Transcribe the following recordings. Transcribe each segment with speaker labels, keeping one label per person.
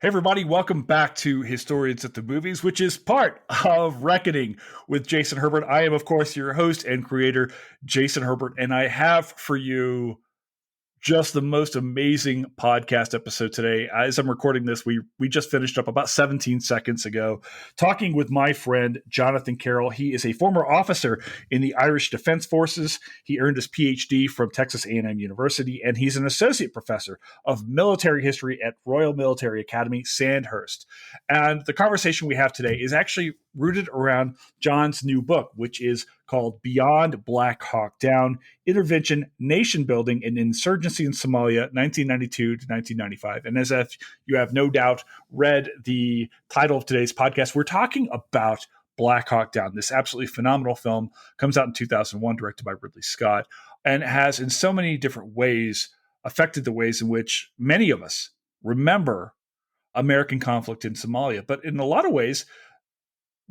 Speaker 1: Hey, everybody, welcome back to Historians at the Movies, which is part of Reckoning with Jason Herbert. I am, of course, your host and creator, Jason Herbert, and I have for you just the most amazing podcast episode today. As I'm recording this, we just finished up about 17 seconds ago talking with my friend, Jonathan Carroll. He is a former officer in the Irish Defense Forces. He earned his PhD from Texas A&M University, and he's an associate professor of military history at Royal Military Academy, Sandhurst. And the conversation we have today is actually rooted around John's new book, which is called Beyond Black Hawk Down, Intervention, Nation Building, and Insurgency in Somalia, 1992 to 1995. And as if you have no doubt read the title of today's podcast, we're talking about Black Hawk Down, this absolutely phenomenal film, comes out in 2001, directed by Ridley Scott, and has in so many different ways affected the ways in which many of us remember American conflict in Somalia. But in a lot of ways,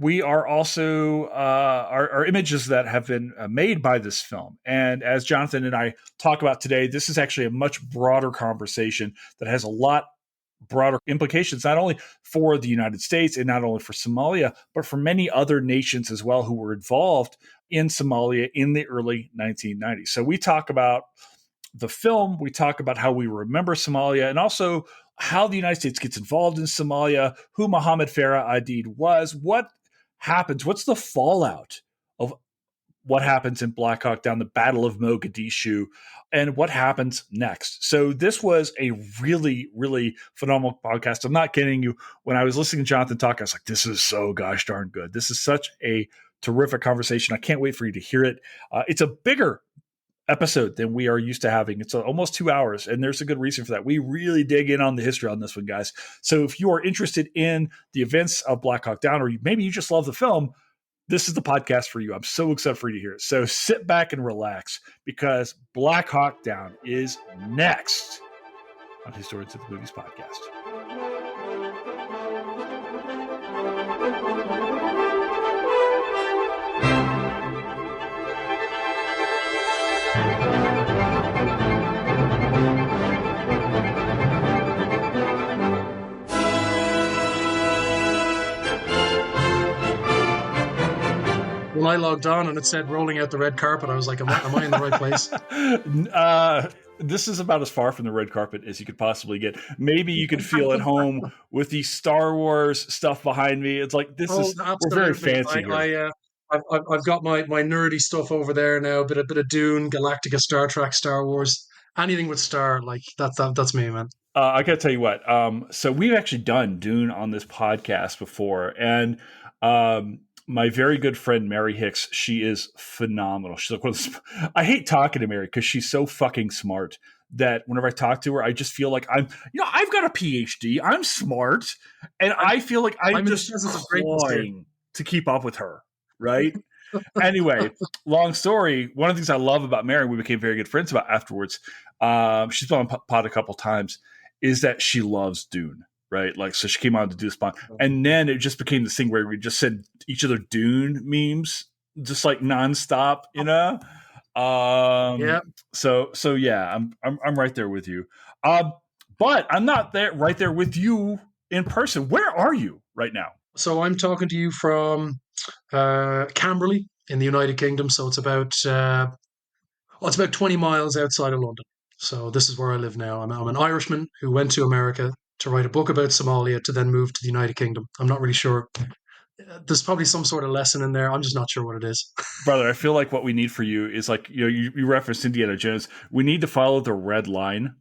Speaker 1: we are also our images that have been made by this film. And as Jonathan and I talk about today, this is actually a much broader conversation that has a lot broader implications, not only for the United States and not only for Somalia, but for many other nations as well who were involved in Somalia in the early 1990s. So we talk about the film, we talk about how we remember Somalia, and also how the United States gets involved in Somalia, who Mohammed Farah Aidid was, what happens, what's the fallout of what happens in Black Hawk Down, the Battle of Mogadishu, and what happens next. So this was a really, really phenomenal podcast. I'm not kidding you. When I was listening to Jonathan talk, I was like, this is so gosh darn good. This is such a terrific conversation. I can't wait for you to hear it. It's a bigger episode than we are used to having. It's almost 2 hours, and there's a good reason for that. We really dig in on the history on this one, guys. So if you are interested in the events of Black Hawk Down, or maybe you just love the film, this is the podcast for you. I'm so excited for you to hear it. So sit back and relax, because Black Hawk Down is next on Historians of the Movies podcast.
Speaker 2: When I logged on and it said rolling out the red carpet, I was like, am I in the right place?
Speaker 1: This is about as far from the red carpet as you could possibly get. Maybe you could feel at home with the Star Wars stuff behind me. It's like,
Speaker 2: Absolutely.
Speaker 1: We're very fancy here.
Speaker 2: I've got my nerdy stuff over there now, a bit of Dune, Galactica, Star Trek, Star Wars, anything with Star, like that's me, man.
Speaker 1: I gotta tell you what. So we've actually done Dune on this podcast before, and my very good friend Mary Hicks, she is phenomenal. She's like one of the, I hate talking to Mary because she's so fucking smart that whenever I talk to her, I just feel like I've got a PhD, I'm smart, and I feel like I'm just clawing to keep up with her, right? Anyway, long story. One of the things I love about Mary, we became very good friends about afterwards. She's been on pod a couple times, is that she loves Dune. Right, like, so she came on to do this pod, and then it just became this thing where we just said each other Dune memes, just like nonstop, you know.
Speaker 2: Yeah.
Speaker 1: So yeah, I'm right there with you. But I'm not right there with you in person. Where are you right now?
Speaker 2: So I'm talking to you from Camberley in the United Kingdom. So it's about 20 miles outside of London. So this is where I live now. I'm an Irishman who went to America to write a book about Somalia to then move to the United Kingdom. I'm not really sure. There's probably some sort of lesson in there. I'm just not sure what it is.
Speaker 1: Brother, I feel like what we need for you is, like, you referenced Indiana Jones. We need to follow the red line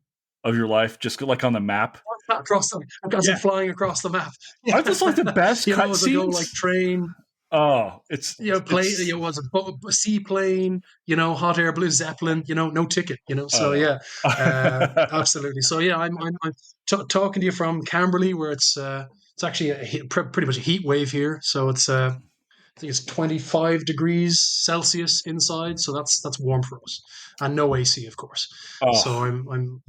Speaker 1: of your life, just like on the map.
Speaker 2: I've got some flying across the map.
Speaker 1: I just like the best cutscenes.
Speaker 2: Like train.
Speaker 1: Oh, it's
Speaker 2: plane. Was a seaplane. Hot air balloon, Zeppelin. No ticket. So yeah, absolutely. So yeah, I'm talking to you from Camberley, where it's actually pretty much a heat wave here. So it's I think it's 25 degrees Celsius inside. So that's warm for us, and no AC, of course. Oh. So and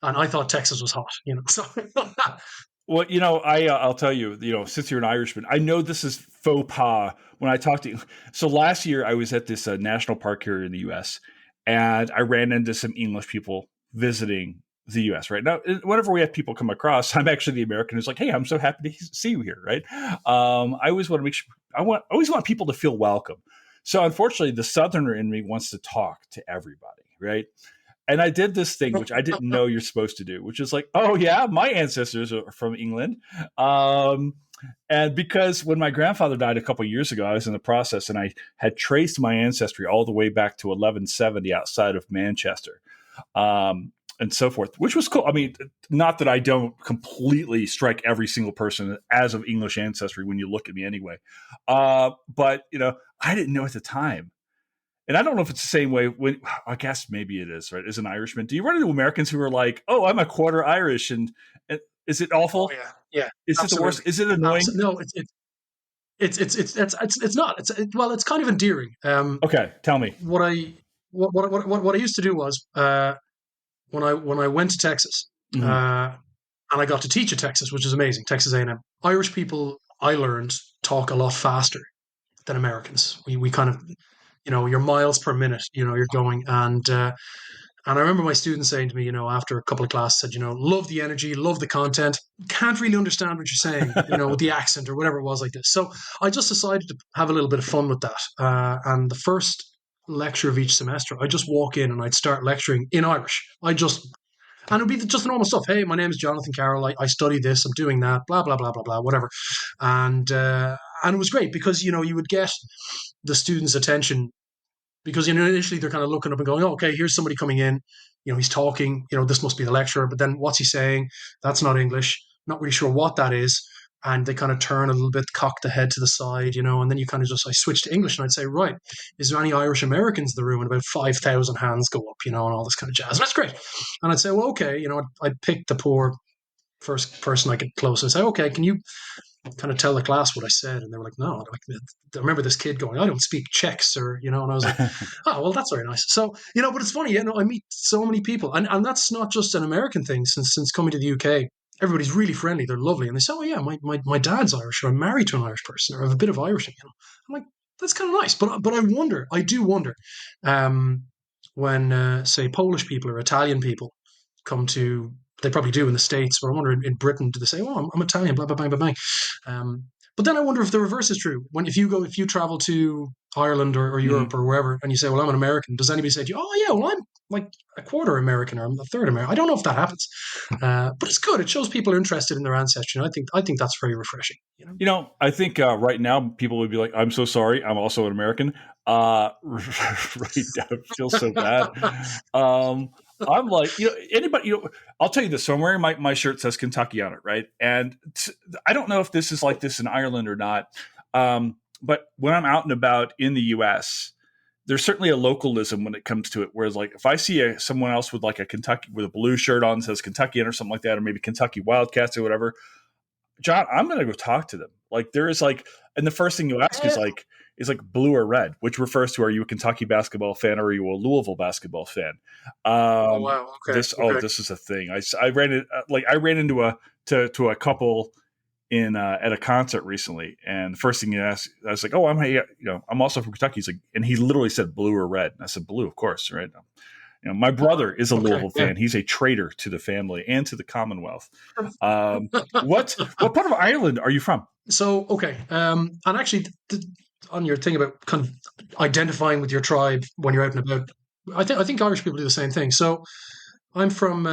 Speaker 2: I thought Texas was hot. So.
Speaker 1: Well, I'll tell you, since you're an Irishman, I know this is faux pas when I talk to you. So last year I was at this national park here in the U.S., and I ran into some English people visiting the U.S. right now. Whenever we have people come across, I'm actually the American who's like, "Hey, I'm so happy to see you here." Right? I always want to make sure. Always want people to feel welcome. So unfortunately, the Southerner in me wants to talk to everybody, right? And I did this thing which I didn't know you're supposed to do, which is like, oh yeah, my ancestors are from England. And because when my grandfather died a couple of years ago, I was in the process and I had traced my ancestry all the way back to 1170 outside of Manchester. And so forth, which was cool. I mean, not that I don't completely strike every single person as of English ancestry when you look at me anyway. But, I didn't know at the time. And I don't know if it's the same way when, I guess maybe it is, right? As an Irishman, do you run into Americans who are like, oh, I'm a quarter Irish? And is it awful?
Speaker 2: Oh yeah, yeah,
Speaker 1: Is it the
Speaker 2: absolutely.
Speaker 1: worst? Is it annoying?
Speaker 2: No, it's not. Well, it's kind of endearing.
Speaker 1: Okay, tell me.
Speaker 2: What I used to do was when I went to Texas, and I got to teach at Texas, which is amazing, Texas A&M. Irish people, I learned, talk a lot faster than Americans. We kind of, your miles per minute, you're going. And I remember my students saying to me, after a couple of classes, said, love the energy, love the content, can't really understand what you're saying, with the accent or whatever it was like this. So I just decided to have a little bit of fun with that. And the first lecture of each semester, I just walk in and I'd start lecturing in Irish. And it'd be just the normal stuff. Hey, my name is Jonathan Carroll. I study this. I'm doing that. Blah blah blah blah blah. Whatever. And it was great because you would get the students' attention because initially they're kind of looking up and going, oh, okay, here's somebody coming in. He's talking. This must be the lecturer. But then what's he saying? That's not English. Not really sure what that is. And they kind of turn a little bit, cock the head to the side, and then you kind of I switch to English and I'd say, right, is there any Irish Americans in the room? And about 5,000 hands go up, and all this kind of jazz. And that's great. And I'd say, well, okay, I'd pick the poor first person I get close and say, okay, can you kind of tell the class what I said? And they were like, no, I remember this kid going, I don't speak Czechs and I was like, oh, well, that's very nice. So, but it's funny, I meet so many people and that's not just an American thing since coming to the UK. Everybody's really friendly. They're lovely. And they say, oh, yeah, my dad's Irish or I'm married to an Irish person or I have a bit of Irish in. I'm like, that's kind of nice. But I do wonder when, say, Polish people or Italian people come to, they probably do in the States, but I wonder in Britain, do they say, oh, I'm Italian, blah, blah, blah, blah, blah. But then I wonder if the reverse is true. If you travel to Ireland or Europe or wherever and you say, well, I'm an American, does anybody say to you, oh, yeah, well, I'm like a quarter American or I'm a third American? I don't know if that happens. But it's good. It shows people are interested in their ancestry. And I think that's very refreshing.
Speaker 1: I think right now people would be like, I'm so sorry. I'm also an American. Right now, it feels so bad. I'm like, anybody, I'll tell you this. So I'm wearing my shirt says Kentucky on it, right? And I don't know if this is like this in Ireland or not. But when I'm out and about in the U.S., there's certainly a localism when it comes to it. Whereas, like, if I see someone else with like a Kentucky with a blue shirt on that says Kentucky or something like that, or maybe Kentucky Wildcats or whatever, John, I'm going to go talk to them. Like, there is like, and the first thing you ask is like blue or red, which refers to, are you a Kentucky basketball fan or are you a Louisville basketball fan?
Speaker 2: Oh wow! Okay.
Speaker 1: This is a thing. I ran into a couple in at a concert recently, and the first thing you asked, I was like, "Oh, I'm also from Kentucky." He's like, and he literally said blue or red. And I said blue, of course, right? My brother is a Louisville fan. He's a traitor to the family and to the Commonwealth. What part of Ireland are you from?
Speaker 2: So okay, and actually, on your thing about kind of identifying with your tribe when you're out and about, I think Irish people do the same thing. So I'm from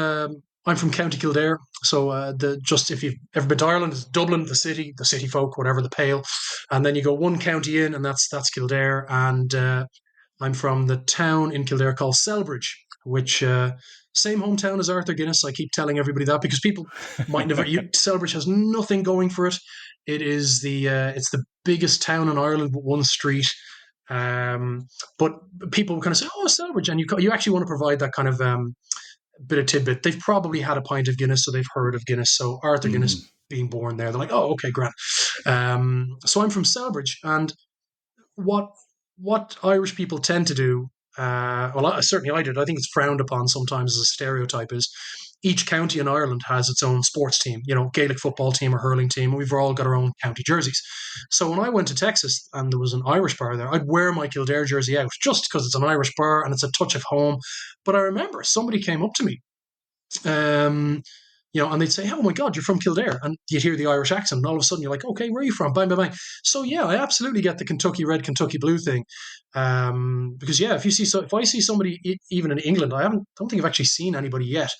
Speaker 2: County Kildare. So if you've ever been to Ireland, it's Dublin, the city folk, whatever, the Pale, and then you go one county in, and that's Kildare. And I'm from the town in Kildare called Selbridge, which same hometown as Arthur Guinness. I keep telling everybody that because people might never. Selbridge has nothing going for it. It is it's the biggest town in Ireland with one street. But people kind of say, "Oh, Selbridge," and you actually want to provide that kind of bit of tidbit. They've probably had a pint of Guinness, so they've heard of Guinness. So Arthur Guinness being born there, they're like, "Oh, okay, grand." So I'm from Selbridge, and what Irish people tend to do, certainly I did. I think it's frowned upon sometimes as a stereotype. Is each county in Ireland has its own sports team, Gaelic football team or hurling team, and we've all got our own county jerseys. So when I went to Texas and there was an Irish bar there, I'd wear my Kildare jersey out just because it's an Irish bar and it's a touch of home. But I remember somebody came up to me um, and they'd say, "Oh my God, you're from Kildare," and you'd hear the Irish accent, and all of a sudden you're like, "Okay, where are you from?" Bang, bang, bang. So yeah, I absolutely get the Kentucky Red, Kentucky Blue thing, because yeah, if I see somebody even in England, don't think I've actually seen anybody yet.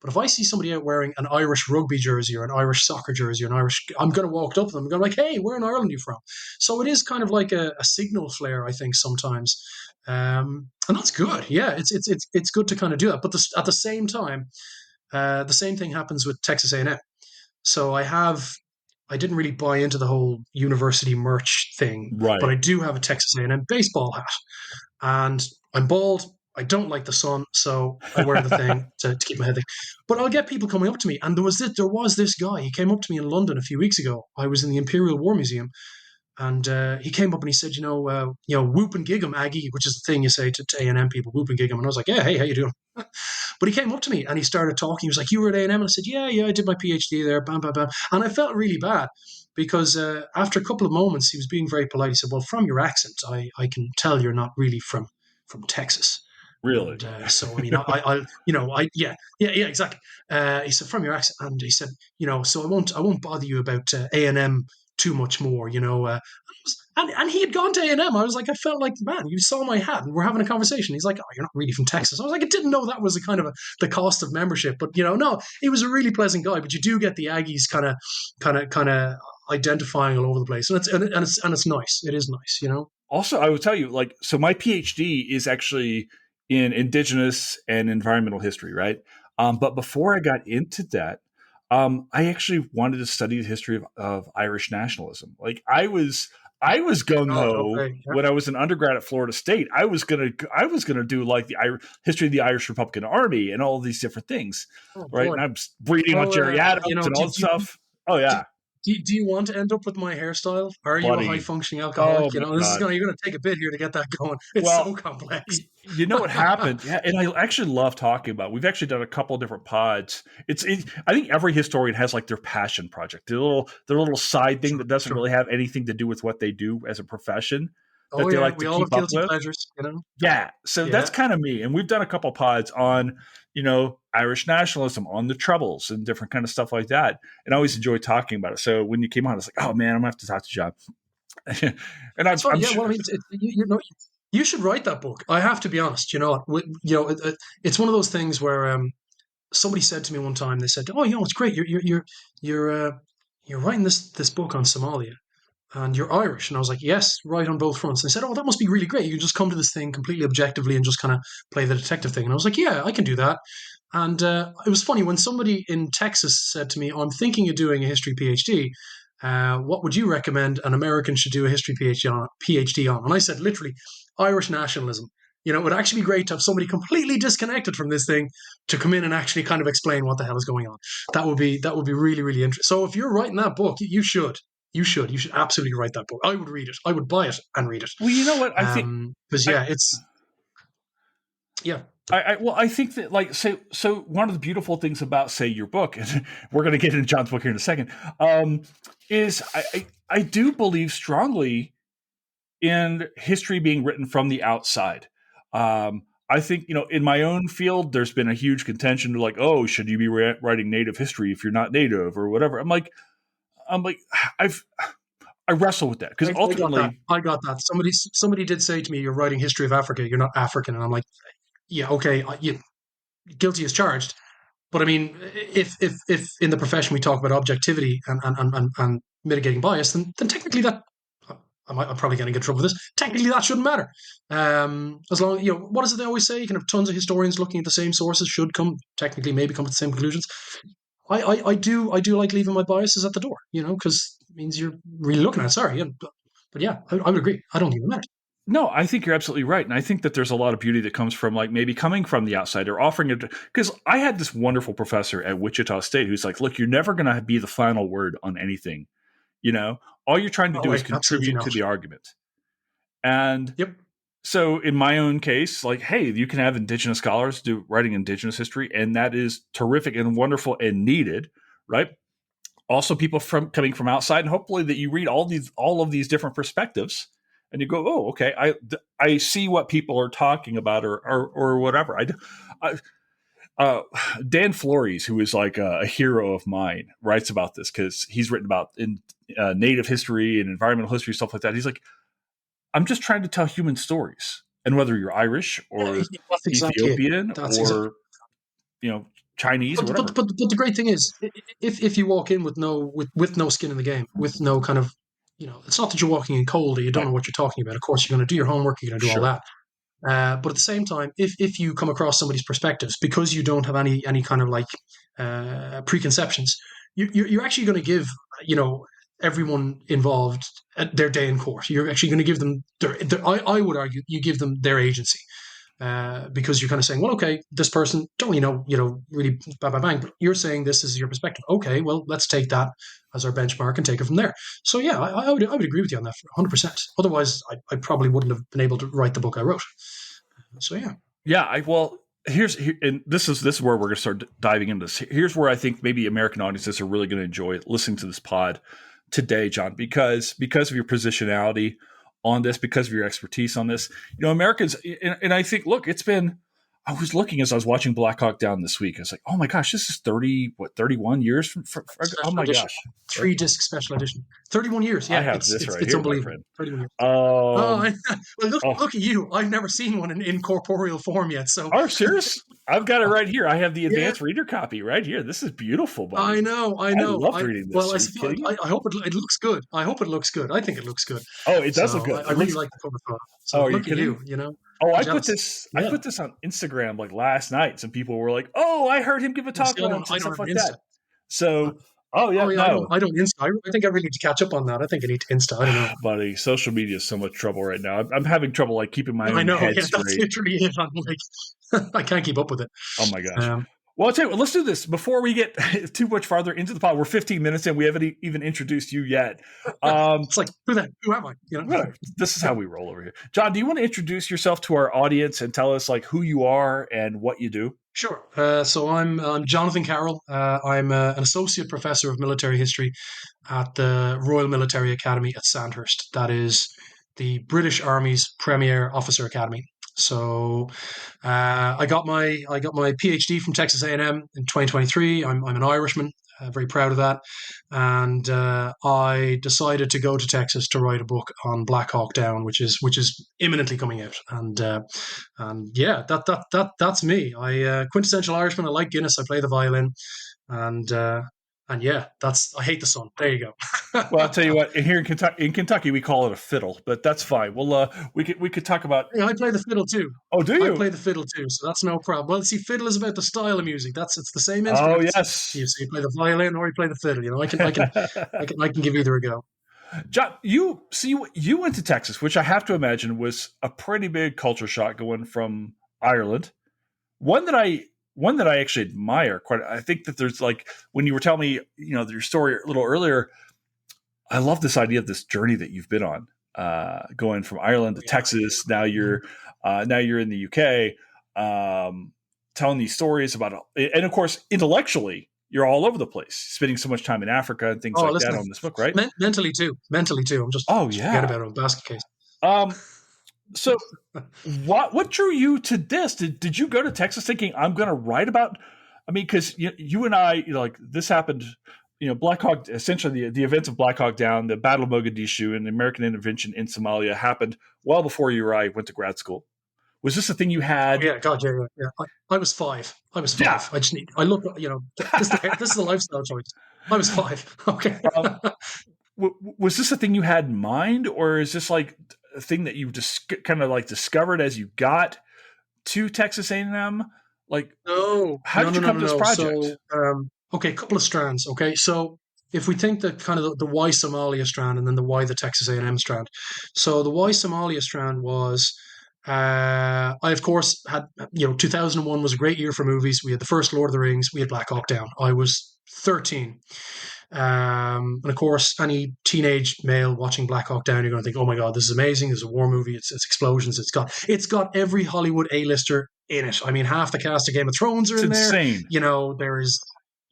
Speaker 2: But if I see somebody out wearing an Irish rugby jersey or an Irish soccer jersey or I'm going to walk up to them and go like, "Hey, where in Ireland are you from?" So it is kind of like a signal flare, I think, sometimes, and that's good. Yeah, it's good to kind of do that. But at the same time, the same thing happens with Texas A&M. So I didn't really buy into the whole university merch thing, but
Speaker 1: Right.
Speaker 2: I do have a Texas A&M baseball hat, and I'm bald. I don't like the sun, so I wear the thing to keep my head. But I'll get people coming up to me, and there was this guy. He came up to me in London a few weeks ago. I was in the Imperial War Museum, and he came up and he said, "Whoop and gig 'em, Aggie," which is the thing you say to A&M people, "Whoop and gig 'em." And I was like, "Yeah, hey, how you doing?" But he came up to me and he started talking. He was like, "You were at A&M?" And I said, "Yeah, yeah, I did my PhD there." Bam, bam, bam. And I felt really bad because after a couple of moments, he was being very polite. He said, "Well, from your accent, I can tell you're not really from Texas."
Speaker 1: Really?
Speaker 2: And so, I mean, yeah, yeah, yeah, exactly. He said, "From your accent," and he said, "So I won't bother you about A&M too much more, and he had gone to A&M. I was like, I felt like, man, you saw my hat and we're having a conversation. He's like, "Oh, you're not really from Texas." I was like, I didn't know that was a kind of the cost of membership. But, no, he was a really pleasant guy. But you do get the Aggies kind of identifying all over the place. And it's nice. It is nice.
Speaker 1: Also, I will tell you, like, so my PhD is actually in indigenous and environmental history, right? But before I got into that, I actually wanted to study the history of Irish nationalism. Like, I was gung
Speaker 2: God,
Speaker 1: ho
Speaker 2: okay. Yeah.
Speaker 1: when I was an undergrad at Florida State. I was gonna do like the history of the Irish Republican Army and all of these different things,
Speaker 2: Oh,
Speaker 1: right?
Speaker 2: boy.
Speaker 1: And I'm reading on
Speaker 2: Well,
Speaker 1: Jerry Adams and
Speaker 2: do,
Speaker 1: all that stuff. Oh
Speaker 2: do,
Speaker 1: yeah,
Speaker 2: do you want to end up with my hairstyle? Are you a high
Speaker 1: buddy.
Speaker 2: functioning alcoholic?
Speaker 1: Oh my god.
Speaker 2: You're going to take a bit here to get that going. It's
Speaker 1: Well,
Speaker 2: so complex.
Speaker 1: you know what happened? Yeah, and I actually love talking about. We've actually done a couple of different pods. I think every historian has like their passion project, their little side thing
Speaker 2: Sure,
Speaker 1: that doesn't
Speaker 2: sure.
Speaker 1: really have anything to do with what they do as a profession
Speaker 2: Oh
Speaker 1: that they
Speaker 2: yeah,
Speaker 1: like to
Speaker 2: we all have
Speaker 1: keep up
Speaker 2: guilty
Speaker 1: with.
Speaker 2: pleasures.
Speaker 1: Yeah, so that's
Speaker 2: Yeah.
Speaker 1: kind of me. And we've done a couple pods on, Irish nationalism, on the Troubles, and different kind of stuff like that. And I always enjoy talking about it. So when you came on, I was like, oh man, I'm gonna have to talk to John. And
Speaker 2: That's fine.
Speaker 1: I'm
Speaker 2: Yeah,
Speaker 1: sure.
Speaker 2: well, I mean, you should write that book. I have to be honest. It's one of those things where somebody said to me one time. They said, "Oh, it's great. You're writing this book on Somalia, and you're Irish." And I was like, "Yes, right on both fronts." And they said, "Oh, that must be really great. You can just come to this thing completely objectively and just kind of play the detective thing." And I was like, "Yeah, I can do that." And it was funny when somebody in Texas said to me, "Oh, I'm thinking of doing a history PhD. What would you recommend an American should do a history PhD on?" And I said, literally, Irish nationalism. It would actually be great to have somebody completely disconnected from this thing to come in and actually kind of explain what the hell is going on. That would be really, really interesting. So if you're writing that book, you should. You should absolutely write that book. I would read it. I would buy it and read it.
Speaker 1: Well, you know what? I think
Speaker 2: Because
Speaker 1: I,
Speaker 2: yeah, it's yeah.
Speaker 1: I think that, like, so one of the beautiful things about, say, your book, and we're going to get into John's book here in a second, is I do believe strongly in history being written from the outside. I think, in my own field, there's been a huge contention to, like, oh, should you be writing native history if you're not native or whatever. I'm like, I've I wrestle with that because
Speaker 2: I got that.
Speaker 1: ultimately,
Speaker 2: I got that. Somebody did say to me, "You're writing history of Africa. You're not African." And I'm like, "Yeah, okay, guilty as charged." But I mean, if in the profession we talk about objectivity and mitigating bias, then technically that I'm probably going to get in trouble with this. Technically, that shouldn't matter. As long what is it they always say? You can have tons of historians looking at the same sources, should come technically maybe come to the same conclusions. I do like leaving my biases at the door, because it means you're really looking at it. Sorry, yeah, but yeah, I would agree. I don't think it matters.
Speaker 1: no, I think you're absolutely right. And I think that there's a lot of beauty that comes from, like, maybe coming from the outside or offering it. Because I had this wonderful professor at Wichita State who's like, look, you're never going to be the final word on anything. All you're trying to
Speaker 2: Oh,
Speaker 1: do is
Speaker 2: wait, absolutely
Speaker 1: contribute
Speaker 2: not.
Speaker 1: to the argument. And
Speaker 2: Yep.
Speaker 1: so in my own case, like, hey, you can have indigenous scholars do writing indigenous history, and that is terrific and wonderful and needed, right? Also, people from coming from outside, and hopefully that you read all of these different perspectives, and you go, oh, okay, I see what people are talking about, or whatever. uh, Dan Flores, who is like a hero of mine, writes about this because he's written about in native history and environmental history, stuff like that. He's like, I'm just trying to tell human stories. And whether you're Irish
Speaker 2: Yeah,
Speaker 1: or
Speaker 2: that's exactly it.
Speaker 1: Ethiopian
Speaker 2: That's exactly.
Speaker 1: or, you know, Chinese or
Speaker 2: But
Speaker 1: whatever.
Speaker 2: the great thing is, if you walk in with no skin in the game, with no kind of, it's not that you're walking in cold or you don't
Speaker 1: Right.
Speaker 2: know what you're talking about. Of course, you're going to do your homework, you're going to do all
Speaker 1: Sure.
Speaker 2: that. But at the same time, if you come across somebody's perspectives because you don't have any kind of like preconceptions, you're actually going to give you know everyone involved their day in court. You're actually going to give them I would argue you give them their agency. Because you're kind of saying, well, okay, this person don't really bang bang bang, but you're saying this is your perspective. Okay, well, let's take that as our benchmark and take it from there. So yeah, I would agree with you on that 100%. Otherwise, I probably wouldn't have been able to write the book I wrote. So yeah,
Speaker 1: Yeah. And this is where we're going to start diving into this. Here's where I think maybe American audiences are really going to enjoy listening to this pod today, John, because of your positionality on this, because of your expertise on this. Americans, and I think, look, it's been. I was looking as I was watching Black Hawk Down this week. I was like, oh my gosh, this is 31 years oh
Speaker 2: special
Speaker 1: my
Speaker 2: edition,
Speaker 1: gosh.
Speaker 2: 3 disc special edition, 31 years.
Speaker 1: I
Speaker 2: Yeah,
Speaker 1: have
Speaker 2: it's
Speaker 1: this
Speaker 2: it's
Speaker 1: right
Speaker 2: it's
Speaker 1: here, my
Speaker 2: unbelievable.
Speaker 1: friend.
Speaker 2: 31 years. Oh,
Speaker 1: Um,
Speaker 2: well, look
Speaker 1: oh,
Speaker 2: look at you. I've never seen one in corporeal form yet. So
Speaker 1: are you serious? I've got it right here. I have the
Speaker 2: yeah,
Speaker 1: advanced reader copy right here. This is beautiful,
Speaker 2: I
Speaker 1: buddy.
Speaker 2: know, I
Speaker 1: I
Speaker 2: know.
Speaker 1: loved
Speaker 2: I
Speaker 1: reading
Speaker 2: well,
Speaker 1: this.
Speaker 2: I
Speaker 1: Are you
Speaker 2: suppose
Speaker 1: kidding me?
Speaker 2: I hope it looks good. I hope it looks good. I think it looks good.
Speaker 1: Oh, it does look
Speaker 2: So
Speaker 1: good.
Speaker 2: I
Speaker 1: It
Speaker 2: really
Speaker 1: looks.
Speaker 2: like the cover photo.
Speaker 1: Oh,
Speaker 2: So
Speaker 1: are you
Speaker 2: look at
Speaker 1: kidding?
Speaker 2: you. You know,
Speaker 1: Oh,
Speaker 2: I'm
Speaker 1: I put
Speaker 2: jealous.
Speaker 1: this. I
Speaker 2: Yeah.
Speaker 1: put this on Instagram like last night. Some people were like, "Oh, I heard him give a
Speaker 2: You see,
Speaker 1: talk once"
Speaker 2: I
Speaker 1: and
Speaker 2: don't
Speaker 1: stuff
Speaker 2: have an
Speaker 1: like
Speaker 2: Insta.
Speaker 1: that. So, oh
Speaker 2: Oh
Speaker 1: yeah,
Speaker 2: yeah,
Speaker 1: no,
Speaker 2: I don't Insta. I think I really need to catch up on that. I think I need to Insta. I don't know.
Speaker 1: buddy. Social media is so much trouble right now. I'm having trouble like keeping my
Speaker 2: I
Speaker 1: own
Speaker 2: know.
Speaker 1: head
Speaker 2: Yeah, that's
Speaker 1: straight.
Speaker 2: literally it. I'm like, I can't keep up with it.
Speaker 1: Oh my gosh.
Speaker 2: Um,
Speaker 1: Well, I'll tell you what, let's do this before we get too much farther into the pod. We're 15 minutes in. We haven't even introduced you yet.
Speaker 2: it's like who am I? You know.
Speaker 1: Whatever. This is how we roll over here. John, do you want to introduce yourself to our audience and tell us like who you are and what you do?
Speaker 2: Sure. So I'm Jonathan Carroll. I'm an associate professor of military history at the Royal Military Academy at Sandhurst. That is the British Army's premier officer academy. So I got my PhD from Texas A&M in 2023. I'm an Irishman, very proud of that, and I decided to go to Texas to write a book on Black Hawk Down, which is imminently coming out, and yeah, that's me. I quintessential Irishman. I like Guinness. I play the violin, and yeah, I hate the sun. There you go.
Speaker 1: Well, I'll tell you what. Here in Kentucky, we call it a fiddle, but that's fine. Well, we could talk about.
Speaker 2: Yeah, I play the fiddle too.
Speaker 1: Oh, do
Speaker 2: I
Speaker 1: you?
Speaker 2: play the fiddle too, so that's no problem. Well, see, fiddle is about the style of music. It's the same
Speaker 1: Oh,
Speaker 2: instrument.
Speaker 1: yes.
Speaker 2: So you play the violin or you play the fiddle. I can give either a go.
Speaker 1: John, you went to Texas, which I have to imagine was a pretty big culture shock going from Ireland. One that I one that I actually admire quite. I think that there's like when you were telling me, your story a little earlier. I love this idea of this journey that you've been on, going from Ireland to
Speaker 2: Yeah,
Speaker 1: Texas. Now you're in the UK, telling these stories about, and of course, intellectually, you're all over the place, spending so much time in Africa and things
Speaker 2: oh,
Speaker 1: like that
Speaker 2: listen,
Speaker 1: on this book, right?
Speaker 2: mentally too. Mentally too.
Speaker 1: Oh
Speaker 2: Just forget
Speaker 1: yeah.
Speaker 2: about it on basket case.
Speaker 1: Um, so what drew you to this? Did you go to Texas thinking I'm going to write about? I mean, because you and I, like this happened. Black Hawk, essentially the events of Black Hawk Down, the Battle of Mogadishu, and the American intervention in Somalia happened well before you or I went to grad school. Was this a thing you
Speaker 2: Oh
Speaker 1: had?
Speaker 2: yeah, God, yeah, yeah. Yeah. I was five. I was
Speaker 1: Yeah.
Speaker 2: five. I look, this is a lifestyle choice. I was five. Okay.
Speaker 1: Um, was this a thing you had in mind, or is this like a thing that you just kind of like discovered as you got to Texas A&M? Like,
Speaker 2: No,
Speaker 1: how
Speaker 2: no,
Speaker 1: did
Speaker 2: no,
Speaker 1: you
Speaker 2: no,
Speaker 1: come
Speaker 2: no,
Speaker 1: to this
Speaker 2: no.
Speaker 1: project?
Speaker 2: So, okay, a couple of strands. Okay, so if we think that kind of the why Somalia strand and then the why the Texas A&M strand. So the why Somalia strand was, I of course had, 2001 was a great year for movies. We had the first Lord of the Rings. We had Black Hawk Down. I was 13. And of course, any teenage male watching Black Hawk Down, you're going to think, "Oh my God, this is amazing! This is a war movie. It's explosions. It's got every Hollywood A-lister in it. I mean, half the cast of Game of Thrones are
Speaker 1: It's
Speaker 2: in there.
Speaker 1: insane.
Speaker 2: There's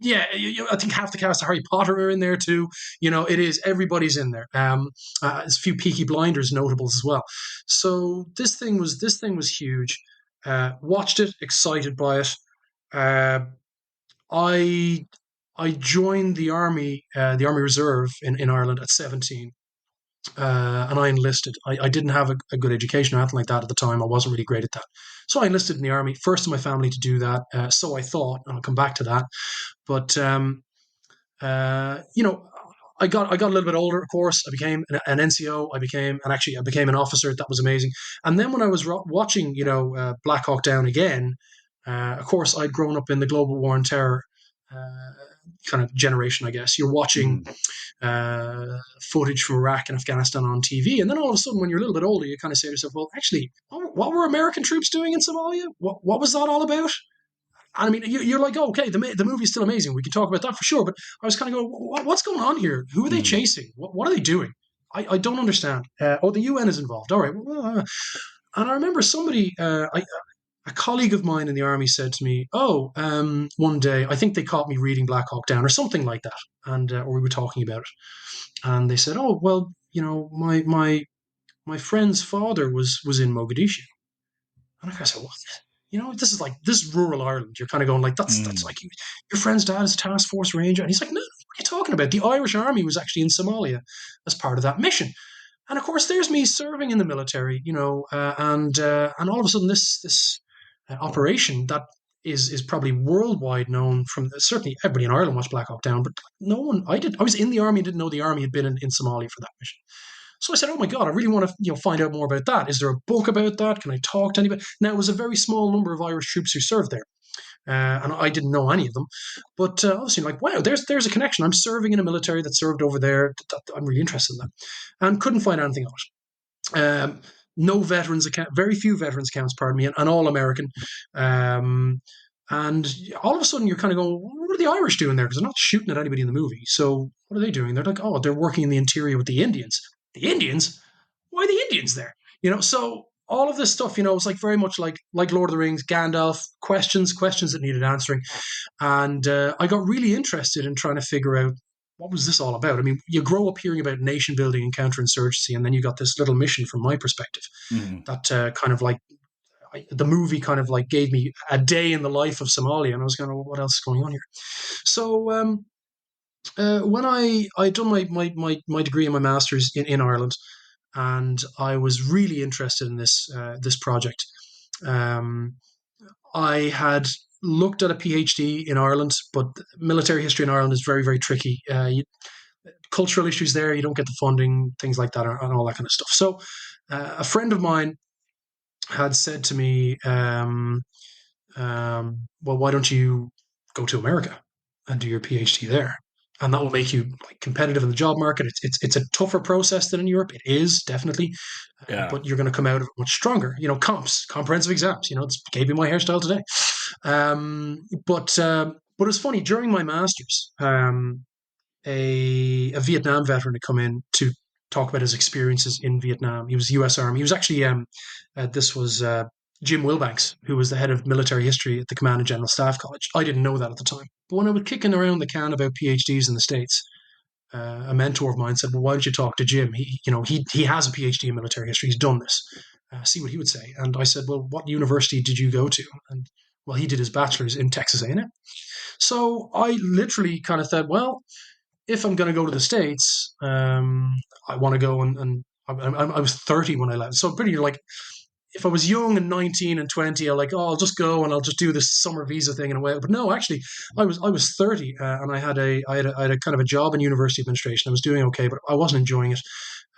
Speaker 2: yeah, I think half the cast of Harry Potter are in there too. It is everybody's in there. There's a few Peaky Blinders notables as well. So this thing was huge. Watched it, excited by it. Uh, I I joined the Army Reserve in Ireland at 17, and I enlisted. I didn't have a good education or anything like that at the time. I wasn't really great at that. So I enlisted in the Army, first in my family to do that. So I thought, and I'll come back to that. But, you know, I got a little bit older, of course. I became an NCO. I became an officer. That was amazing. And then when I was watching, Black Hawk Down again, of course, I'd grown up in the global war on terror kind of generation, I guess. You're watching
Speaker 1: Mm.
Speaker 2: footage from Iraq and Afghanistan on TV. And then all of a sudden, when you're a little bit older, you kind of say to yourself, well, actually, what were American troops doing in Somalia? What was that all about? And I mean, you're like, oh, okay, the movie's still amazing. We can talk about that for sure. But I was kind of going, what's going on here? Who are they
Speaker 1: Mm.
Speaker 2: chasing? What are they doing? I don't understand. The UN is involved. All right. And I remember a colleague of mine in the army said to me, "Oh, one day I think they caught me reading Black Hawk Down or something like that," and or we were talking about it, and they said, "Oh, well, my friend's father was in Mogadishu," and I said, "What? This is rural Ireland. You're kind of going like that's
Speaker 1: Mm.
Speaker 2: like your friend's dad is a task force ranger," and he's like, "No, what are you talking about? The Irish Army was actually in Somalia as part of that mission." And of course, there's me serving in the military, and all of a sudden, this operation that is probably worldwide known from certainly everybody in Ireland watched Black Hawk Down, but no one. I was in the army and didn't know the army had been in Somalia for that mission. So I said, "Oh my god, I really want to find out more about that. Is there a book about that? Can I talk to anybody?" Now it was a very small number of Irish troops who served there. And I didn't know any of them, but obviously, like, wow, there's a connection. I'm serving in a military that served over there. I'm really interested in that, and couldn't find anything on it. No veterans account, very few veterans accounts, pardon me, and all American. Um, and all of a sudden, you're kind of going, what are the Irish doing there? Because they're not shooting at anybody in the movie. So what are they doing? They're like, oh, they're working in the interior with the Indians. The Indians? Why are the Indians there? So all of this stuff, it's like very much like Lord of the Rings, Gandalf, questions that needed answering. And I got really interested in trying to figure out what was this all about. I mean, you grow up hearing about nation building and counterinsurgency, and then you got this little mission from my perspective
Speaker 1: Mm.
Speaker 2: that kind of like the movie kind of like gave me a day in the life of Somalia, and I was going, well, what else is going on here? So when I done my degree and my master's in Ireland, and I was really interested in this project. Um, I had looked at a PhD in Ireland, but military history in Ireland is very, very tricky. Cultural issues there, you don't get the funding, things like that, and all that kind of stuff. So, a friend of mine had said to me, "Well, why don't you go to America and do your PhD there? And that will make you like competitive in the job market. It's a tougher process than in Europe. It is definitely,
Speaker 1: Yeah.
Speaker 2: but you're going to come out of it much stronger. Comprehensive exams. It gave me my hairstyle today. But it's funny during my masters, a Vietnam veteran had come in to talk about his experiences in Vietnam. He was U.S. Army. He was actually this was Jim Wilbanks, who was the head of military history at the Command and General Staff College. I didn't know that at the time. But when I was kicking around the can about PhDs in the States, a mentor of mine said, "Well, why don't you talk to Jim? He has a PhD in military history. He's done this. See what he would say." And I said, "Well, what university did you go to?" And well, he did his bachelor's in Texas A&M. So I literally kind of thought, well, if I'm going to go to the States, I want to go and I was 30 when I left. So pretty like if I was young and 19 and 20, I'm like, oh, I'll just go and I'll just do this summer visa thing in a way. But no, actually, I was 30 and I had a kind of a job in university administration. I was doing okay, but I wasn't enjoying it.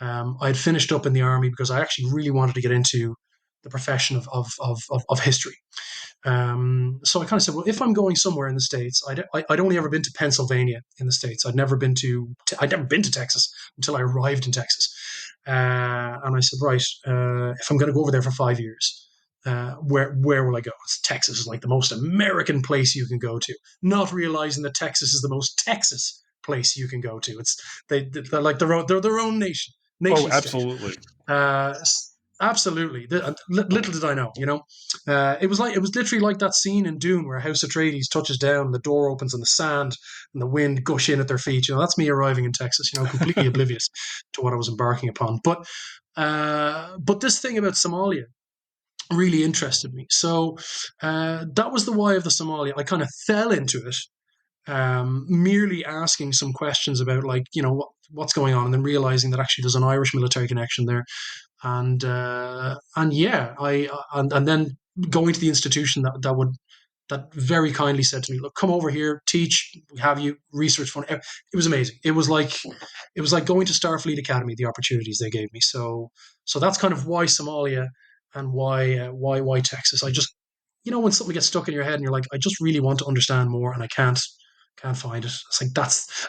Speaker 2: I had finished up in the army because I actually really wanted to get into the profession of history. So I kind of said, well, if I'm going somewhere in the States, I'd only ever been to Pennsylvania in the States. I'd never been to Texas until I arrived in Texas. And I said, right, if I'm going to go over there for 5 years, where will I go? Texas is like the most American place you can go to, not realizing that Texas is the most Texas place you can go to. They're like they're their own
Speaker 1: Oh,
Speaker 2: nation state.
Speaker 1: absolutely.
Speaker 2: Absolutely. Little did I know, it was literally like that scene in Dune where House Atreides touches down, the door opens, and the sand and the wind gush in at their feet. That's me arriving in Texas, completely oblivious to what I was embarking upon. But this thing about Somalia, really interested me. So that was the why of the Somalia. I kind of fell into it, merely asking some questions about, like, what's going on, and then realizing that actually there's an Irish military connection there, and yeah, and then going to the institution that very kindly said to me, "Look, come over here, teach. We have you research fund." It was amazing. It was like going to Starfleet Academy. The opportunities they gave me. So that's kind of why Somalia, and why Texas. I just, when something gets stuck in your head and you're like, I just really want to understand more, and I can't find it. It's like,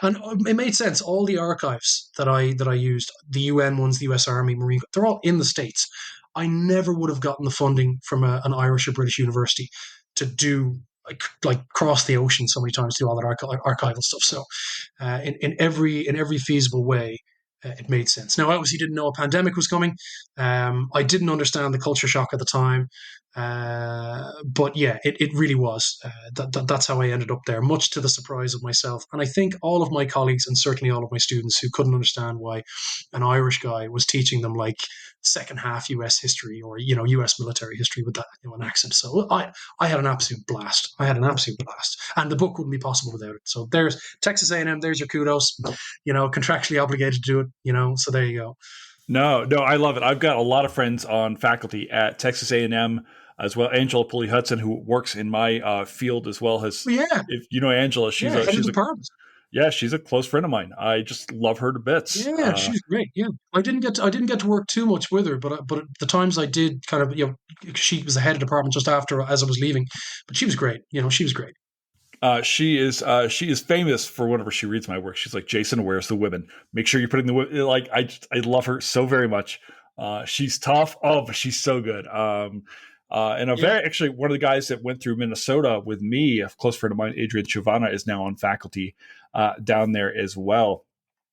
Speaker 2: and it made sense. All the archives that I used, the UN ones, the US Army, Marine, they're all in the States. I never would have gotten the funding from an Irish or British university to do, like cross the ocean so many times to do all that archival stuff. So in every feasible way, it made sense. Now, obviously, didn't know a pandemic was coming. I didn't understand the culture shock at the time. But yeah, it really was. That's how I ended up there, much to the surprise of myself. And I think all of my colleagues, and certainly all of my students, who couldn't understand why an Irish guy was teaching them like second half US history, or US military history with that, an accent. So I had an absolute blast. And the book wouldn't be possible without it. So there's Texas A&M. There's your kudos. Contractually obligated to do it. So there you go.
Speaker 1: No, I love it. I've got a lot of friends on faculty at Texas A&M as well. Angela Pulley Hudson, who works in my field as well,
Speaker 2: Yeah,
Speaker 1: if you know Angela, she's
Speaker 2: yeah,
Speaker 1: a
Speaker 2: head of
Speaker 1: she's a
Speaker 2: department.
Speaker 1: yeah, she's a close friend of mine. I just love her to bits.
Speaker 2: Yeah, she's great. Yeah, I didn't get to work too much with her, but the times I did, kind of, she was the head of department just after, as I was leaving, but she was great. She was great.
Speaker 1: She is famous for whenever she reads my work. She's like, Jason, where's the women? Make sure you're putting the women. Like, I love her so very much. She's tough. Oh, but she's so good. And
Speaker 2: Yeah,
Speaker 1: actually, one of the guys that went through Minnesota with me, a close friend of mine, Adrian Chivana, is now on faculty down there as well.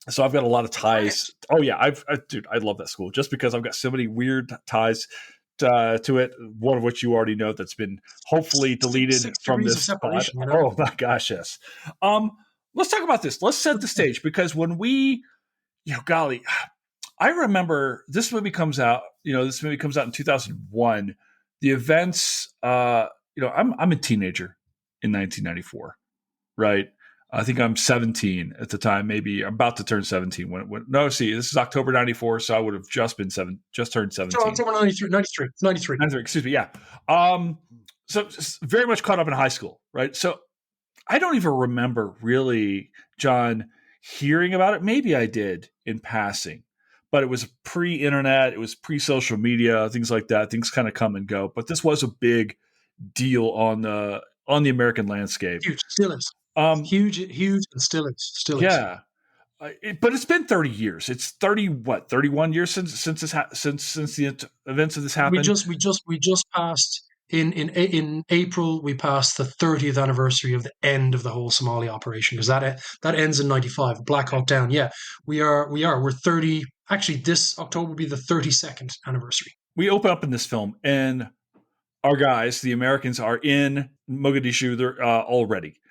Speaker 1: So I've got a lot of ties.
Speaker 2: nice.
Speaker 1: Oh yeah, dude, I love that school just because I've got so many weird ties to it. One of which you already know that's been hopefully deleted
Speaker 2: Six
Speaker 1: from
Speaker 2: degrees of
Speaker 1: this pod.
Speaker 2: separation.
Speaker 1: Oh my gosh, yes. Let's talk about this. Let's set the stage because when we, golly, I remember this movie comes out. This movie comes out in 2001. The events. I'm a teenager in 1994, right? I think I'm 17 at the time, maybe about to turn 17. This is October 94, so I would have just turned
Speaker 2: So
Speaker 1: 17.
Speaker 2: October 93, 93, 93.
Speaker 1: 93, excuse me, yeah. So very much caught up in high school, right? So I don't even remember really, John, hearing about it. Maybe I did in passing, but it was pre-internet, it was pre-social media, things like that. Things kind of come and go, but this was a big deal on the American landscape.
Speaker 2: Huge, still is.
Speaker 1: Um,
Speaker 2: Huge, huge, and still is.
Speaker 1: yeah, but it's been 30 years. It's 31 years since the events of this
Speaker 2: We
Speaker 1: happened.
Speaker 2: just passed in April. We passed the 30th anniversary of the end of the whole Somali operation, because that ends in 95. Black Hawk Down. Yeah, we're 30. Actually, this October will be the 32nd anniversary.
Speaker 1: We open up in this film, and our guys, the Americans, are in Mogadishu. They're already.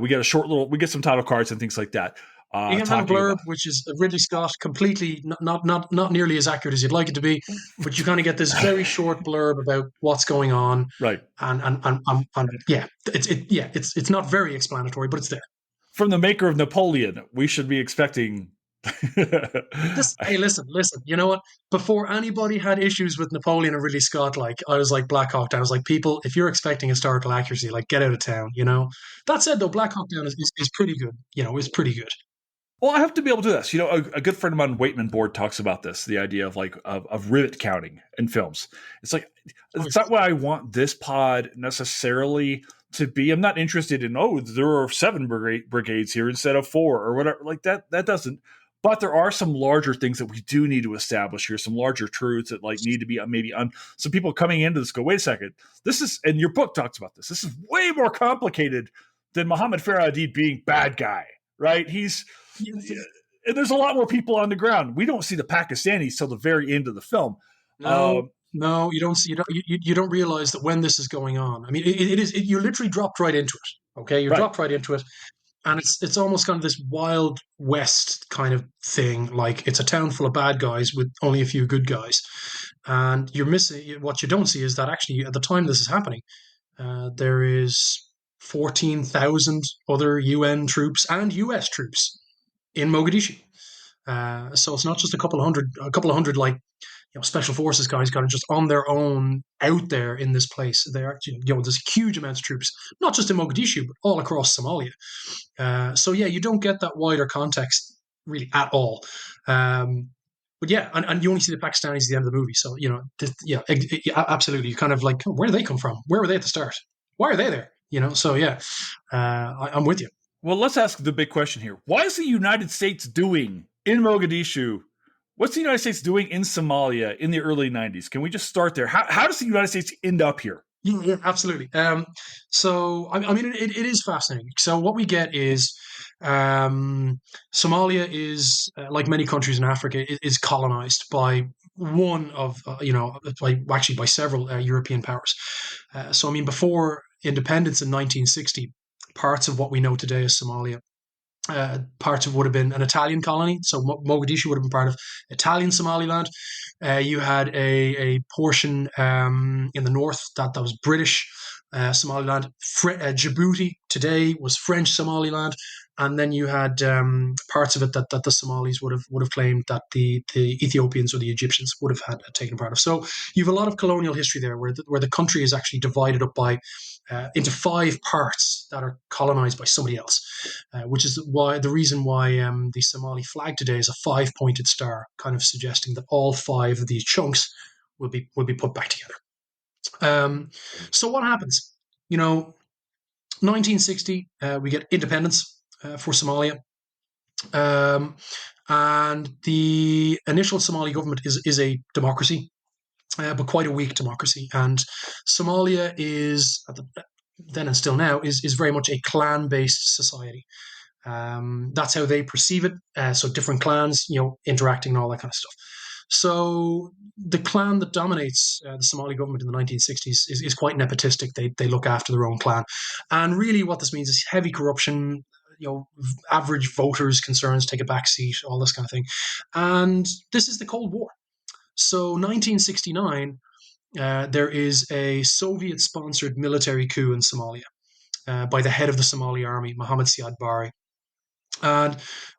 Speaker 1: We get we get some title cards and things like that.
Speaker 2: You can have a
Speaker 1: Talking
Speaker 2: blurb,
Speaker 1: about
Speaker 2: which is Ridley Scott, completely not nearly as accurate as you'd like it to be, but you kind of get this very short blurb about what's going on,
Speaker 1: right
Speaker 2: and yeah, it's not very explanatory, but it's there.
Speaker 1: from the maker of Napoleon. We should be expecting.
Speaker 2: Hey, listen. You know what? Before anybody had issues with Napoleon and Ridley Scott, like, I was like, Black Hawk Down. I was like, people, if you're expecting historical accuracy, like, get out of town. That said, though, Black Hawk Down is pretty good. Is pretty good.
Speaker 1: Well, I have to be able to do this. A good friend of mine, Waitman Board, talks about this, the idea of of rivet counting in films. It's like, it's not what I want this pod necessarily to be. I'm not interested in, there are 7 brigades here instead of 4 or whatever. Like that doesn't. But there are some larger things that we do need to establish here, some larger truths that need to be maybe on some people coming into this go, wait a second, this is, and your book talks about this. This is way more complicated than Mohammed Farah Aidid being bad guy, right? And there's a lot more people on the ground. We don't see the Pakistanis till the very end of the film.
Speaker 2: No, you don't see. You don't realize that when this is going on. I mean, it is. You literally dropped right into it. Okay, you're
Speaker 1: Right.
Speaker 2: dropped right into it. and it's almost kind of this Wild West kind of thing. Like it's a town full of bad guys with only a few good guys, and you're missing what you don't see is that actually at the time this is happening, there is 14,000 other UN troops and US troops in Mogadishu. So it's not just a couple of hundred like special forces guys kind of just on their own out there in this place. They're actually, there's huge amounts of troops, not just in Mogadishu, but all across Somalia. So yeah, you don't get that wider context really at all. But yeah, and you only see the Pakistanis at the end of the movie. So, absolutely. You kind of like, where do they come from? Where were they at the start? Why are they there? So yeah, I'm with you.
Speaker 1: Well, let's ask the big question here. Why is the United States doing in Mogadishu? What's the United States doing in Somalia in the early 90s? Can we just start there? How does the United States end up here?
Speaker 2: Yeah, absolutely. So, I mean, it is fascinating. So what we get is Somalia is, like many countries in Africa, is colonized by one of, by several European powers. So, I mean, before independence in 1960, parts of what we know today as Somalia, parts of would have been an Italian colony. So Mogadishu would have been part of Italian Somaliland. You had a portion in the north that was British Somaliland. Djibouti today was French Somaliland. And then you had parts of it that the Somalis would have claimed that the Ethiopians or the Egyptians would have had taken part of. So you have a lot of colonial history there, where the country is actually divided up by into 5 parts that are colonized by somebody else, which is the reason why the Somali flag today is a 5-pointed star, kind of suggesting that all 5 of these chunks will be put back together. So what happens? 1960, we get independence for Somalia. And the initial Somali government is a democracy, but quite a weak democracy. And Somalia is, then and still now, is very much a clan-based society. That's how they perceive it. So different clans, interacting and all that kind of stuff. So the clan that dominates the Somali government in the 1960s is quite nepotistic. They look after their own clan. And really what this means is heavy corruption, average voters' concerns take a back seat, all this kind of thing. And this is the Cold War. So 1969, there is a Soviet-sponsored military coup in Somalia by the head of the Somali army, Mohammed Siad Barre. And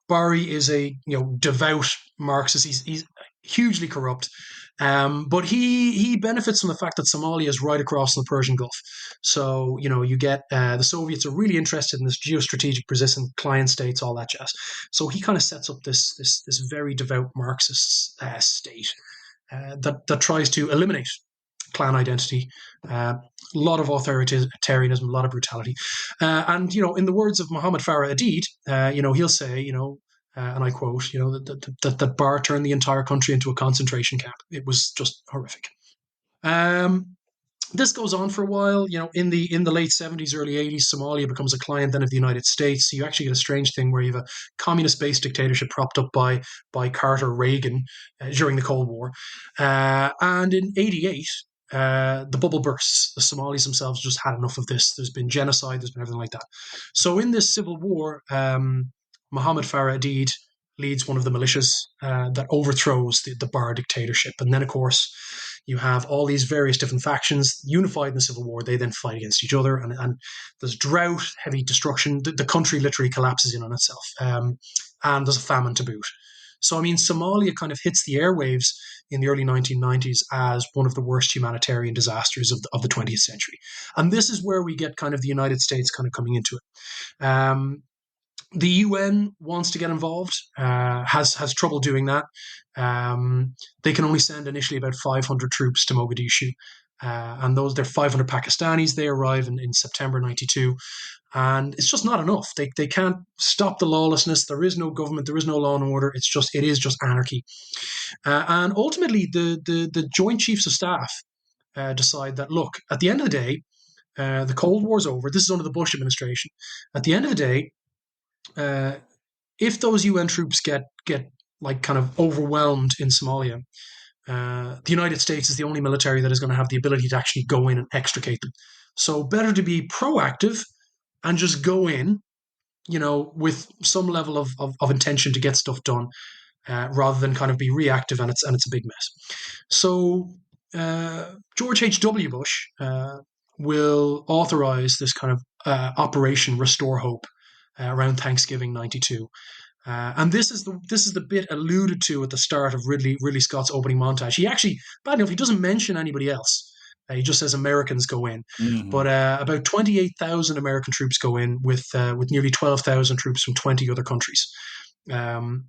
Speaker 2: Barre is a devout Marxist. He's hugely corrupt. But he benefits from the fact that Somalia is right across in the Persian Gulf. So, you get the Soviets are really interested in this geostrategic position, client states, all that jazz. So he kind of sets up this very devout Marxist state that tries to eliminate clan identity, a lot of authoritarianism, a lot of brutality. And, in the words of Muhammad Farah Aidid, he'll say, and I quote, that Barre turned the entire country into a concentration camp. It was just horrific. This goes on for a while. In the late 70s, early 80s, Somalia becomes a client then of the United States. So you actually get a strange thing where you have a communist-based dictatorship propped up by Carter Reagan during the Cold War. And in 88, the bubble bursts. The Somalis themselves just had enough of this. There's been genocide. There's been everything like that. So in this civil war, Muhammad Farah Aidid leads one of the militias that overthrows the Barre dictatorship. And then, of course, you have all these various different factions unified in the civil war. They then fight against each other, and there's drought, heavy destruction. The country literally collapses in on itself, and there's a famine to boot. So, I mean, Somalia kind of hits the airwaves in the early 1990s as one of the worst humanitarian disasters of the 20th century. And this is where we get kind of the United States kind of coming into it. The UN wants to get involved, has trouble doing that. They can only send initially about 500 troops to Mogadishu. And they're 500 Pakistanis. They arrive in September 92. And it's just not enough. They can't stop the lawlessness. There is no government. There is no law and order. It is just anarchy. And ultimately, the Joint Chiefs of Staff decide that, look, at the end of the day, the Cold War's over. This is under the Bush administration. At the end of the day, if those UN troops get like kind of overwhelmed in Somalia, the United States is the only military that is going to have the ability to actually go in and extricate them. So better to be proactive and just go in with some level of intention to get stuff done, rather than kind of be reactive, and it's a big mess. So George H.W. Bush will authorize this kind of Operation Restore Hope around Thanksgiving '92. And this is the bit alluded to at the start of Ridley Scott's opening montage. He actually, bad enough, he doesn't mention anybody else. He just says Americans go in, but about 28,000 American troops go in with nearly 12,000 troops from 20 other countries. So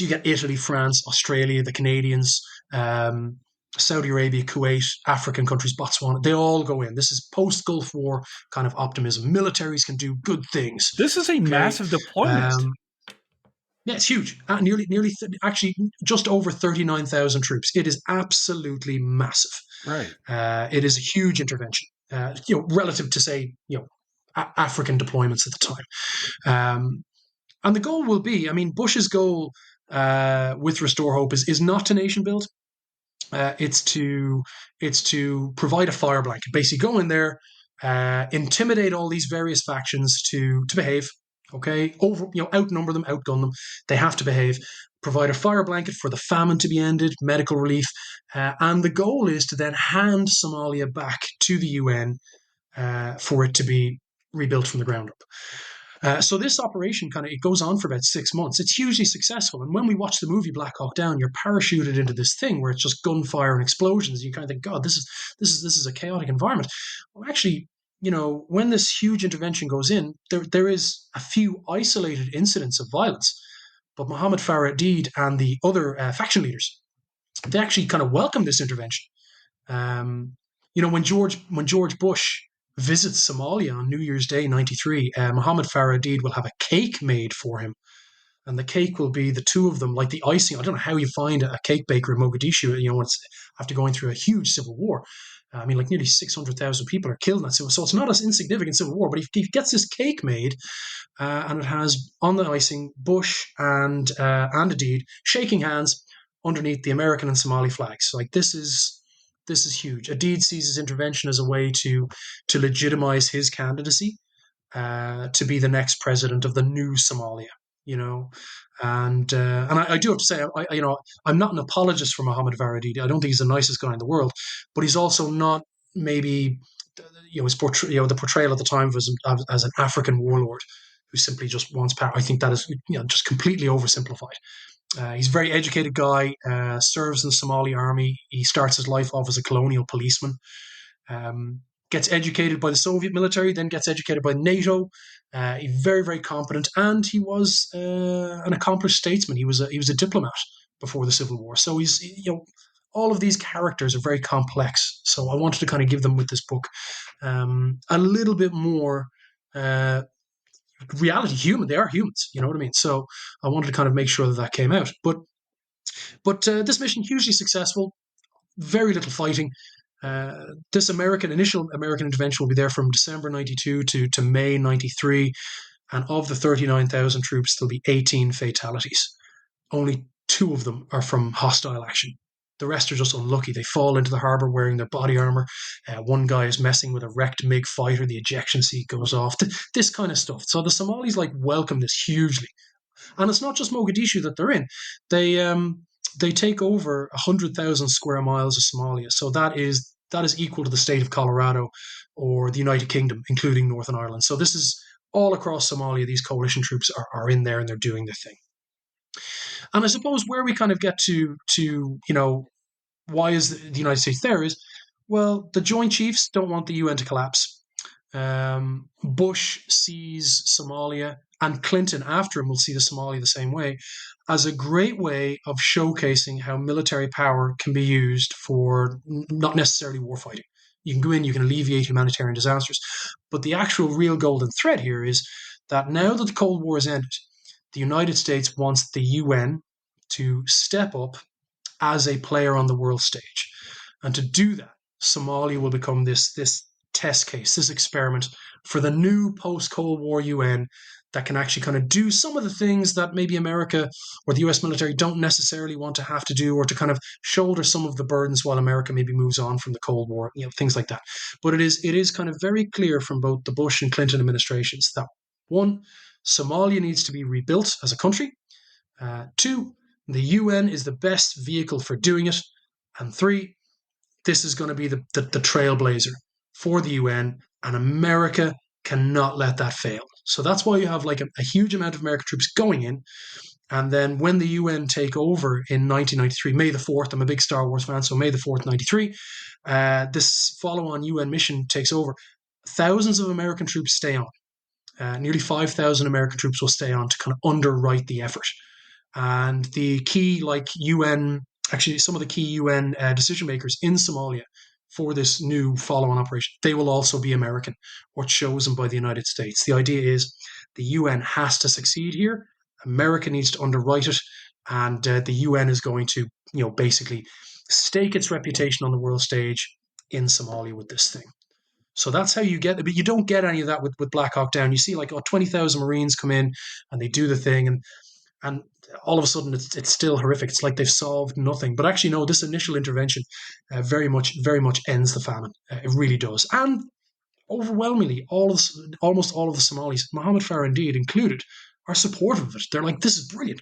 Speaker 2: you get Italy, France, Australia, the Canadians, Saudi Arabia, Kuwait, African countries, Botswana. They all go in. This is post-Gulf War kind of optimism. Militaries can do good things.
Speaker 1: This is a massive deployment.
Speaker 2: Yeah, it's huge. Actually, just over 39,000 troops. It is absolutely massive.
Speaker 1: Right.
Speaker 2: It is a huge intervention, relative to, say, African deployments at the time. And the goal will be, Bush's goal with Restore Hope is not to nation build. It's to provide a fire blanket. Basically, go in there, intimidate all these various factions to behave. Okay, outnumber them, outgun them. They have to behave. Provide a fire blanket for the famine to be ended, medical relief, and the goal is to then hand Somalia back to the UN for it to be rebuilt from the ground up. So this operation it goes on for about 6 months. It's hugely successful, and when we watch the movie Black Hawk Down, you're parachuted into this thing where it's just gunfire and explosions. You kind of think, God, this is a chaotic environment. Well, actually, when this huge intervention goes in, there is a few isolated incidents of violence, but Mohammed Farah Aidid and the other faction leaders, they actually kind of welcome this intervention. When George Bush visits Somalia on New Year's Day '93, Mohammed Farah Aidid will have a cake made for him, and the cake will be the two of them, like the icing. I don't know how you find a cake baker in Mogadishu, when it's after going through a huge civil war. Nearly 600,000 people are killed in that civil war. So it's not an insignificant civil war, but he gets this cake made, and it has on the icing Bush and Aidid shaking hands underneath the American and Somali flags. So, this is huge. Aidid sees his intervention as a way to legitimize his candidacy to be the next president of the new Somalia. And I do have to say, I'm not an apologist for Mohammed Farah Aidid. I don't think he's the nicest guy in the world, but he's also not maybe, his the portrayal at the time was as an African warlord who simply just wants power. I think that is just completely oversimplified. He's a very educated guy, serves in the Somali army. He starts his life off as a colonial policeman. Gets educated by the Soviet military, then gets educated by NATO. He's very, very competent, and he was an accomplished statesman. He was a diplomat before the Civil War. So he's all of these characters are very complex. So I wanted to kind of give them with this book a little bit more reality. Human, they are humans. You know what I mean? So I wanted to kind of make sure that came out. But this mission hugely successful. Very little fighting. This initial American intervention will be there from December '92 to May '93, and of the 39,000 troops, there'll be 18 fatalities. Only 2 of them are from hostile action. The rest are just unlucky. They fall into the harbour wearing their body armour. One guy is messing with a wrecked MiG fighter. The ejection seat goes off. This kind of stuff. So the Somalis welcome this hugely, and it's not just Mogadishu that they're in. They take over 100,000 square miles of Somalia. So that is equal to the state of Colorado or the United Kingdom, including Northern Ireland. So this is all across Somalia. These coalition troops are in there and they're doing their thing. And I suppose where we kind of get to why is the United States there is, well, the Joint Chiefs don't want the UN to collapse. Bush sees Somalia, and Clinton after him will see the Somalia the same way, as a great way of showcasing how military power can be used for not necessarily warfighting. You can go in, you can alleviate humanitarian disasters. But the actual real golden thread here is that now that the Cold War has ended, the United States wants the UN to step up as a player on the world stage. And to do that, Somalia will become this test case, this experiment for the new post-Cold War UN that can actually kind of do some of the things that maybe America or the US military don't necessarily want to have to do, or to kind of shoulder some of the burdens while America maybe moves on from the Cold War, things like that. But it is kind of very clear from both the Bush and Clinton administrations that, one, Somalia needs to be rebuilt as a country. 2, the UN is the best vehicle for doing it. And 3, this is going to be the trailblazer for the UN, and America cannot let that fail. So that's why you have like a huge amount of American troops going in. And then when the UN take over in 1993, May the 4th, I'm a big Star Wars fan, so May the 4th, 93, this follow-on UN mission takes over. Thousands of American troops stay on. Nearly 5,000 American troops will stay on to kind of underwrite the effort. And the key, like UN, actually some of the key UN decision makers in Somalia for this new follow-on operation, they will also be American or chosen by the United States. The idea is the UN has to succeed here. America needs to underwrite it, and the UN is going to, basically stake its reputation on the world stage in Somalia with this thing. So that's how you get it. But you don't get any of that with Black Hawk Down. You see 20,000 Marines come in and they do the thing, and all of a sudden it's still horrific. It's like they've solved nothing. But actually, no, this initial intervention very much ends the famine. It really does. And overwhelmingly, almost all of the Somalis, Mohammed Farah indeed included, are supportive of it. They're like, this is brilliant.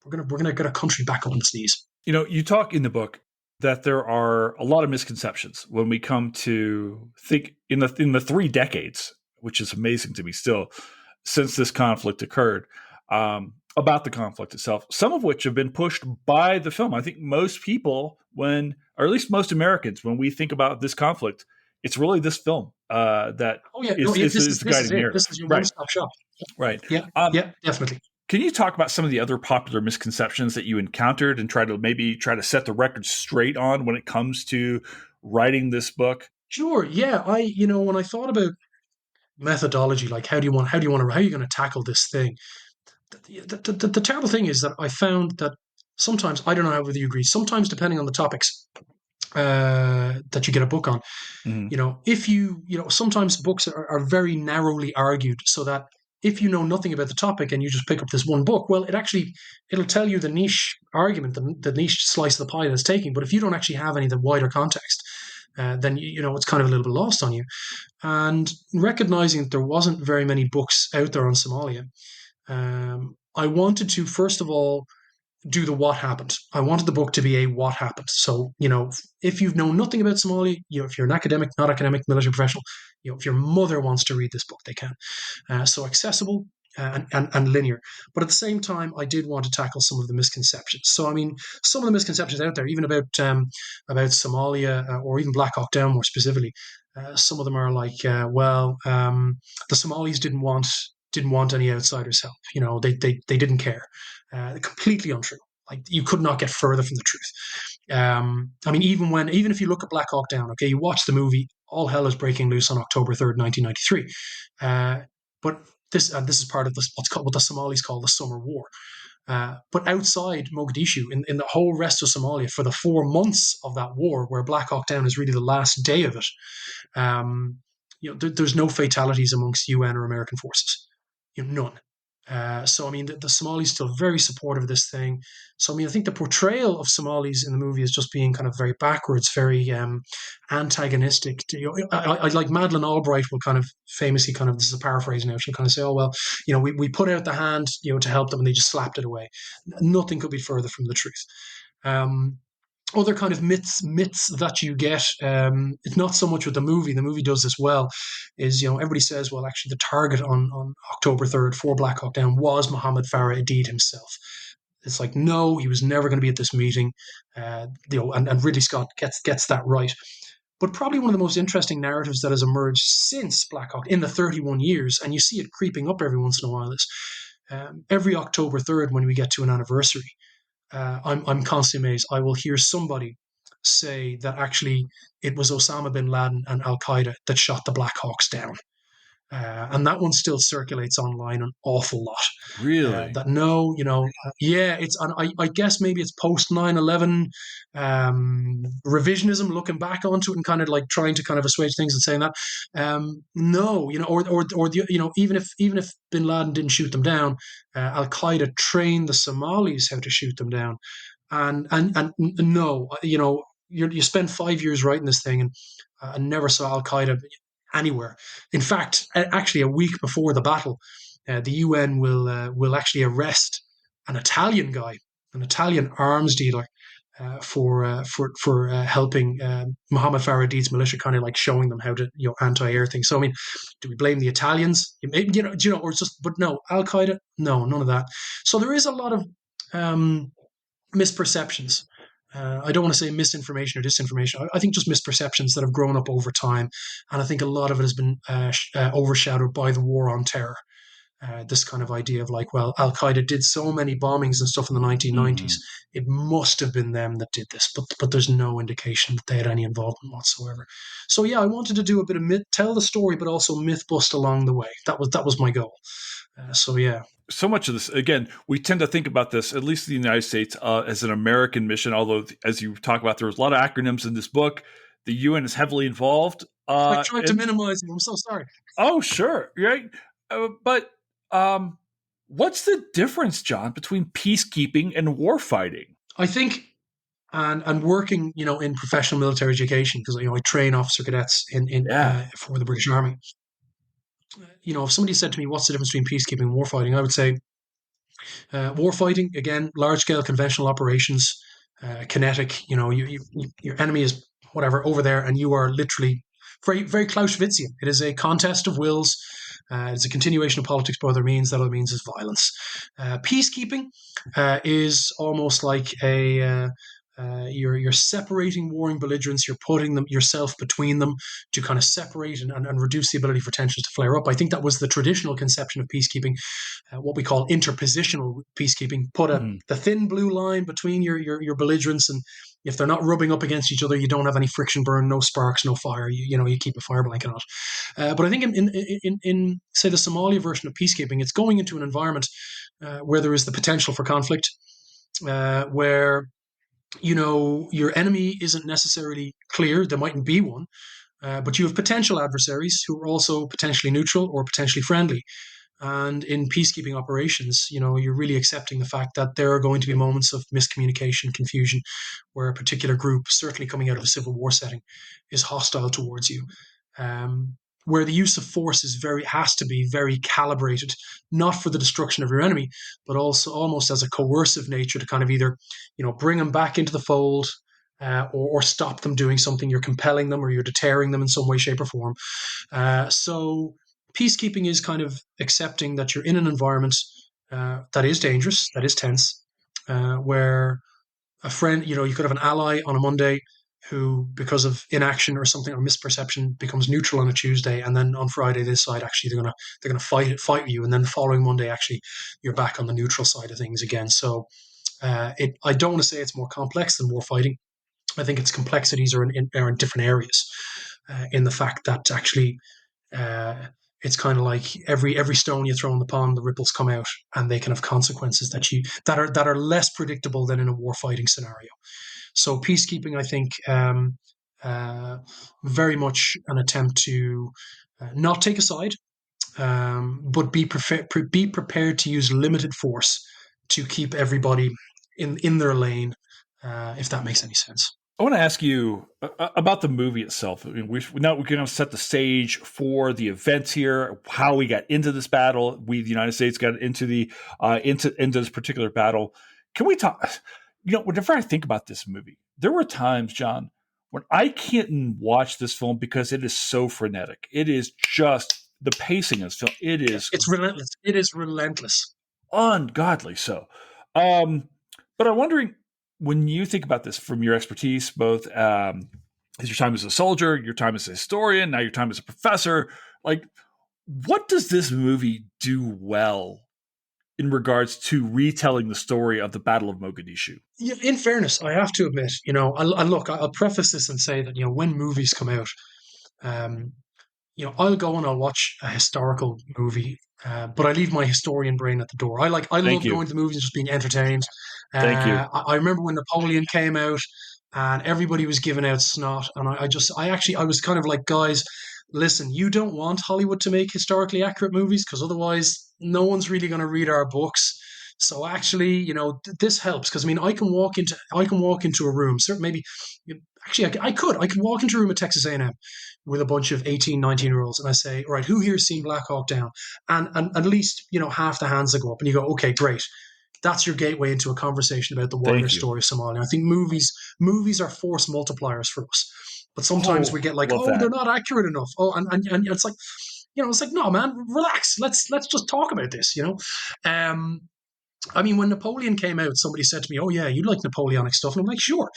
Speaker 2: We're gonna get a country back on its knees.
Speaker 1: You talk in the book that there are a lot of misconceptions when we come to think in the 3 decades, which is amazing to me still, since this conflict occurred, about the conflict itself, some of which have been pushed by the film. I think most people, or at least most Americans, when we think about this conflict, it's really this film is the guiding narrative.
Speaker 2: This is your one-stop shop.
Speaker 1: Right.
Speaker 2: Yeah, definitely.
Speaker 1: Can you talk about some of the other popular misconceptions that you encountered and try to set the record straight on when it comes to writing this book?
Speaker 2: Sure. Yeah. When I thought about methodology, like how are you going to tackle this thing? The terrible thing is that I found that sometimes, I don't know whether you agree, sometimes depending on the topics that you get a book on, if sometimes books are very narrowly argued, so that if you know nothing about the topic and you just pick up this one book, well, it'll tell you the niche argument, the niche slice of the pie that it's taking. But if you don't actually have any of the wider context, then it's kind of a little bit lost on you. And recognizing that there wasn't very many books out there on Somalia, I wanted to first of all do the what happened. I wanted the book to be a what happened. So, if you've known nothing about Somalia, if you're an academic, not academic, military professional, if your mother wants to read this book, they can. So accessible and linear. But at the same time, I did want to tackle some of the misconceptions. So, some of the misconceptions out there, even about Somalia or even Black Hawk Down more specifically, some of them are like, the Somalis didn't want any outsiders' help. They didn't care. Completely untrue. Like, you could not get further from the truth. Even if you look at Black Hawk Down, okay, you watch the movie, all hell is breaking loose on October 3rd, 1993. But this is part of what the Somalis call the Summer War. But outside Mogadishu, in the whole rest of Somalia, for the 4 months of that war, where Black Hawk Down is really the last day of it, there's no fatalities amongst UN or American forces. None. The Somalis still very supportive of this thing. So, I think the portrayal of Somalis in the movie is just being kind of very backwards, very antagonistic. I like Madeleine Albright will kind of famously this is a paraphrase now, she'll kind of say, oh, well, we put out the hand, to help them, and they just slapped it away. Nothing could be further from the truth. Other kind of myths that you get, it's not so much with the movie does this well, is, everybody says, well, actually the target on October 3rd for Black Hawk Down was Mohammed Farah Aidid himself. It's like, no, he was never going to be at this meeting, and Ridley Scott gets that right. But probably one of the most interesting narratives that has emerged since Black Hawk in the 31 years, and you see it creeping up every once in a while, is every October 3rd when we get to an anniversary, I'm constantly amazed. I will hear somebody say that actually it was Osama bin Laden and Al Qaeda that shot the Black Hawks down. And that one still circulates online an awful lot.
Speaker 1: Really?
Speaker 2: It's. I guess maybe it's post 9/11 revisionism, looking back onto it and kind of like trying to kind of assuage things and saying that even if bin Laden didn't shoot them down, Al Qaeda trained the Somalis how to shoot them down, and no, you spend 5 years writing this thing and I never saw Al Qaeda anywhere. In fact, actually, a week before the battle, the UN will actually arrest an Italian guy, an Italian arms dealer, for helping Mohammed Faradid's militia, kind of like showing them how to anti-air things. So I mean, do we blame the Italians? Or just, but no, Al Qaeda, no, none of that. So there is a lot of misperceptions. I don't want to say misinformation or disinformation. I think just misperceptions that have grown up over time, and I think a lot of it has been overshadowed by the war on terror. This kind of idea of like, well, Al Qaeda did so many bombings and stuff in the 1990s. It must have been them that did this, but there's no indication that they had any involvement whatsoever. So yeah, I wanted to do a bit of tell the story, but also myth bust along the way. That was my goal. So yeah.
Speaker 1: So much of this, again, we tend to think about this, at least in the United States, as an American mission. Although, as you talk about, there was a lot of acronyms in this book. The UN is heavily involved.
Speaker 2: I tried to minimize them. I'm so sorry.
Speaker 1: Oh, sure, right. But what's the difference, John, between peacekeeping and warfighting?
Speaker 2: I think, and working, in professional military education, because I train officer cadets for the British Army. If somebody said to me, "What's the difference between peacekeeping and warfighting?" I would say, warfighting, again, large scale conventional operations, kinetic. Your enemy is whatever over there, and you are literally very, very Clausewitzian. It is a contest of wills. It's a continuation of politics by other means. That other means is violence. Peacekeeping is almost like you're separating warring belligerents. You're putting yourself between them to kind of separate and reduce the ability for tensions to flare up. I think that was the traditional conception of peacekeeping, what we call interpositional peacekeeping. Put the thin blue line between your belligerents, and if they're not rubbing up against each other, you don't have any friction burn, no sparks, no fire. You keep a fire blanket on it. But I think in say the Somalia version of peacekeeping, it's going into an environment where there is the potential for conflict, where your enemy isn't necessarily clear. There mightn't be one, but you have potential adversaries who are also potentially neutral or potentially friendly. And in peacekeeping operations, you're really accepting the fact that there are going to be moments of miscommunication, confusion, where a particular group, certainly coming out of a civil war setting, is hostile towards you. Where the use of force has to be very calibrated, not for the destruction of your enemy, but also almost as a coercive nature to kind of either, bring them back into the fold, or stop them doing something. You're compelling them or you're deterring them in some way, shape, or form. So peacekeeping is kind of accepting that you're in an environment that is dangerous, that is tense, where a friend, you could have an ally on a Monday who, because of inaction or something or misperception, becomes neutral on a Tuesday, and then on Friday they decide actually they're gonna fight you, and then the following Monday actually you're back on the neutral side of things again. So I don't want to say it's more complex than war fighting. I think its complexities are in different areas, in the fact that actually it's kind of like every stone you throw in the pond, the ripples come out, and they can have consequences that are less predictable than in a war fighting scenario. So peacekeeping, I think, very much an attempt to not take a side, but be prepared to use limited force to keep everybody in their lane, if that makes any sense.
Speaker 1: I want to ask you about the movie itself. I mean, we're going to set the stage for the events here, how we got into this battle. We, the United States, got into this particular battle. Can we talk? Whenever I think about this movie, there were times, John, when I can't watch this film because it is so frenetic. It is just the pacing of this film.
Speaker 2: It's relentless. It is relentless.
Speaker 1: Ungodly so. But I'm wondering, when you think about this from your expertise, both as your time as a soldier, your time as a historian, now your time as a professor, like, what does this movie do well in regards to retelling the story of the Battle of Mogadishu?
Speaker 2: Yeah, in fairness, I have to admit, I'll preface this and say that, when movies come out, I'll go and I'll watch a historical movie, but I leave my historian brain at the door. I love going to the movies and just being entertained.
Speaker 1: Thank you.
Speaker 2: I remember when Napoleon came out and everybody was giving out snot, and I was kind of like, guys, listen, you don't want Hollywood to make historically accurate movies because otherwise no one's really going to read our books. So actually, this helps because I mean, I can walk into a room. Certain maybe, actually, I can walk into a room at Texas A&M with a bunch of 18, 19-year-olds, and I say, all right, who here's seen Black Hawk Down? And at least half the hands that go up, and you go, okay, great. That's your gateway into a conversation about the wider
Speaker 1: Thank you.
Speaker 2: story of Somalia. I think movies are force multipliers for us, but sometimes we get like,
Speaker 1: love
Speaker 2: oh,
Speaker 1: that.
Speaker 2: they're not accurate enough. Oh, and it's like, it's like, no, man, relax. Let's just talk about this. I mean, when Napoleon came out, somebody said to me, "Oh yeah, you like Napoleonic stuff," and I'm like, "Sure."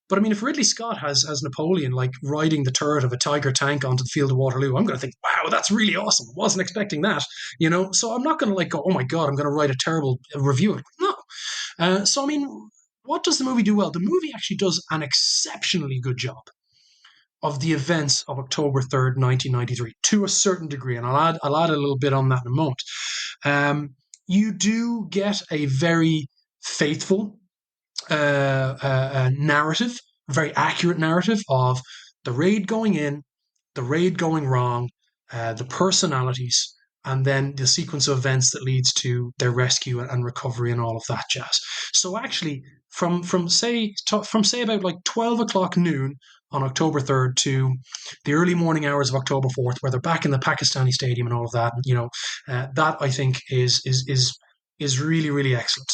Speaker 2: But I mean, if Ridley Scott has Napoleon like riding the turret of a Tiger tank onto the field of Waterloo, I'm going to think, "Wow, that's really awesome." Wasn't expecting that, So I'm not going to like go, "Oh my god, I'm going to write a terrible review of it." No. So I mean, what does the movie do well? The movie actually does an exceptionally good job of the events of October 3rd, 1993, to a certain degree, and I'll add a little bit on that in a moment. You do get a very faithful narrative, a very accurate narrative of the raid going in, the raid going wrong, the personalities, and then the sequence of events that leads to their rescue and recovery and all of that jazz. So actually, from say about like 12 o'clock noon on October 3rd to the early morning hours of October 4th, where they're back in the Pakistani stadium and all of that, that I think is really, really excellent.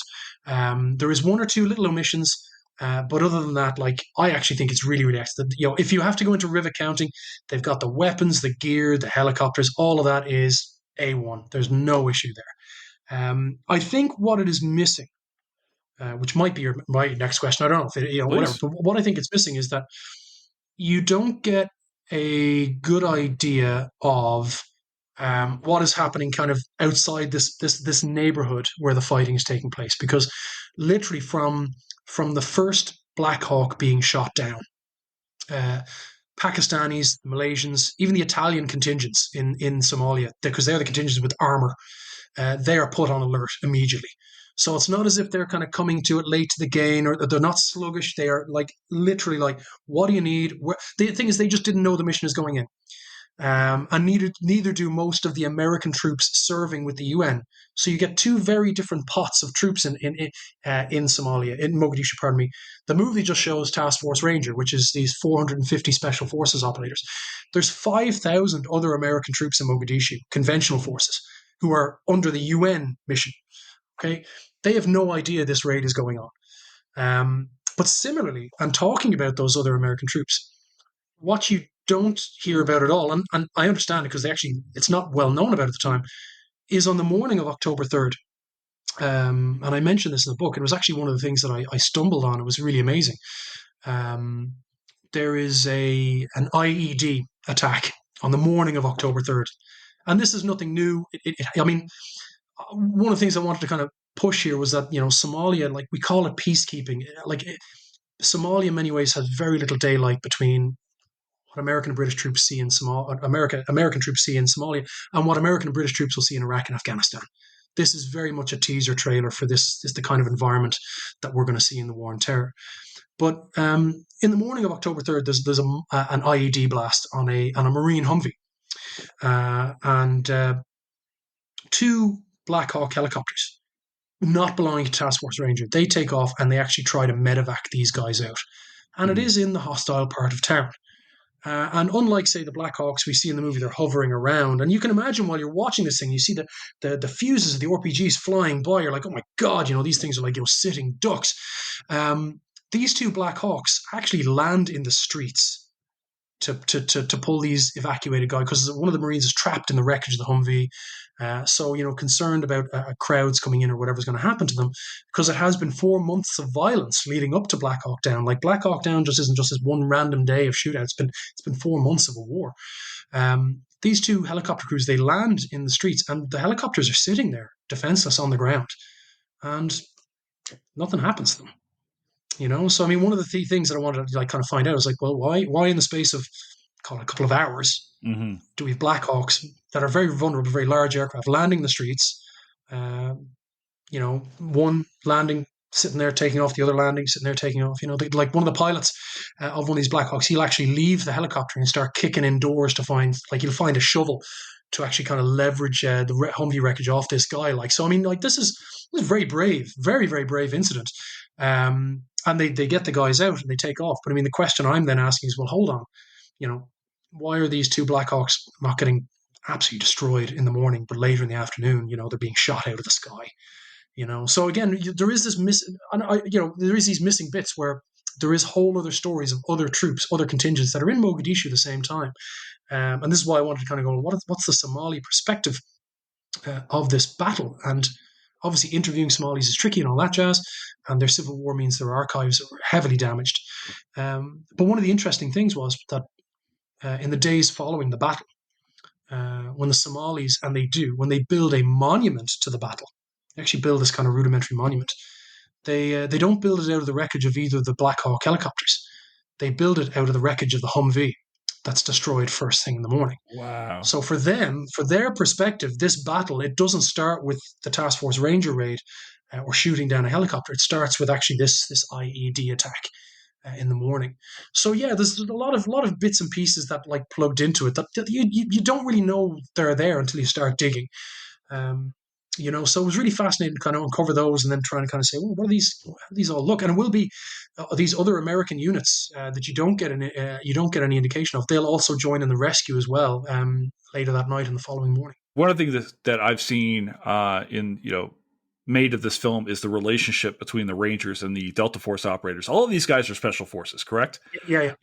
Speaker 2: There is one or two little omissions, but other than that, like I actually think it's really, really excellent. If you have to go into Rivet Counting, they've got the weapons, the gear, the helicopters, all of that is A1. There's no issue there. I think what it is missing, which might be my next question. I don't know if whatever.
Speaker 1: Please.
Speaker 2: But what I think it's missing is that you don't get a good idea of what is happening kind of outside this neighborhood where the fighting is taking place, because literally from the first Black Hawk being shot down, Pakistanis, Malaysians, even the Italian contingents in Somalia, because they're the contingents with armor, they are put on alert immediately. So it's not as if they're kind of coming to it late to the game, or they're not sluggish. They are like literally like, what do you need? The thing is, they just didn't know the mission is going in. And neither do most of the American troops serving with the UN. So you get two very different pots of troops in Somalia, in Mogadishu. Pardon me. The movie just shows Task Force Ranger, which is these 450 special forces operators. There's 5,000 other American troops in Mogadishu, conventional forces, who are under the UN mission. Okay, they have no idea this raid is going on. But similarly, I'm talking about those other American troops. What you don't hear about at all, and I understand it because it's not well known about at the time, is on the morning of October 3rd. And I mentioned this in the book. It was actually one of the things that I stumbled on. It was really amazing. There is an IED attack on the morning of October 3rd. And this is nothing new. I mean, one of the things I wanted to kind of push here was that, Somalia, like we call it peacekeeping. Somalia in many ways has very little daylight between what American and British troops see in American troops see in Somalia, and what American and British troops will see in Iraq and Afghanistan. This is very much a teaser trailer for this is the kind of environment that we're going to see in the war on terror. But in the morning of October 3rd, there's an IED blast on a Marine Humvee, and two Black Hawk helicopters, not belonging to Task Force Ranger. They take off and they actually try to medevac these guys out, and it is in the hostile part of town. And unlike, say, the Black Hawks we see in the movie, they're hovering around. And you can imagine while you're watching this thing, you see the fuses of the RPGs flying by. You're like, oh my God, these things are like, sitting ducks. These two Black Hawks actually land in the streets to pull these evacuated guys, because one of the Marines is trapped in the wreckage of the Humvee. So, concerned about crowds coming in or whatever's going to happen to them, because it has been 4 months of violence leading up to Black Hawk Down. Like Black Hawk Down just isn't just this one random day of shootout. It's been 4 months of a war. These two helicopter crews, they land in the streets, and the helicopters are sitting there defenseless on the ground, and nothing happens to them. So I mean, one of the things that I wanted to kind of find out is like, well, why in the space of call it a couple of hours do we have Black Hawks that are very vulnerable, very large aircraft landing the streets? One landing, sitting there taking off, the other landing, sitting there taking off. Like one of the pilots of one of these Black Hawks, he'll actually leave the helicopter and start kicking in doors to find, like he'll find a shovel to actually kind of leverage the Humvee wreckage off this guy. Like, so I mean, like this is very brave, very very brave incident. And they get the guys out and they take off. But I mean, the question I'm then asking is, well, hold on, you know, why are these two Blackhawks not getting absolutely destroyed in the morning, but later in the afternoon, you know, they're being shot out of the sky, you know? So again, there is this there is these missing bits where there is whole other stories of other troops, other contingents that are in Mogadishu at the same time. And this is why I wanted to kind of go, what's the Somali perspective of this battle? And obviously interviewing Somalis is tricky and all that jazz, and their civil war means their archives are heavily damaged. But one of the interesting things was that in the days following the battle, when the Somalis, when they build a monument to the battle, they actually build this kind of rudimentary monument. They don't build it out of the wreckage of either the Black Hawk helicopters. They build it out of the wreckage of the Humvee that's destroyed first thing in the morning.
Speaker 1: Wow.
Speaker 2: So for them, for their perspective, this battle, it doesn't start with the Task Force Ranger raid or shooting down a helicopter. It starts with actually this IED attack in the morning. So yeah, there's a lot of bits and pieces that like plugged into it that you don't really know they're there until you start digging. You know, so it was really fascinating to kind of uncover those and then trying to kind of say, well, what are these? How do these all look? And it will be these other American units that you don't get any indication of. They'll also join in the rescue as well later that night and the following morning.
Speaker 1: One of the things that I've seen made of this film is the relationship between the Rangers and the Delta Force operators. All of these guys are special forces, correct?
Speaker 2: Yeah.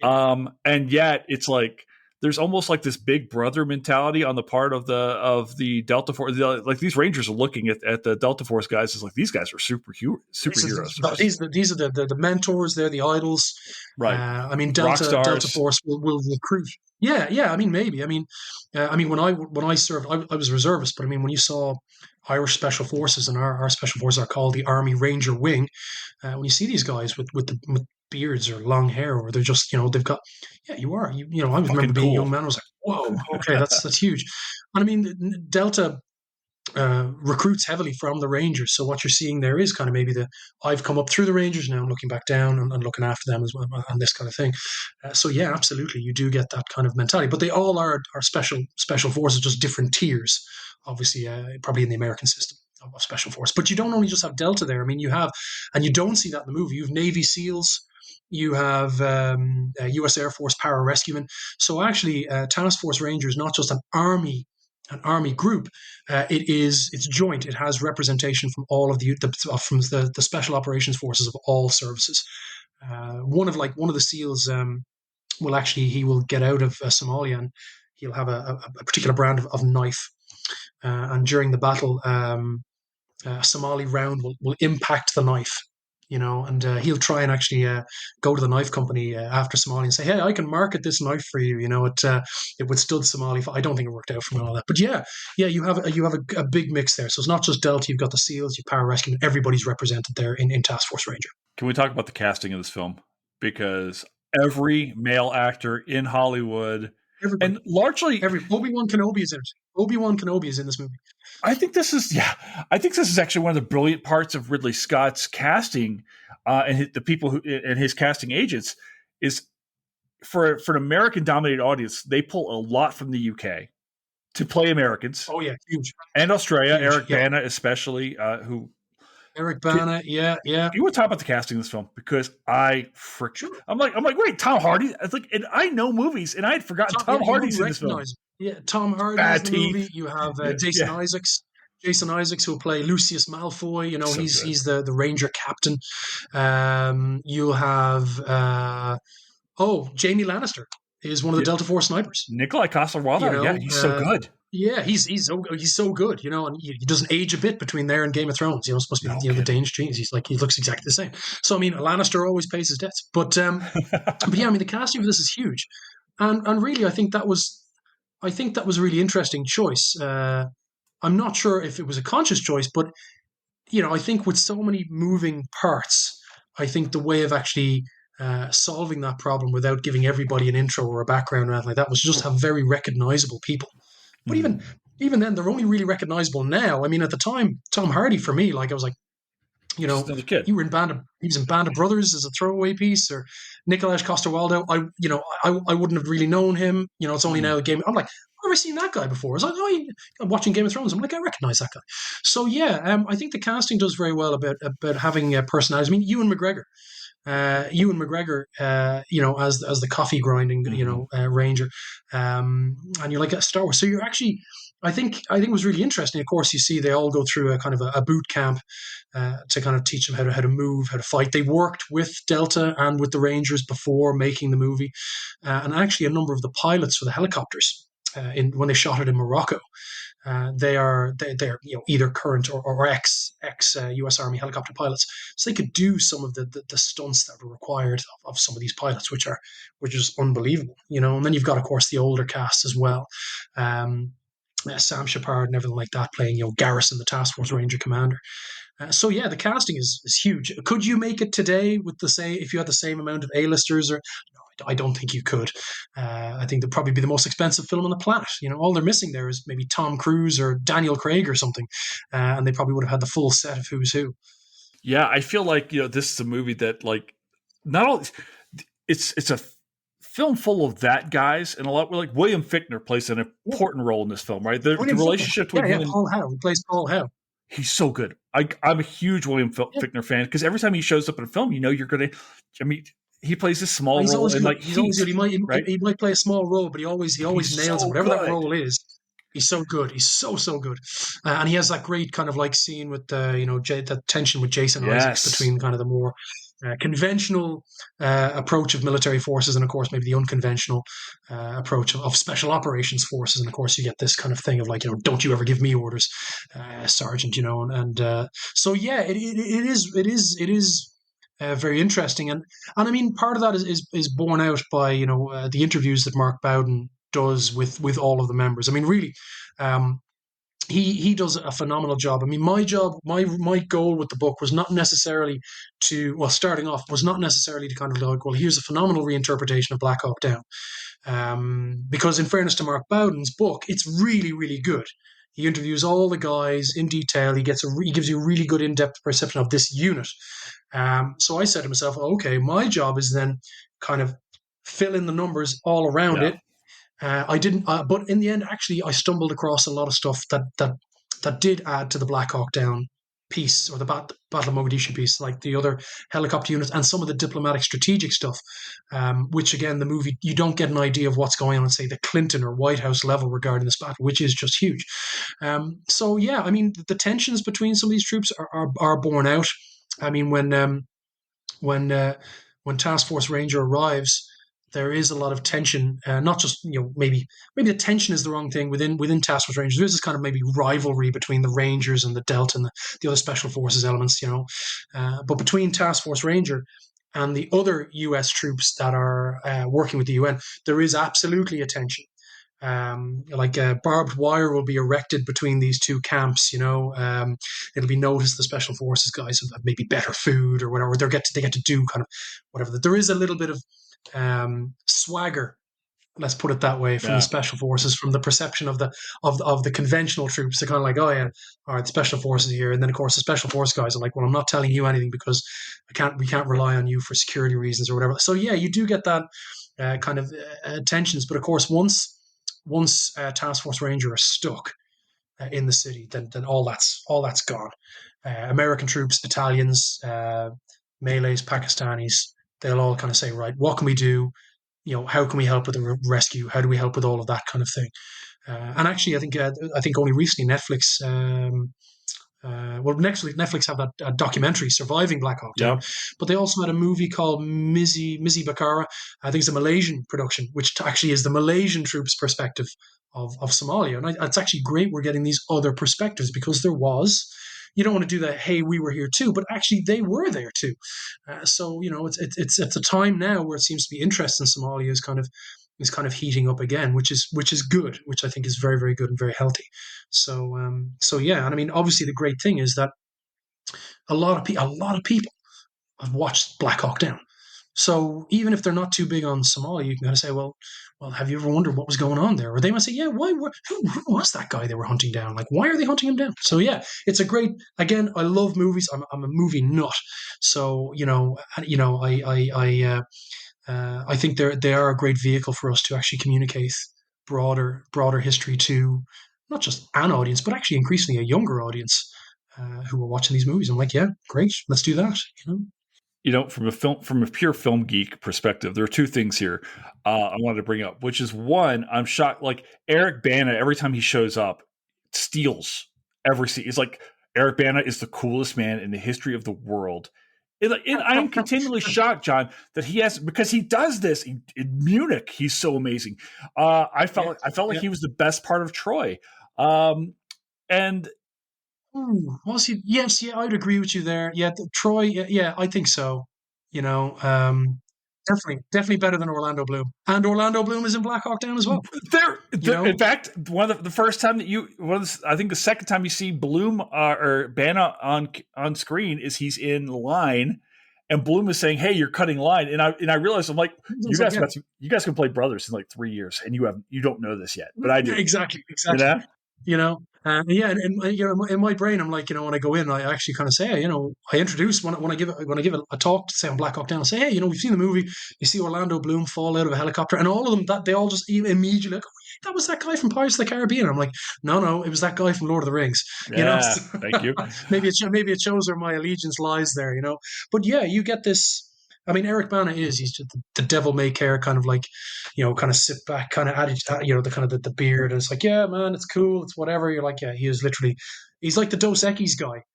Speaker 1: And yet it's like there's almost like this big brother mentality on the part of the Delta Force. Like these Rangers are looking at the Delta Force guys as like these guys are superheroes.
Speaker 2: These are the mentors. They're the idols.
Speaker 1: Right.
Speaker 2: I mean, Delta Force will recruit. Yeah. I mean, maybe. I mean, when I served, I was a reservist. But I mean, when you saw Irish Special Forces, and our Special Forces are called the Army Ranger Wing, when you see these guys with beards or long hair, or they're just, they've got, you are, I remember being a young man, I was like, whoa, okay, that's huge. And I mean, Delta recruits heavily from the Rangers. So what you're seeing there is kind of maybe I've come up through the Rangers, now I'm looking back down and looking after them as well, and this kind of thing. So yeah, absolutely, you do get that kind of mentality. But they all are special forces, just different tiers, obviously, probably in the American system of special force. But you don't only just have Delta there. I mean, you have, and you don't see that in the movie, you have Navy SEALs, you have U.S. Air Force pararescuemen. So actually, Task Force Ranger is not just an army group. It's joint. It has representation from all of the special operations forces of all services. One of the SEALs he will get out of Somalia, and he'll have a particular brand of knife. And during the battle, a Somali round will impact the knife, and he'll try and actually go to the knife company after Somalia and say, hey, I can market this knife for you. It withstood Somali. I don't think it worked out for me and all that. But yeah, you have a big mix there. So it's not just Delta. You've got the SEALs, your pararescue, everybody's represented there in Task Force Ranger.
Speaker 1: Can we talk about the casting of this film? Because every male actor in Hollywood,
Speaker 2: everybody,
Speaker 1: and largely
Speaker 2: Obi-Wan Kenobi is in it. Obi-Wan Kenobi is in this movie.
Speaker 1: I think this is actually one of the brilliant parts of Ridley Scott's casting and the people and his casting agents is for an American-dominated audience, they pull a lot from the UK to play Americans.
Speaker 2: Oh yeah, huge.
Speaker 1: And Australia, huge, Eric Bana especially, who.
Speaker 2: Eric Bana, yeah.
Speaker 1: You want to talk about the casting of this film, because I'm like, wait, Tom Hardy? It's like, and I know movies, and I had forgotten Tom Hardy's in this film.
Speaker 2: Yeah, Tom Hardy in the movie. You have Jason Isaacs. Jason Isaacs, who will play Lucius Malfoy. He's the Ranger captain. You'll have Jamie Lannister is one of the Delta Force snipers.
Speaker 1: Nikolai Coster-Waldau, he's so good.
Speaker 2: Yeah, he's so good, and he doesn't age a bit between there and Game of Thrones. It's supposed to be the Danish genes. He looks exactly the same. So I mean, Lannister always pays his debts. But yeah, I mean, the casting for this is huge, and really, I think that was a really interesting choice. I'm not sure if it was a conscious choice, but I think with so many moving parts, I think the way of actually solving that problem without giving everybody an intro or a background or anything like that was just have very recognizable people. But even then, they're only really recognizable now. I mean, at the time, Tom Hardy for me, like I was like, he was in Band of Brothers as a throwaway piece, or Nikolaj Coster-Waldau. I wouldn't have really known him. It's only now the game. I'm like, where have I seen that guy before? I was like, oh, I'm watching Game of Thrones. I'm like, I recognize that guy. So yeah, I think the casting does very well about having personalities. I mean, Ewan McGregor, as the coffee grinding, ranger, and you're like a Star Wars. So you're actually, I think it was really interesting. Of course, you see they all go through a kind of a boot camp to kind of teach them how to move, how to fight. They worked with Delta and with the Rangers before making the movie, and actually a number of the pilots for the helicopters when they shot it in Morocco. They're either current or ex U.S. Army helicopter pilots, so they could do some of the stunts that were required of some of these pilots, which are just unbelievable, And then you've got, of course, the older cast as well. Sam Shepard and everything like that playing, Garrison, the Task Force Ranger commander. So yeah, the casting is huge. Could you make it today with the same if you had the same amount of A-listers? Or no, I don't think you could. I think they'd probably be the most expensive film on the planet. All they're missing there is maybe Tom Cruise or Daniel Craig or something, and they probably would have had the full set of who's who.
Speaker 1: Yeah, I feel like this is a movie that not only it's a film full of that guys, and a lot like William Fichtner plays an important role in this film, right? The relationship between him and
Speaker 2: Paul Howe. He plays Paul Howe.
Speaker 1: He's so good. I'm a huge William Fichtner fan because every time he shows up in a film, you're gonna. I mean, he plays this small role, and
Speaker 2: he's always good. He might play a small role, but he always nails it. Whatever that role is, he's so good. He's so good, and he has that great kind of scene with the tension with Jason Isaacs between kind of the more conventional approach of military forces and, of course, maybe the unconventional approach of special operations forces. And, of course, you get this kind of thing of don't you ever give me orders, Sergeant, so yeah, it is very interesting. And I mean, part of that is borne out by, the interviews that Mark Bowden does with all of the members. I mean, really, he does a phenomenal job. I mean, my goal with the book was not necessarily starting off was not necessarily to kind of here's a phenomenal reinterpretation of Black Hawk Down. Because in fairness to Mark Bowden's book, it's really, really good. He interviews all the guys in detail. He gives you a really good in-depth perception of this unit. So I said to myself, okay, my job is then kind of fill in the numbers all around it. I didn't, but in the end, actually, I stumbled across a lot of stuff that did add to the Black Hawk Down piece, or the Battle of Mogadishu piece, like the other helicopter units and some of the diplomatic strategic stuff, which again, the movie, you don't get an idea of what's going on at, say, the Clinton or White House level regarding this battle, which is just huge. So yeah, I mean, the tensions between some of these troops are borne out. I mean, when Task Force Ranger arrives, there is a lot of tension, not just, maybe the tension is the wrong thing within Task Force Rangers. There's this kind of maybe rivalry between the Rangers and the Delta and the other Special Forces elements, but between Task Force Ranger and the other US troops that are working with the UN, there is absolutely a tension. Barbed wire will be erected between these two camps. It'll be noticed the Special Forces guys have maybe better food or whatever. They get to do kind of whatever. There is a little bit of swagger, let's put it that way, from the Special Forces, from the perception of the conventional troops. They're kind of like, oh yeah, all right, the Special Forces are here, and then of course the Special Force guys are like, well, I'm not telling you anything because we can't rely on you for security reasons or whatever. So yeah, you do get that kind of tensions, but of course once Task Force Ranger are stuck in the city, then all that's gone. American troops, battalions, Malays, Pakistanis, they'll all kind of say, right, what can we do? How can we help with the rescue? How do we help with all of that kind of thing? And actually, I think only recently Netflix, Netflix have that documentary, Surviving Black Hawk Down, but they also had a movie called Misi Bakara. I think it's a Malaysian production, which actually is the Malaysian troops' perspective of Somalia. And it's actually great we're getting these other perspectives, because there was, you don't want to do that, hey, we were here too, but actually they were there too. So, it's at a time now where it seems to be interest in Somalia is kind of heating up again, which is good, which I think is very, very good and very healthy. So yeah, and I mean, obviously the great thing is that a lot of people have watched Black Hawk Down. So even if they're not too big on Somalia, you can kind of say, well, have you ever wondered what was going on there? Or they might say, yeah, who was that guy they were hunting down? Like, why are they hunting him down? So yeah, it's a great. Again, I love movies. I'm a movie nut. So I think they are a great vehicle for us to actually communicate broader history to not just an audience, but actually increasingly a younger audience who are watching these movies. I'm like, yeah, great, let's do that.
Speaker 1: From a pure film geek perspective, there are two things here I wanted to bring up, which is one, I'm shocked. Like Eric Bana, every time he shows up, steals every scene. It's like Eric Bana is the coolest man in the history of the world. And I am continually shocked, John, that he has, because he does this in Munich. He's so amazing. I felt like he was the best part of Troy. And
Speaker 2: Ooh, was he? Yes, yeah, I'd agree with you there. Yeah, Troy. Yeah, yeah, I think so. You know, definitely better than Orlando Bloom, and Orlando Bloom is in Black Hawk Down as well.
Speaker 1: In fact, one of the first time that I think the second time you see Bloom or Bana on screen is he's in line, and Bloom is saying, "Hey, you're cutting line," and I realized, I'm like, you guys can play brothers in like 3 years, and you don't know this yet, but I do.
Speaker 2: Exactly.
Speaker 1: You know?
Speaker 2: Yeah, and in my brain, I'm like, when I go in, I actually kind of say, I introduce when I give a talk, say on Black Hawk Down, I say, hey, we've seen the movie, you see Orlando Bloom fall out of a helicopter, and all of them that they all just immediately like, oh, that was that guy from Pirates of the Caribbean. I'm like, no, it was that guy from Lord of the Rings.
Speaker 1: Yeah,
Speaker 2: So,
Speaker 1: thank you.
Speaker 2: maybe it shows where my allegiance lies there, But yeah, you get this. I mean, Eric Bana he's just the devil may care kind of like, kind of sit back, kind of attitude, the kind of the beard. And it's like, yeah, man, it's cool. It's whatever. You're like, yeah, he's like the Dos Equis guy.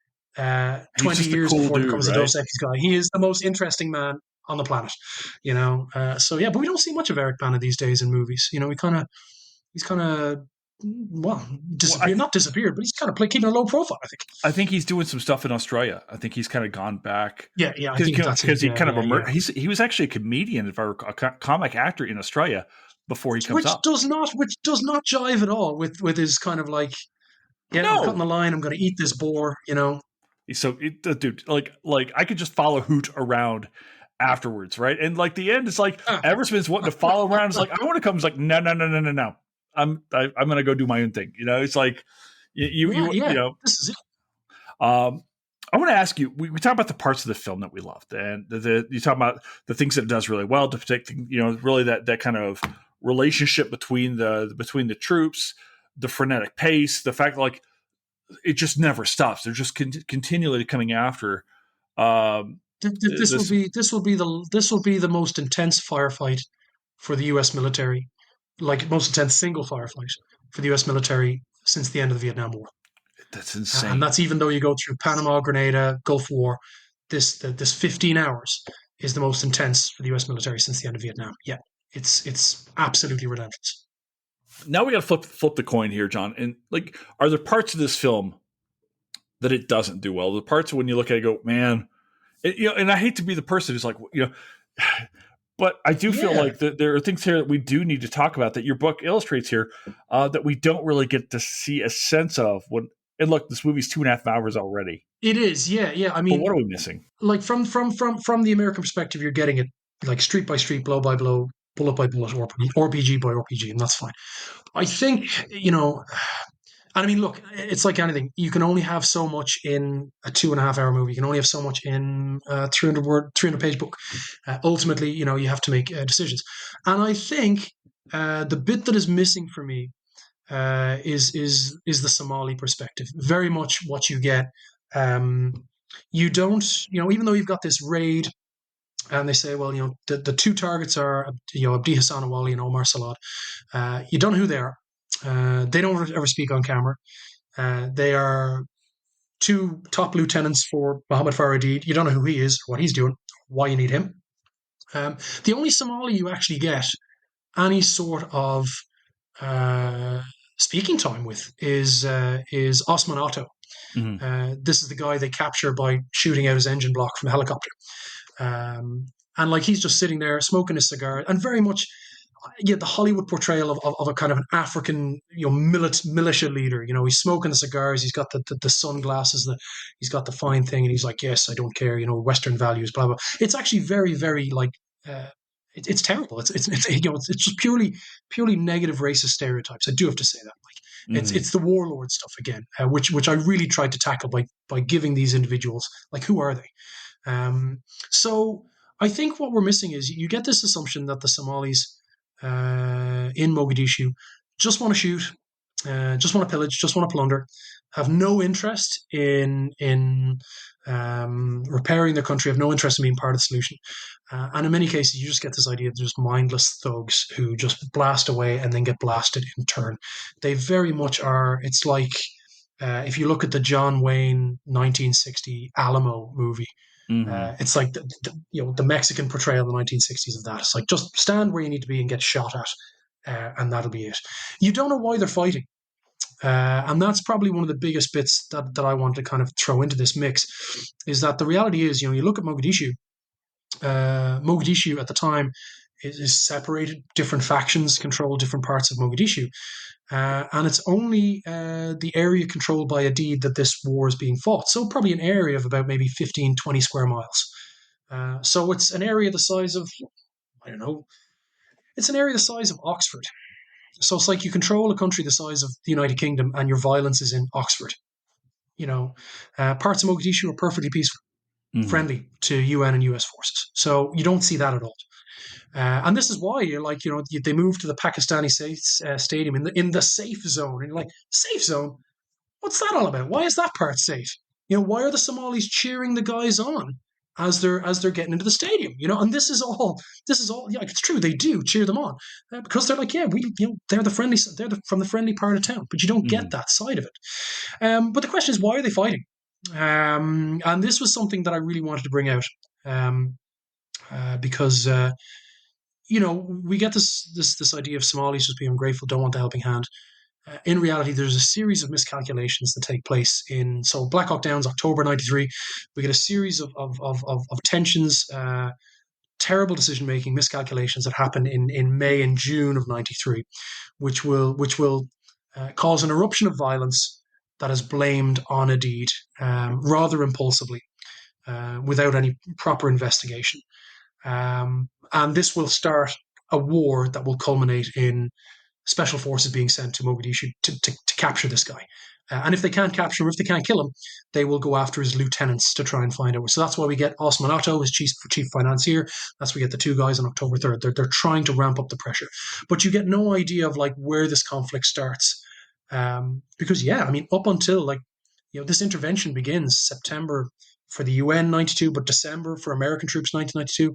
Speaker 2: 20 years
Speaker 1: cool
Speaker 2: before he
Speaker 1: dude,
Speaker 2: becomes
Speaker 1: right?
Speaker 2: the Dos Equis guy. He is the most interesting man on the planet, So yeah, but we don't see much of Eric Bana these days in movies. He's kind of, disappeared, not disappeared, but he's kind of keeping a low profile, I think.
Speaker 1: I think he's doing some stuff in Australia. I think he's kind of gone back.
Speaker 2: Yeah, I think that's
Speaker 1: because he kind of emerged. He was actually a comedian, if I recall, a comic actor in Australia before he comes up.
Speaker 2: Which does not jive at all with his kind of like, I'm cutting the line. I'm going to eat this boar.
Speaker 1: So, dude, like I could just follow Hoot around afterwards, right? And like the end, it's like Eversman's wanting to follow around. It's like I want to come. It's like no. I'm going to go do my own thing. It's like you
Speaker 2: This is it.
Speaker 1: I want to ask you. We talk about the parts of the film that we loved, and you talk about the things that it does really well to protect. Really that kind of relationship between the troops, the frenetic pace, the fact that like it just never stops. They're just continually coming after.
Speaker 2: This will be the most intense firefight for the U.S. military, like most intense single firefight for the U.S. military since the end of the Vietnam War.
Speaker 1: That's insane,
Speaker 2: and that's even though you go through Panama, Grenada, Gulf War. This 15 hours is the most intense for the U.S. military since the end of Vietnam. Yeah, it's absolutely relentless.
Speaker 1: Now we got to flip the coin here, John. And like, are there parts of this film that it doesn't do well? The parts when you look at it, go, man, and I hate to be the person who's like, but I do feel like there are things here that we do need to talk about that your book illustrates here that we don't really get to see a sense of when. And look, this movie's 2.5 hours already.
Speaker 2: It is, yeah. I mean,
Speaker 1: but what are we missing?
Speaker 2: Like from the American perspective, you're getting it like street by street, blow by blow, bullet by bullet, or RPG by RPG, and that's fine. I think and I mean, look, it's like anything. You can only have so much in a 2.5 hour movie. You can only have so much in a 300 page book. Ultimately, you have to make decisions. And I think the bit that is missing for me is the Somali perspective. Very much what you get. You don't, even though you've got this raid, and they say, well, the two targets are, Abdi Hassan Awali and Omar Salad. You don't know who they are. They don't ever speak on camera. They are two top lieutenants for Mohammed Faradid. You don't know who he is, what he's doing, why you need him. The only Somali you actually get any sort of speaking time with is Osman Otto.
Speaker 1: Mm-hmm.
Speaker 2: This is the guy they capture by shooting out his engine block from a helicopter. And like he's just sitting there smoking a cigar, and very much the Hollywood portrayal of a kind of an African militia leader. He's smoking the cigars, he's got the sunglasses, he's got the fine thing, and he's like, yes, I don't care, Western values, blah blah. It's actually very very like it's terrible. It's just purely negative racist stereotypes. I do have to say that. Like it's the warlord stuff again, which I really tried to tackle by giving these individuals, like, who are they? So I think what we're missing is you get this assumption that the Somalis in Mogadishu just want to shoot, just want to pillage, just want to plunder, have no interest in repairing their country, have no interest in being part of the solution. And in many cases, you just get this idea of just mindless thugs who just blast away and then get blasted in turn. They very much are. It's like if you look at the John Wayne 1960 Alamo movie. It's like the Mexican portrayal in the 1960s of that. It's like just stand where you need to be and get shot at, and that'll be it. You don't know why they're fighting. And that's probably one of the biggest bits that I want to kind of throw into this mix, is that the reality is, you look at Mogadishu. Mogadishu at the time is separated. Different factions control different parts of Mogadishu. And it's only the area controlled by Adid that this war is being fought. So probably an area of about maybe 15, 20 square miles. So it's an area the size of, I don't know, it's an area the size of Oxford. So it's like you control a country the size of the United Kingdom and your violence is in Oxford. Parts of Mogadishu are perfectly peaceful, friendly to UN and US forces. So you don't see that at all. And this is why you're like, they moved to the Pakistani stadium in the safe zone. And you're like, safe zone? What's that all about? Why is that part safe? Why are the Somalis cheering the guys on as they're getting into the stadium? And this is all. Yeah, it's true. They do cheer them on because they're like, yeah, they're from the friendly part of town. But you don't get that side of it. But the question is, why are they fighting? And this was something that I really wanted to bring out because. We get this idea of Somalis just being ungrateful, don't want the helping hand. In reality, there's a series of miscalculations that take place so Black Hawk Down's October 93. We get a series of tensions, terrible decision-making, miscalculations that happen in May and June of 93, which will cause an eruption of violence that is blamed on Adid rather impulsively, without any proper investigation. And this will start a war that will culminate in special forces being sent to Mogadishu to capture this guy. And if they can't capture him, if they can't kill him, they will go after his lieutenants to try and find out. So that's why we get Osman Otto as chief financier. That's why we get the two guys on October 3rd. They're trying to ramp up the pressure. But you get no idea of like where this conflict starts. Because, up until this intervention begins September for the UN 92, but December for American troops 1992.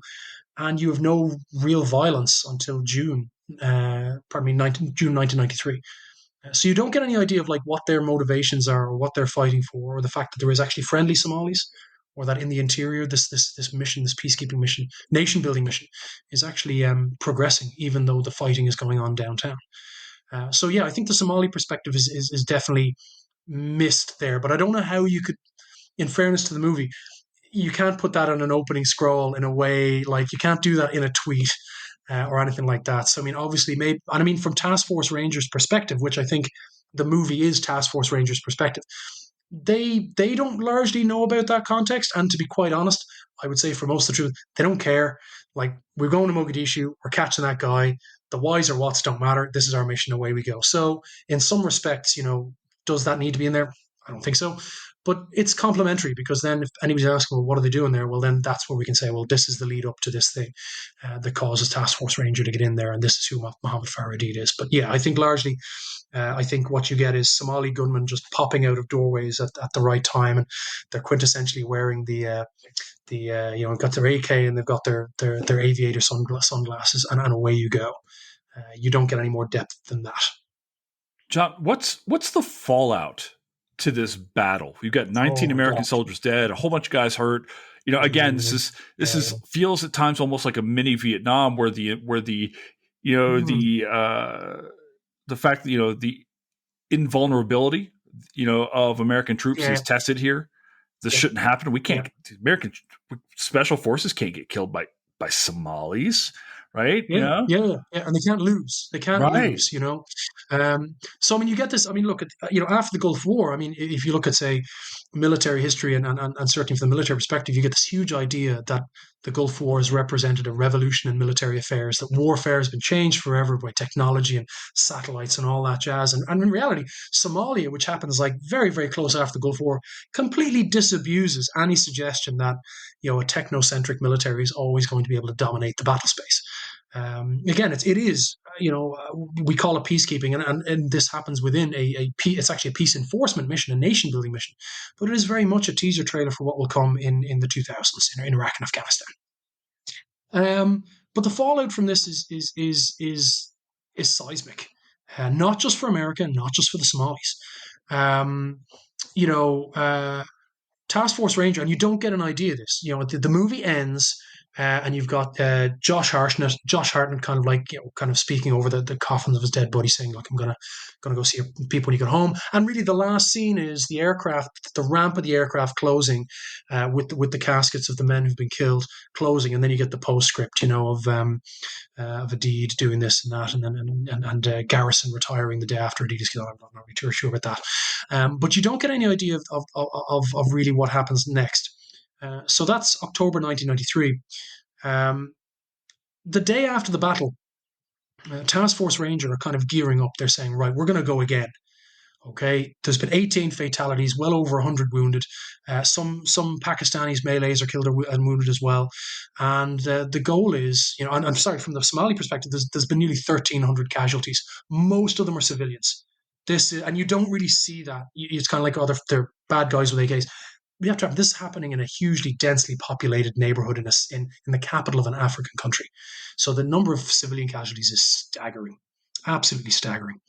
Speaker 2: And you have no real violence until June 1993. So you don't get any idea of like what their motivations are or what they're fighting for, or the fact that there is actually friendly Somalis, or that in the interior this mission, this peacekeeping mission, nation building mission, is actually progressing, even though the fighting is going on downtown. I think the Somali perspective is definitely missed there. But I don't know how you could, in fairness to the movie, you can't put that on an opening scroll in a way, like you can't do that in a tweet or anything like that. So, obviously, from Task Force Rangers' perspective, which I think the movie is Task Force Rangers' perspective, they don't largely know about that context. And to be quite honest, I would say for most of the truth, they don't care. Like, we're going to Mogadishu, we're catching that guy. The whys or whats don't matter. This is our mission, away we go. So, in some respects, does that need to be in there? I don't think so. But it's complementary, because then if anybody's asking, well, what are they doing there? Well, then that's where we can say, well, this is the lead up to this thing that causes Task Force Ranger to get in there, and this is who Mohammed Faradid is. But yeah, I think largely, I think what you get is Somali gunmen just popping out of doorways at the right time, and they're quintessentially wearing got their AK and they've got their aviator sunglasses, and away you go. You don't get any more depth than that.
Speaker 1: John, what's the fallout to this battle? You've got 19 American soldiers dead, a whole bunch of guys hurt. Again, this is feels at times almost like a mini Vietnam, where the fact that the invulnerability of American troops is tested here. This shouldn't happen. We can't. American special forces can't get killed by Somalis. Right?
Speaker 2: Yeah, and they can't lose. They can't lose. So you get this. Look at after the Gulf War. If you look at, say, military history and certainly from the military perspective, you get this huge idea that the Gulf War has represented a revolution in military affairs. That warfare has been changed forever by technology and satellites and all that jazz. And in reality, Somalia, which happens like very, very close after the Gulf War, completely disabuses any suggestion that a technocentric military is always going to be able to dominate the battle space. Again, it is, we call it peacekeeping, and this happens within it's actually a peace enforcement mission, a nation building mission, but it is very much a teaser trailer for what will come in the 2000s in Iraq and Afghanistan. But the fallout from this is seismic, not just for America, not just for the Somalis. Um, you know, Task Force Ranger, and you don't get an idea of this. The movie ends, and you've got Josh Hartnett, kind of like, kind of speaking over the coffins of his dead buddy, saying, "Look, I'm gonna go see your people when you get home." And really, the last scene is the ramp of the aircraft closing, with the caskets of the men who've been killed closing, and then you get the postscript, of Adid doing this and that, and Garrison retiring the day after Adid is killed. I'm not really too sure about that, but you don't get any idea of really what happens next. So that's October 1993. The day after the battle, Task Force Ranger are kind of gearing up. They're saying, right, we're going to go again. Okay, there's been 18 fatalities, well over 100 wounded. Some Pakistanis, Malays are killed and wounded as well. And the goal is, and I'm sorry, from the Somali perspective, there's been nearly 1,300 casualties. Most of them are civilians. And you don't really see that. It's kind of like, they're bad guys with AKs. We have to have this happening in a hugely densely populated neighborhood in the capital of an African country. So the number of civilian casualties is staggering, absolutely staggering.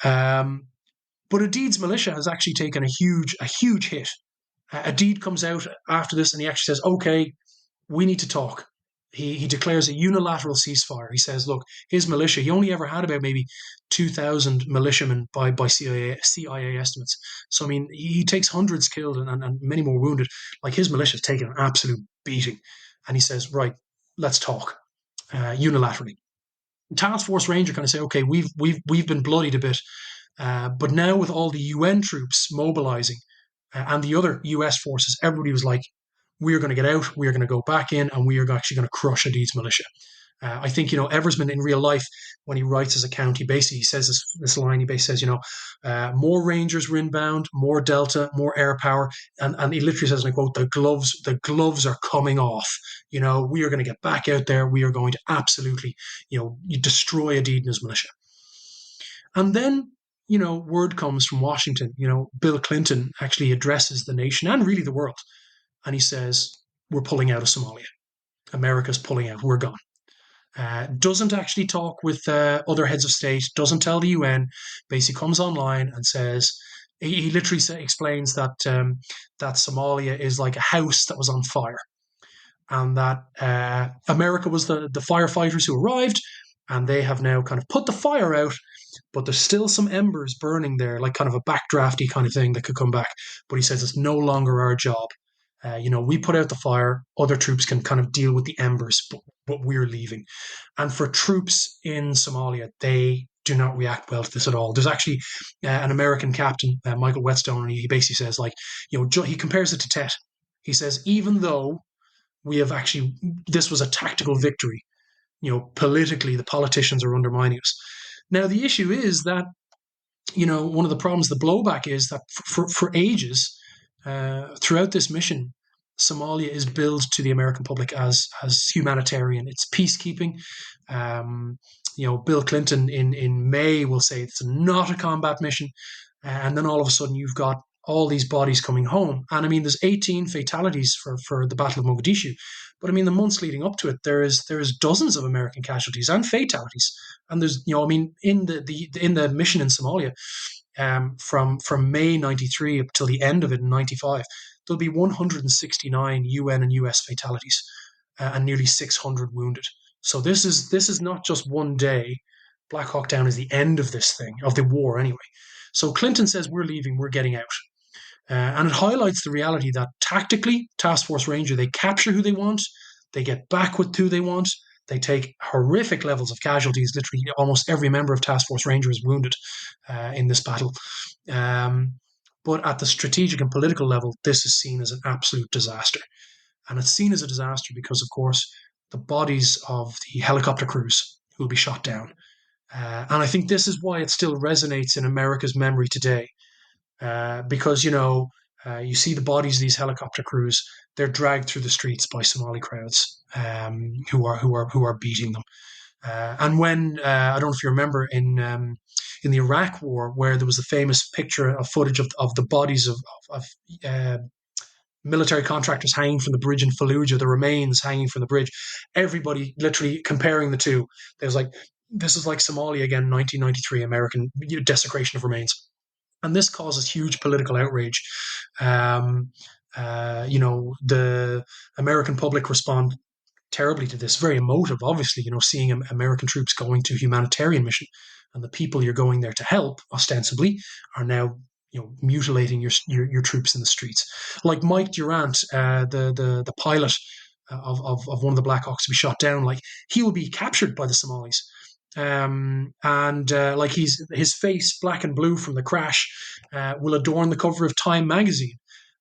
Speaker 2: But Adid's militia has actually taken a huge hit. Adid comes out after this and he actually says, "Okay, we need to talk." He declares a unilateral ceasefire. He says, look, his militia, he only ever had about maybe 2,000 militiamen by CIA estimates. So, I mean, he takes hundreds killed and many more wounded. Like, his militia has taken an absolute beating. And he says, right, let's talk unilaterally. Task Force Ranger kind of say, okay, we've been bloodied a bit. But now with all the UN troops mobilizing and the other US forces, everybody was like, we're going to get out, we're going to go back in, and we are actually going to crush Adid's militia. I think, Eversman in real life, when he writes his account, he says this line, he basically says, more Rangers were inbound, more Delta, more air power. And he literally says, and I quote, the gloves are coming off. We are going to get back out there. We are going to absolutely, destroy Adid and his militia. And then, word comes from Washington. Bill Clinton actually addresses the nation and really the world. And he says, we're pulling out of Somalia. America's pulling out. We're gone. Doesn't actually talk with other heads of state, doesn't tell the UN, basically comes online and says, he literally explains that Somalia is like a house that was on fire. And that America was the firefighters who arrived, and they have now kind of put the fire out, but there's still some embers burning there, like kind of a backdrafty kind of thing that could come back. But he says it's no longer our job. We put out the fire, other troops can kind of deal with the embers, but we're leaving. And for troops in Somalia, they do not react well to this at all. There's actually an American captain, Michael Whetstone, and he basically says, he compares it to Tet. He says, even though this was a tactical victory, politically, the politicians are undermining us. Now, the issue is that, one of the problems, the blowback is that for ages, throughout this mission, Somalia is billed to the American public as humanitarian. It's peacekeeping. Bill Clinton in May will say it's not a combat mission, and then all of a sudden you've got all these bodies coming home. And I mean, there's 18 fatalities for the Battle of Mogadishu, but I mean, the months leading up to it, there is dozens of American casualties and fatalities. And there's, in the mission in Somalia, from May 93 up till the end of it in 95, there'll be 169 UN and US fatalities and nearly 600 wounded. So this is not just one day. Black Hawk Down is the end of this thing, of the war anyway. So Clinton says, we're leaving, we're getting out. And it highlights the reality that tactically, Task Force Ranger, they capture who they want, they get back with who they want, they take horrific levels of casualties. Literally, almost every member of Task Force Ranger is wounded in this battle. But at the strategic and political level, this is seen as an absolute disaster. And it's seen as a disaster because, of course, the bodies of the helicopter crews will be shot down. And I think this is why it still resonates in America's memory today. Because, you see the bodies of these helicopter crews, they're dragged through the streets by Somali crowds who are beating them. And when I don't know if you remember in the Iraq War, where there was the famous picture of footage of the bodies of military contractors hanging from the bridge in Fallujah, the remains hanging from the bridge, everybody literally comparing the two. There was like, this is like Somalia again, 1993 American desecration of remains. And this causes huge political outrage. Um, the American public respond terribly to this. Very emotive, obviously, seeing American troops going to humanitarian mission, and the people you're going there to help, ostensibly, are now mutilating your troops in the streets. Like Mike Durant, the pilot of one of the Black Hawks to be shot down, like he will be captured by the Somalis. And like his face, black and blue from the crash, will adorn the cover of Time magazine.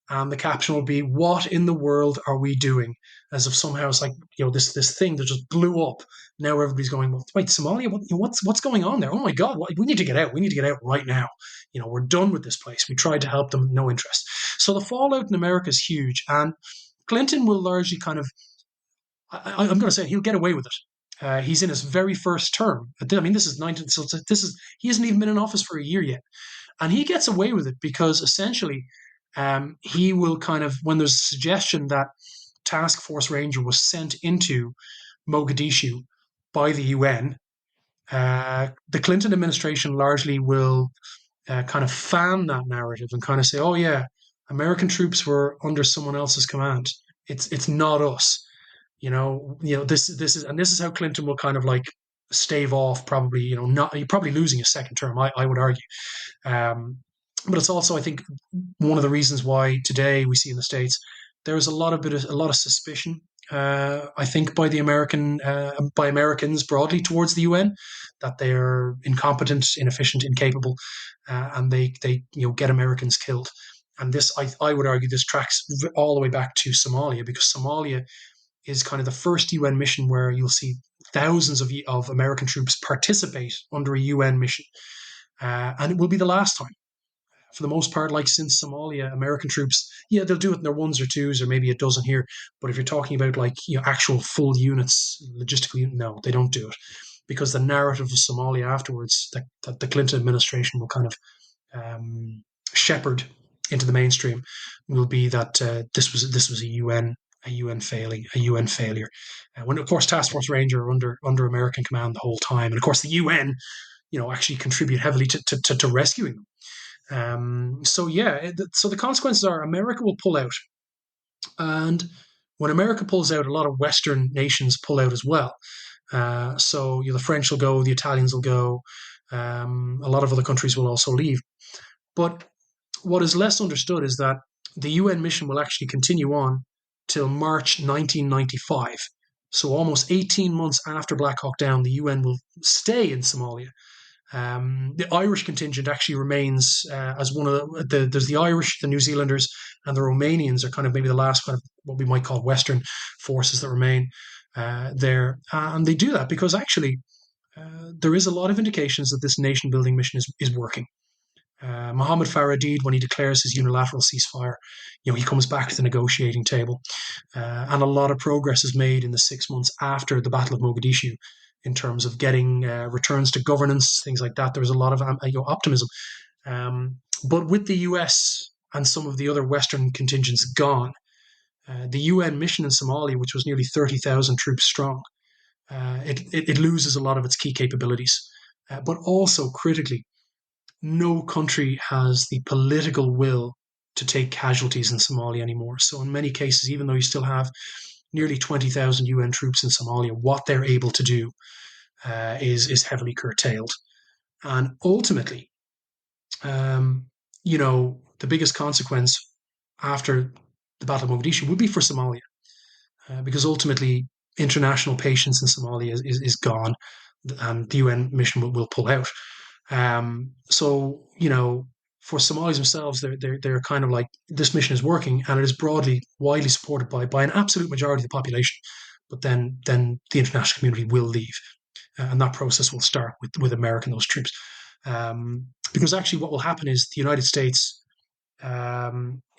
Speaker 2: And the caption will be, "What in the world are we doing?" As if somehow it's like, this thing that just blew up. Now everybody's going, well, wait, Somalia, what's going on there? Oh my God, we need to get out. We need to get out right now. We're done with this place. We tried to help them, no interest. So the fallout in America is huge, and Clinton will largely kind of, I'm going to say, he'll get away with it. He's in his very first term. I mean, this is 19. So he hasn't even been in office for a year yet, and he gets away with it because essentially, he will kind of, when there's a suggestion that Task Force Ranger was sent into Mogadishu by the UN, the Clinton administration largely will kind of fan that narrative and kind of say, "Oh yeah, American troops were under someone else's command. It's not us." This is how Clinton will kind of like stave off probably, not, you're probably losing a second term, I would argue. But it's also, I think, one of the reasons why today we see in the States there's a lot of suspicion. I think by Americans broadly towards the UN, that they're incompetent, inefficient, incapable, and they get Americans killed. And this, I would argue, this tracks all the way back to Somalia, because Somalia is kind of the first UN mission where you'll see thousands of American troops participate under a UN mission, and it will be the last time. For the most part, like since Somalia, American troops, yeah, they'll do it in their ones or twos or maybe a dozen here. But if you're talking about like actual full units, logistically, no, they don't do it, because the narrative of Somalia afterwards, that the Clinton administration will kind of shepherd into the mainstream, will be that this was a UN failing, a UN failure. When of course Task Force Ranger are under American command the whole time, and of course the UN, actually contribute heavily to rescuing them. So the consequences are America will pull out, and when America pulls out, a lot of Western nations pull out as well. So the French will go, the Italians will go, a lot of other countries will also leave. But what is less understood is that the UN mission will actually continue on till March 1995. So almost 18 months after Black Hawk Down, the UN will stay in Somalia. The Irish contingent actually remains as one of there's the Irish, the New Zealanders, and the Romanians are kind of maybe the last kind of what we might call Western forces that remain there. And they do that because actually there is a lot of indications that this nation building mission is working. Mohammed Faradid, when he declares his unilateral ceasefire, he comes back to the negotiating table, and a lot of progress is made in the 6 months after the Battle of Mogadishu in terms of getting returns to governance, things like that. There was a lot of optimism, but with the US and some of the other Western contingents gone, the UN mission in Somalia, which was nearly 30,000 troops strong, it loses a lot of its key capabilities, but also critically, no country has the political will to take casualties in Somalia anymore. So in many cases, even though you still have nearly 20,000 UN troops in Somalia, what they're able to do is heavily curtailed. And ultimately, the biggest consequence after the Battle of Mogadishu would be for Somalia, because ultimately international patience in Somalia is gone, and the UN mission will pull out. So for Somalis themselves, they're kind of like, this mission is working, and it is widely supported by an absolute majority of the population. But then the international community will leave, and that process will start with America and those troops. Because actually, what will happen is the United States,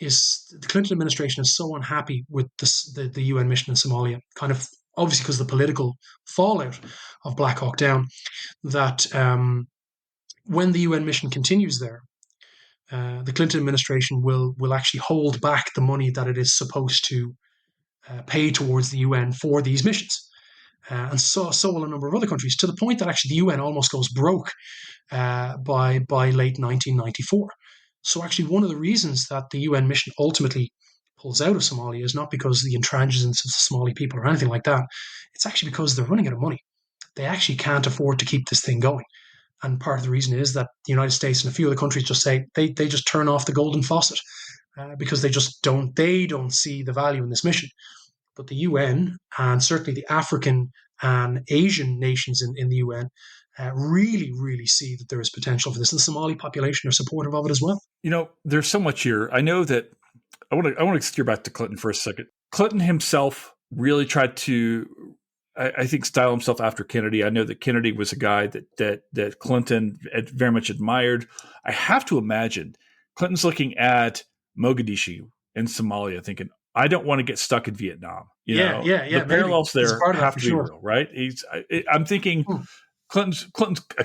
Speaker 2: is the Clinton administration is so unhappy with the UN mission in Somalia, kind of obviously because of the political fallout of Black Hawk Down, that when the UN mission continues there, the Clinton administration will actually hold back the money that it is supposed to pay towards the UN for these missions. And so will a number of other countries, to the point that actually the UN almost goes broke by late 1994. So actually, one of the reasons that the UN mission ultimately pulls out of Somalia is not because of the intransigence of the Somali people or anything like that. It's actually because they're running out of money. They actually can't afford to keep this thing going. And part of the reason is that the United States and a few other countries just say they just turn off the golden faucet because they don't see the value in this mission. But the UN, and certainly the African and Asian nations in the UN, really, really see that there is potential for this. And the Somali population are supportive of it as well.
Speaker 1: There's so much here. I know that I want to steer back to Clinton for a second. Clinton himself really tried to, I think, style himself after Kennedy. I know that Kennedy was a guy that Clinton very much admired. I have to imagine Clinton's looking at Mogadishu in Somalia thinking, I don't want to get stuck in Vietnam. The parallels there have to be real, right? I'm thinking Clinton's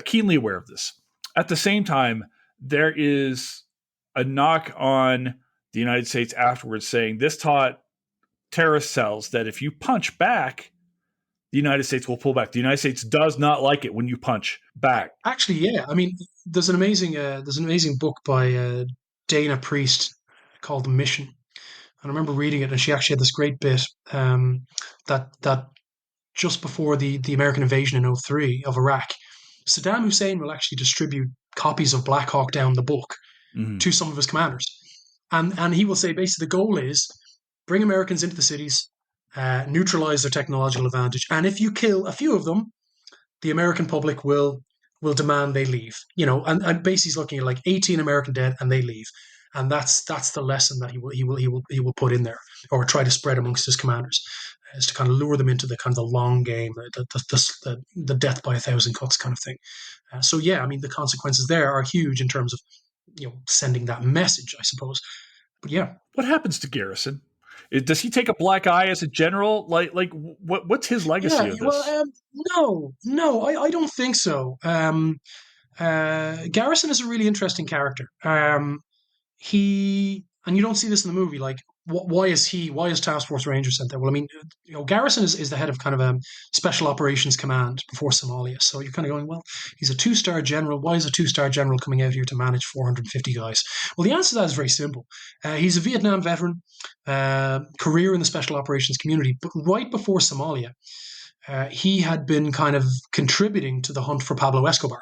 Speaker 1: keenly aware of this. At the same time, there is a knock on the United States afterwards saying this taught terrorist cells that if you punch back, the United States will pull back. The United States does not like it when you punch back.
Speaker 2: Actually, yeah. I mean, there's an amazing book by Dana Priest called The Mission. And I remember reading it, and she actually had this great bit that just before the American invasion in 2003 of Iraq, Saddam Hussein will actually distribute copies of Black Hawk Down, the book, to some of his commanders. And he will say basically the goal is bring Americans into the cities, neutralize their technological advantage. And if you kill a few of them, the American public will demand they leave. And basically he's looking at like 18 American dead and they leave. And that's the lesson that he will put in there, or try to spread amongst his commanders, is to kind of lure them into the kind of the long game, the death by 1,000 cuts kind of thing. So yeah, I mean the consequences there are huge in terms of sending that message, I suppose. But yeah,
Speaker 1: what happens to Garrison? Does he take a black eye as a general? Like what's his legacy of this?
Speaker 2: Well, no, I don't think so. Garrison is a really interesting character. And you don't see this in the movie, like why is Task Force Ranger sent there? Well, I mean, Garrison is the head of kind of a special operations command before Somalia. So you're kind of going, well, he's a 2-star general. Why is a 2-star general coming out here to manage 450 guys? Well, the answer to that is very simple. He's a Vietnam veteran, career in the special operations community, but right before Somalia, he had been kind of contributing to the hunt for Pablo Escobar.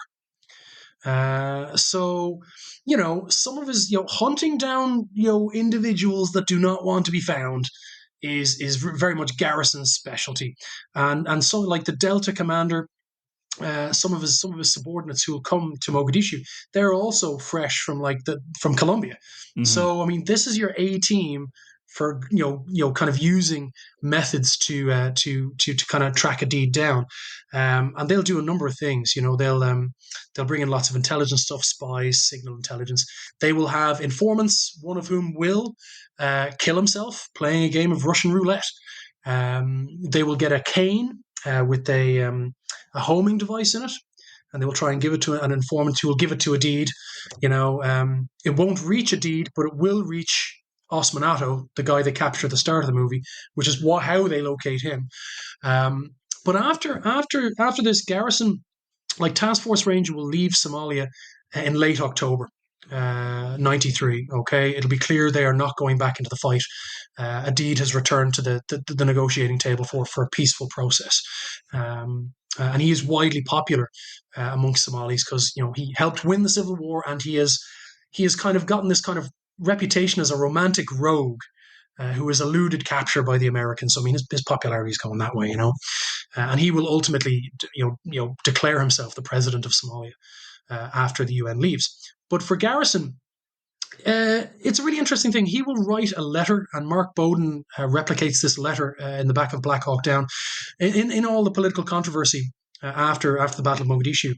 Speaker 2: So, some of his, hunting down, individuals that do not want to be found is very much Garrison's specialty. And so like the Delta commander, some of his subordinates who will come to Mogadishu, they're also fresh from from Colombia. Mm-hmm. So, I mean, this is your A team for kind of using methods to kind of track a deed down, and they'll do a number of things. They'll bring in lots of intelligence stuff, spies, signal intelligence. They will have informants, one of whom will kill himself playing a game of Russian roulette. They will get a cane with a homing device in it, and they will try and give it to an informant who will give it to a deed. It won't reach a deed, but it will reach Osmanato, the guy they capture at the start of the movie, which is how they locate him. But after this, Garrison, like Task Force Ranger, will leave Somalia in late October 93. Okay, it'll be clear they are not going back into the fight. A deed has returned to the negotiating table for a peaceful process. And he is widely popular amongst Somalis because he helped win the civil war, and he has kind of gotten this kind of reputation as a romantic rogue who has eluded capture by the Americans. So I mean, his popularity is going that way, and he will ultimately, declare himself the president of Somalia after the UN leaves. But for Garrison, it's a really interesting thing. He will write a letter, and Mark Bowden replicates this letter in the back of Black Hawk Down. In all the political controversy after the Battle of Mogadishu,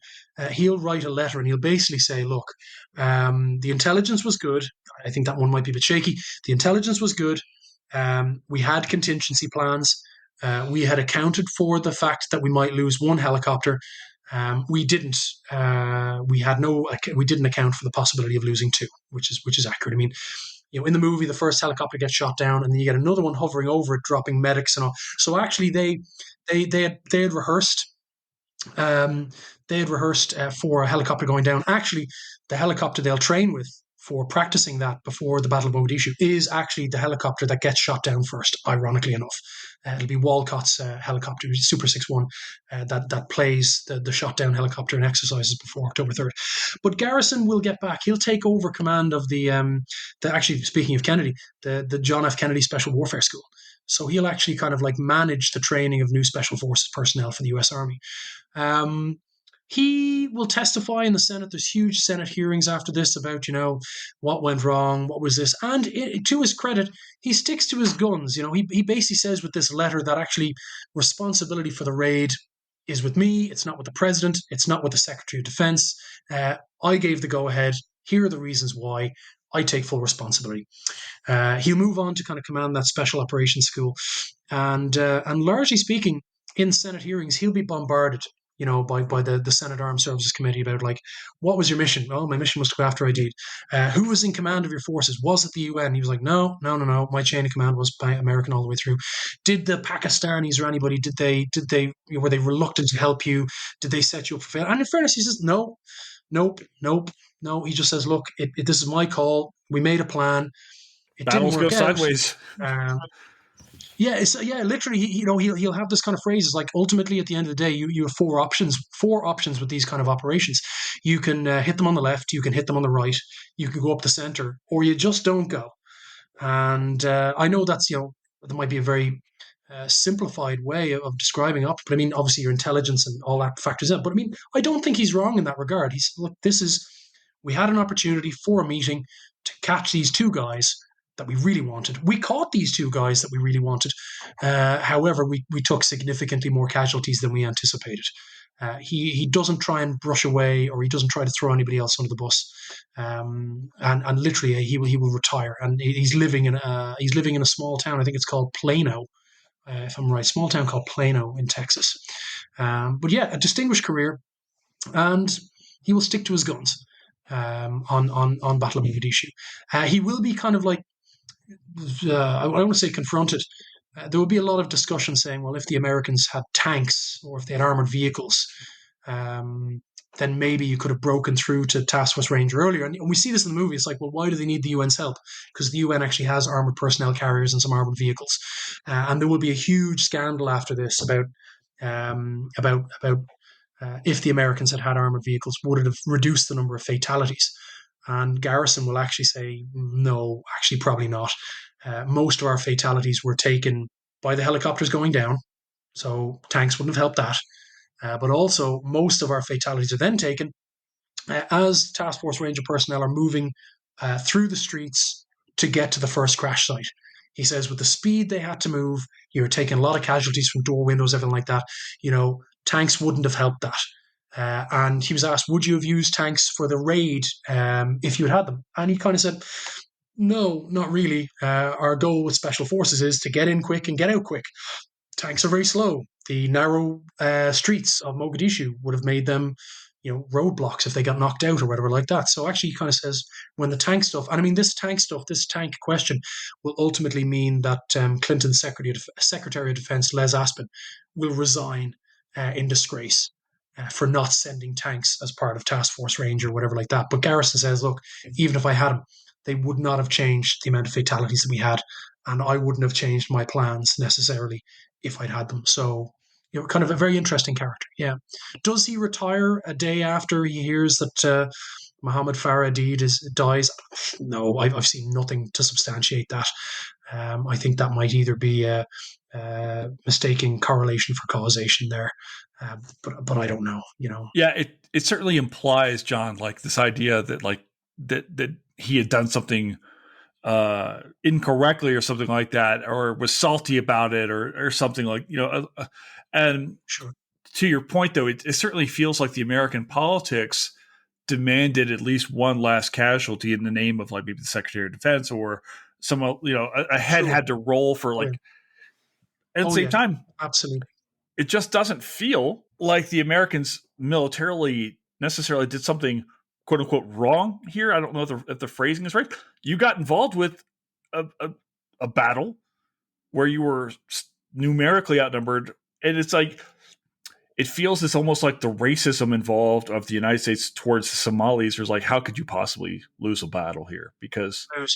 Speaker 2: he'll write a letter and he'll basically say, look, the intelligence was good. I think that one might be a bit shaky. The intelligence was good. We had contingency plans. We had accounted for the fact that we might lose one helicopter. We didn't. We had no. We didn't account for the possibility of losing two, which is accurate. I mean, in the movie, the first helicopter gets shot down, and then you get another one hovering over it, dropping medics and all. So actually, they had rehearsed. They had rehearsed for a helicopter going down. Actually, the helicopter they'll train with for practicing that before the Battle of Mogadishu is actually the helicopter that gets shot down first, ironically enough. It'll be Walcott's helicopter, Super 6-1, that plays the shot down helicopter in exercises before October 3rd. But Garrison will get back. He'll take over command of actually, speaking of Kennedy, the John F. Kennedy Special Warfare School. So he'll actually kind of like manage the training of new Special Forces personnel for the U.S. Army. He will testify in the Senate. There's huge Senate hearings after this about, what went wrong, what was this. And to his credit, he sticks to his guns. He basically says with this letter that actually responsibility for the raid is with me. It's not with the president. It's not with the Secretary of Defense. I gave the go-ahead. Here are the reasons why. I take full responsibility. He'll move on to kind of command that Special Operations School. And largely speaking, in Senate hearings, he'll be bombarded by the Senate Armed Services Committee about like, what was your mission? Oh, my mission was to go after Aidid. Who was in command of your forces? Was it the UN? He was like, no. My chain of command was American all the way through. Did the Pakistanis or anybody, were they reluctant to help you? Did they set you up for failure? And in fairness, he says, no. He just says, look, this is my call. We made a plan. It
Speaker 1: Battles
Speaker 2: didn't work
Speaker 1: go
Speaker 2: out.
Speaker 1: sideways.
Speaker 2: Literally, he'll have this kind of phrases like, ultimately, at the end of the day, you have four options with these kind of operations. You can hit them on the left, you can hit them on the right, you can go up the center, or you just don't go. And I know that's, that might be a very simplified way of describing up, but I mean, obviously your intelligence and all that factors in. But I mean, I don't think he's wrong in that regard. He said, look, we had an opportunity for a meeting to catch these two guys that we really wanted. We caught these two guys that we really wanted. However, we took significantly more casualties than we anticipated. He doesn't try and brush away, or he doesn't try to throw anybody else under the bus. And literally, he will retire. And he's living in a small town. I think it's called Plano, if I'm right. Small town called Plano in Texas. But yeah, a distinguished career, and he will stick to his guns on Battle of Mogadishu. He will be kind of like, I don't want to say confronted. There will be a lot of discussion saying, well, if the Americans had tanks or if they had armored vehicles, then maybe you could have broken through to Task Force Ranger earlier. And we see this in the movie. It's like, well, why do they need the UN's help? Because the UN actually has armored personnel carriers and some armored vehicles. And there will be a huge scandal after this about if the Americans had armored vehicles, would it have reduced the number of fatalities? And Garrison will actually say, no, actually, probably not. Most of our fatalities were taken by the helicopters going down, so tanks wouldn't have helped that. But also, most of our fatalities are then taken as Task Force Ranger personnel are moving through the streets to get to the first crash site. He says with the speed they had to move, you're taking a lot of casualties from door windows, everything like that. Tanks wouldn't have helped that. And he was asked, would you have used tanks for the raid if you had them? And he kind of said, no, not really. Our goal with Special Forces is to get in quick and get out quick. Tanks are very slow. The narrow streets of Mogadishu would have made them, roadblocks if they got knocked out or whatever like that. So actually he kind of says when the tank stuff, and I mean this tank question will ultimately mean that Clinton's Secretary of Defense, Les Aspin, will resign in disgrace for not sending tanks as part of Task Force Ranger or whatever like that. But Garrison says, look, even if I had them, they would not have changed the amount of fatalities that we had, and I wouldn't have changed my plans necessarily if I'd had them. So, kind of a very interesting character. Yeah. Does he retire a day after he hears that Mohammed Farah Aidid dies? No, I've seen nothing to substantiate that. I think that might either be a mistaking correlation for causation there. But I don't know,
Speaker 1: Yeah, it certainly implies, John, like this idea that like that he had done something incorrectly or something like that, or was salty about it, or something like, and
Speaker 2: sure.
Speaker 1: To your point, though, it certainly feels like the American politics demanded at least one last casualty in the name of like maybe the Secretary of Defense or someone, a head
Speaker 2: Sure.
Speaker 1: had to roll for like, At the
Speaker 2: Oh
Speaker 1: same
Speaker 2: yeah,
Speaker 1: time,
Speaker 2: absolutely.
Speaker 1: it just doesn't feel like the Americans militarily necessarily did something quote unquote wrong here. I don't know if the phrasing is right. You got involved with a, a, a battle where you were numerically outnumbered, and it's like it feels it's almost like the racism involved of the United States towards the Somalis is like, how could you possibly lose a battle here? Because you're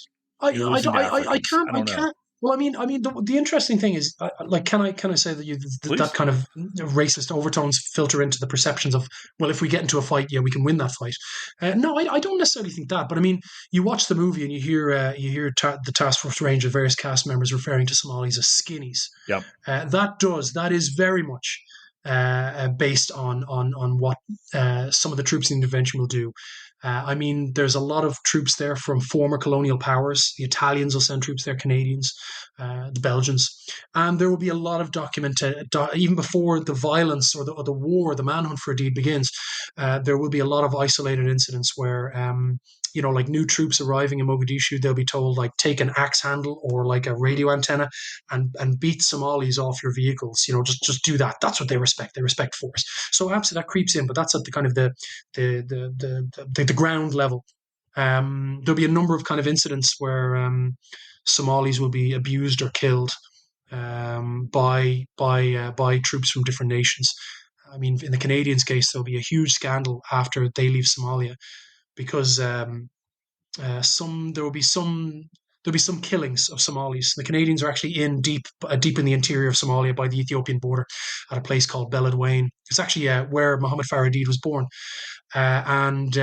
Speaker 1: losing to
Speaker 2: I
Speaker 1: Africans.
Speaker 2: can't,
Speaker 1: I
Speaker 2: I
Speaker 1: don't know.
Speaker 2: can't. Well, the interesting thing is, like, can I say that that
Speaker 1: Please.
Speaker 2: kind of racist overtones filter into the perceptions of, well, if we get into a fight, yeah, we can win that fight. No, I don't necessarily think that. But I mean, you watch the movie and the task force ranger, various cast members referring to Somalis as skinnies.
Speaker 1: Yep.
Speaker 2: That is very much based on what some of the troops in the intervention will do. I mean, there's a lot of troops there from former colonial powers. The Italians will send troops there, Canadians, the Belgians, and there will be a lot of even before the violence or the war, the manhunt for a deed begins. There will be a lot of isolated incidents where like new troops arriving in Mogadishu, they'll be told, like, take an axe handle or like a radio antenna and beat Somalis off your vehicles. Just do that. That's what they respect. They respect force. So absolutely that creeps in, but that's at the kind of the ground level. There'll be a number of kind of incidents where Somalis will be abused or killed by troops from different nations. I mean, in the Canadians' case, there'll be a huge scandal after they leave Somalia because some there will be some there'll be some killings of Somalis. The Canadians are actually in deep in the interior of Somalia by the Ethiopian border at a place called Beledweyne. It's actually where Mohammed Faradid was born, and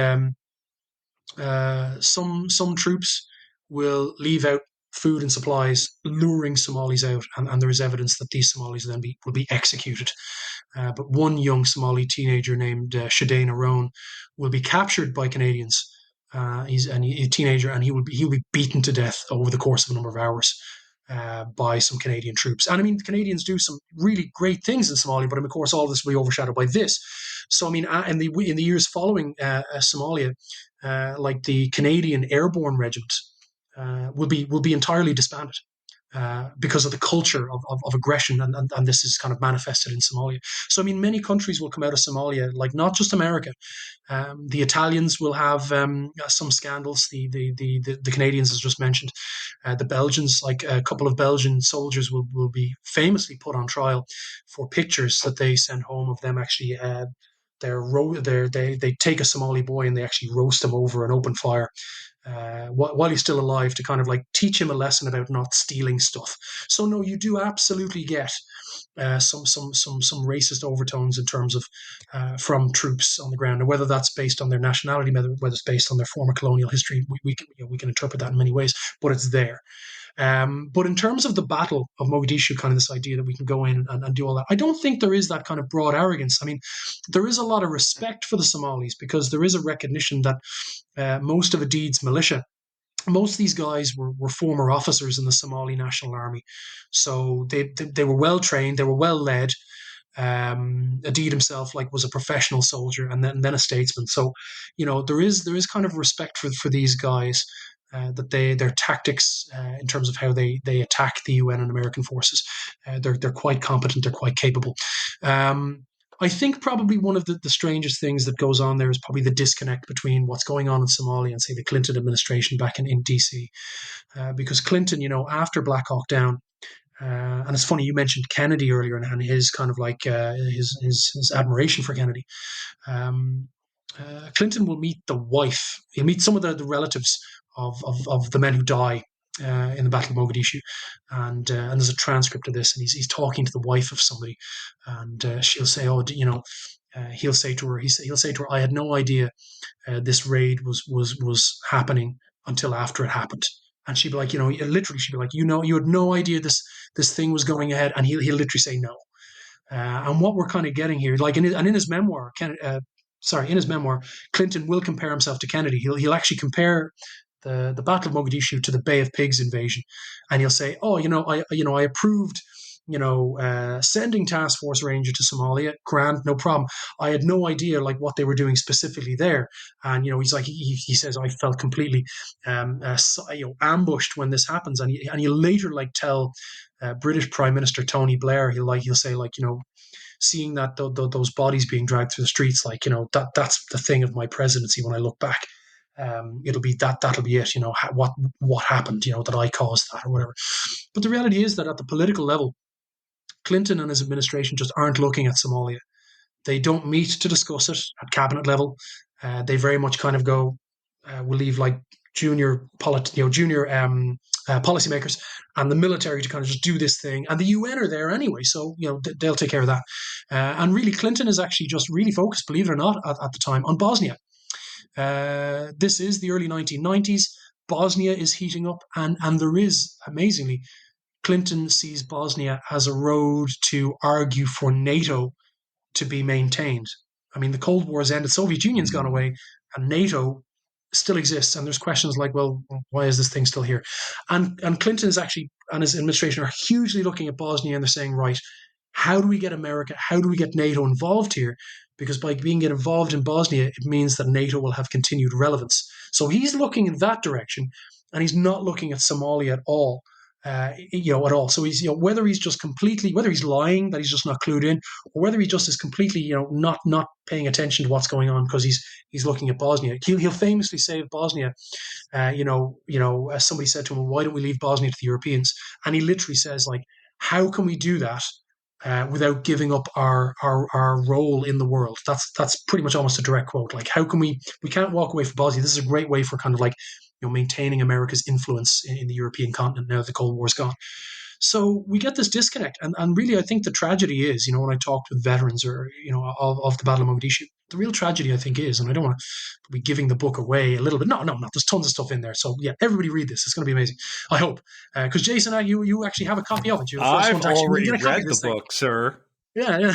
Speaker 2: some troops will leave out food and supplies, luring Somalis out, and there is evidence that these Somalis will be executed. But one young Somali teenager named Shadain Aron will be captured by Canadians. He's a teenager, and he'll be beaten to death over the course of a number of hours by some Canadian troops. And I mean, the Canadians do some really great things in Somalia, but of course, all this will be overshadowed by this. So I mean, in the years following Somalia, like the Canadian Airborne Regiment will be entirely disbanded. Because of the culture of aggression, and this is kind of manifested in Somalia. So, I mean, many countries will come out of Somalia, like not just America. The Italians will have some scandals. The Canadians, as just mentioned, the Belgians, like a couple of Belgian soldiers, will be famously put on trial for pictures that they send home of them actually. They take a Somali boy and they actually roast him over an open fire while he's still alive, to kind of like teach him a lesson about not stealing stuff. So no, you do absolutely get some racist overtones in terms of from troops on the ground, and whether that's based on their nationality, whether it's based on their former colonial history, we can interpret that in many ways, but it's there. But in terms of the Battle of Mogadishu, kind of this idea that we can go in and do all that, I don't think there is that kind of broad arrogance. I mean, there is a lot of respect for the Somalis because there is a recognition that most of Adid's militia, most of these guys were former officers in the Somali National Army. So they were well trained, they were well led. Adid himself, like, was a professional soldier and then a statesman. So, there is kind of respect for these guys. That their tactics in terms of how they attack the UN and American forces, they're quite competent, they're quite capable. I think probably one of the strangest things that goes on there is probably the disconnect between what's going on in Somalia and, say, the Clinton administration back in DC. Because Clinton, after Black Hawk Down, and it's funny, you mentioned Kennedy earlier and his kind of like his admiration for Kennedy. Um, Clinton will meet the wife. He'll meet some of the relatives of the men who die in the Battle of Mogadishu, and there's a transcript of this, and he's talking to the wife of somebody, and she'll say, "Oh, he'll say to her, I had no idea this raid was happening until after it happened." And she'd be like, literally, she'd be like, you had no idea this thing was going ahead, and he'll literally say no. And what we're kind of getting here, like in his memoir, Clinton will compare himself to Kennedy. He'll actually compare the Battle of Mogadishu to the Bay of Pigs invasion, and he'll say, "Oh, I approved." Sending Task Force Ranger to Somalia, grand, no problem. I had no idea like what they were doing specifically there, and he's like he says, I felt completely ambushed when this happens, and he later like tell British Prime Minister Tony Blair, he'll say, like, seeing that those bodies being dragged through the streets, like, that's the thing of my presidency. When I look back, it'll be that'll be it. What happened, that I caused that or whatever. But the reality is that at the political level, Clinton and his administration just aren't looking at Somalia. They don't meet to discuss it at cabinet level. They very much kind of go, we'll leave like junior policymakers and the military to kind of just do this thing. And the UN are there anyway, so they'll take care of that. And really, Clinton is actually just really focused, believe it or not, at the time on Bosnia. This is the early 1990s. Bosnia is heating up, and there is, amazingly, Clinton sees Bosnia as a road to argue for NATO to be maintained. I mean, the Cold War has ended, Soviet Union's gone away, and NATO still exists. And there's questions like, well, why is this thing still here? And Clinton is actually, and his administration are hugely looking at Bosnia, and they're saying, right, how do we get America, how do we get NATO involved here? Because by being involved in Bosnia, it means that NATO will have continued relevance. So he's looking in that direction, and he's not looking at Somalia at all. At all. So he's, whether he's lying, that he's just not clued in, or whether he just is completely, not paying attention to what's going on because he's looking at Bosnia. He'll famously say of Bosnia, as somebody said to him, why don't we leave Bosnia to the Europeans? And he literally says, like, how can we do that without giving up our role in the world? That's pretty much almost a direct quote. Like, how can we can't walk away from Bosnia. This is a great way for kind of like, maintaining America's influence in the European continent now that the Cold War's gone. So we get this disconnect. And really, I think the tragedy is, when I talked with veterans or, of the Battle of Mogadishu, the real tragedy, I think, is, and I don't want to be giving the book away a little bit. No, there's tons of stuff in there. So yeah, everybody read this. It's going to be amazing. I hope. Because Jason, you actually have a copy of it. You're the first one to
Speaker 1: already read the book, sir.
Speaker 2: Yeah.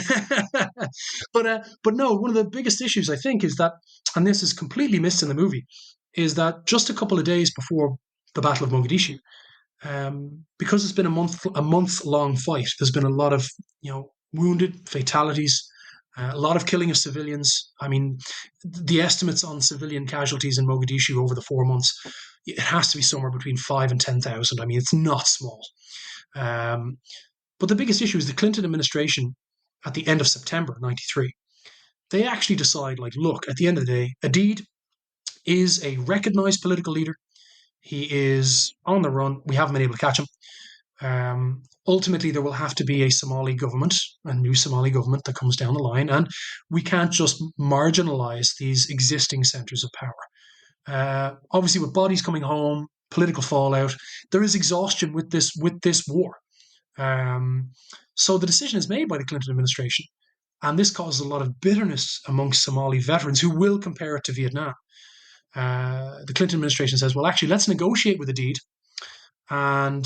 Speaker 2: But no, one of the biggest issues, I think, is that, and this is completely missed in the movie, is that just a couple of days before the Battle of Mogadishu, because it's been a month-long fight, there's been a lot of wounded, fatalities, a lot of killing of civilians. I mean, the estimates on civilian casualties in Mogadishu over the 4 months, it has to be somewhere between 5,000 and 10,000. I mean, it's not small. But the biggest issue is the Clinton administration at the end of September 93. They actually decide, like, look, at the end of the day, Aidid is a recognized political leader. He is on the run. We haven't been able to catch him. Ultimately, there will have to be a Somali government, a new Somali government that comes down the line, and we can't just marginalize these existing centers of power. Obviously, with bodies coming home, political fallout, there is exhaustion with this war. So the decision is made by the Clinton administration, and this causes a lot of bitterness amongst Somali veterans who will compare it to Vietnam. The Clinton administration says, well, actually, let's negotiate with Aidid, and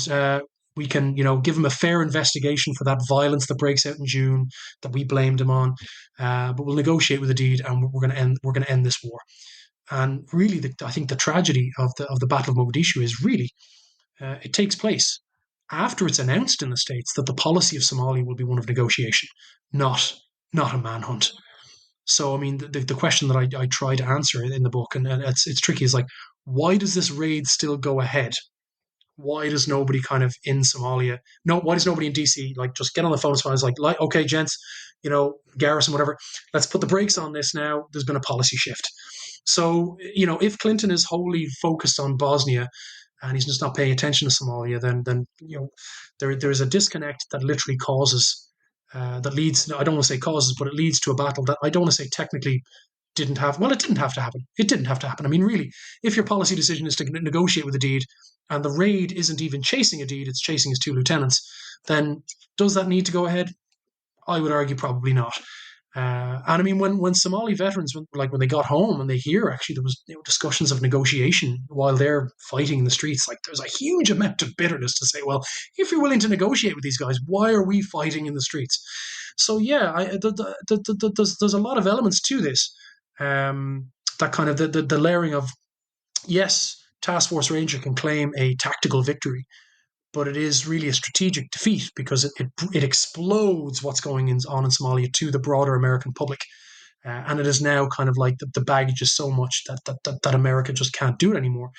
Speaker 2: we can, give him a fair investigation for that violence that breaks out in June that we blamed him on. But we'll negotiate with Aidid, and we're going to end this war. And really, I think the tragedy of the Battle of Mogadishu is really it takes place after it's announced in the States that the policy of Somalia will be one of negotiation, not a manhunt. So, I mean, the question that I try to answer in the book, and it's tricky, is like, why does this raid still go ahead? Why does nobody kind of in Somalia, why does nobody in DC, like, just get on the phone and say, like, okay, gents, garrison, whatever, let's put the brakes on this now. There's been a policy shift. So, if Clinton is wholly focused on Bosnia and he's just not paying attention to Somalia, then there's a disconnect that literally causes that leads, I don't want to say causes, but it leads to a battle that I don't want to say technically didn't have, well, it didn't have to happen. It didn't have to happen. I mean, really, if your policy decision is to negotiate with Aidid and the raid isn't even chasing Aidid, it's chasing his 2 lieutenants, then does that need to go ahead? I would argue probably not. And I mean, when Somali veterans, when they got home and they hear actually there was discussions of negotiation while they're fighting in the streets, like, there's a huge amount of bitterness to say, well, if you're willing to negotiate with these guys, why are we fighting in the streets? So yeah, there's a lot of elements to this, that kind of the layering of, yes, Task Force Ranger can claim a tactical victory, but it is really a strategic defeat because it explodes what's going on in Somalia to the broader American public. And it is now kind of like the baggage is so much that America just can't do it anymore.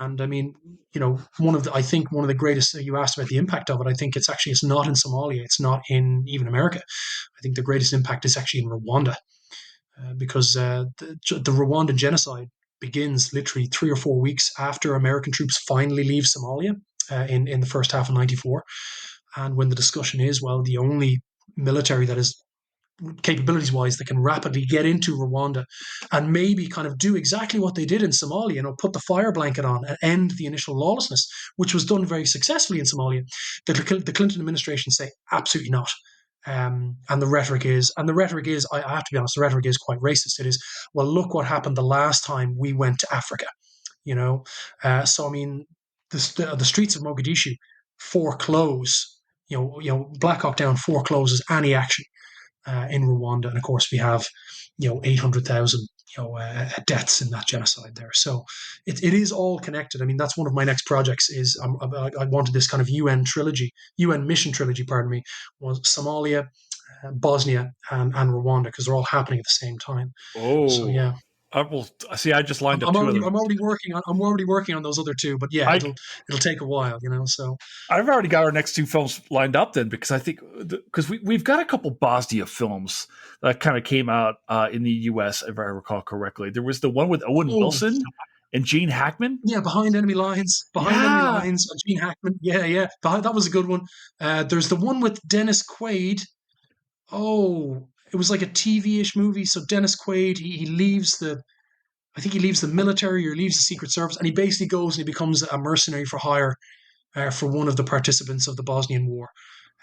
Speaker 2: And I mean, I think one of the greatest, you asked about the impact of it. I think it's not in Somalia. It's not in even America. I think the greatest impact is actually in Rwanda, because the Rwandan genocide begins literally 3 or 4 weeks after American troops finally leave Somalia, in the first half of '94. And when the discussion is, well, the only military that is capabilities wise that can rapidly get into Rwanda and maybe kind of do exactly what they did in Somalia, put the fire blanket on and end the initial lawlessness, which was done very successfully in Somalia. The Clinton administration say absolutely not. And the rhetoric is, I have to be honest, the rhetoric is quite racist. It is, well, look what happened the last time we went to Africa, So, I mean, the streets of Mogadishu foreclose, Black Hawk Down forecloses any action in Rwanda, and of course we have 800,000 deaths in that genocide there. So it is all connected. I mean, that's one of my next projects. Is I wanted this kind of UN mission trilogy, pardon me, was Somalia, Bosnia, and Rwanda, because they're all happening at the same time. So
Speaker 1: Oh,
Speaker 2: yeah.
Speaker 1: well, see, I just lined up
Speaker 2: I'm
Speaker 1: two
Speaker 2: already
Speaker 1: other.
Speaker 2: I'm already working on those other two, but yeah, it'll take a while, So
Speaker 1: I've already got our next two films lined up then, because I think because we've got a couple Bosnia films that kind of came out in the U.S. if I recall correctly. There was the one with Owen
Speaker 2: oh
Speaker 1: Wilson and Gene Hackman.
Speaker 2: yeah, behind enemy lines,
Speaker 1: Yeah,
Speaker 2: Gene Hackman, yeah, that was a good one. There's the one with Dennis Quaid. Oh, it was like a TV-ish movie. So Dennis Quaid, he leaves I think he leaves the military or leaves the Secret Service, and he basically goes and he becomes a mercenary for hire, for one of the participants of the Bosnian War.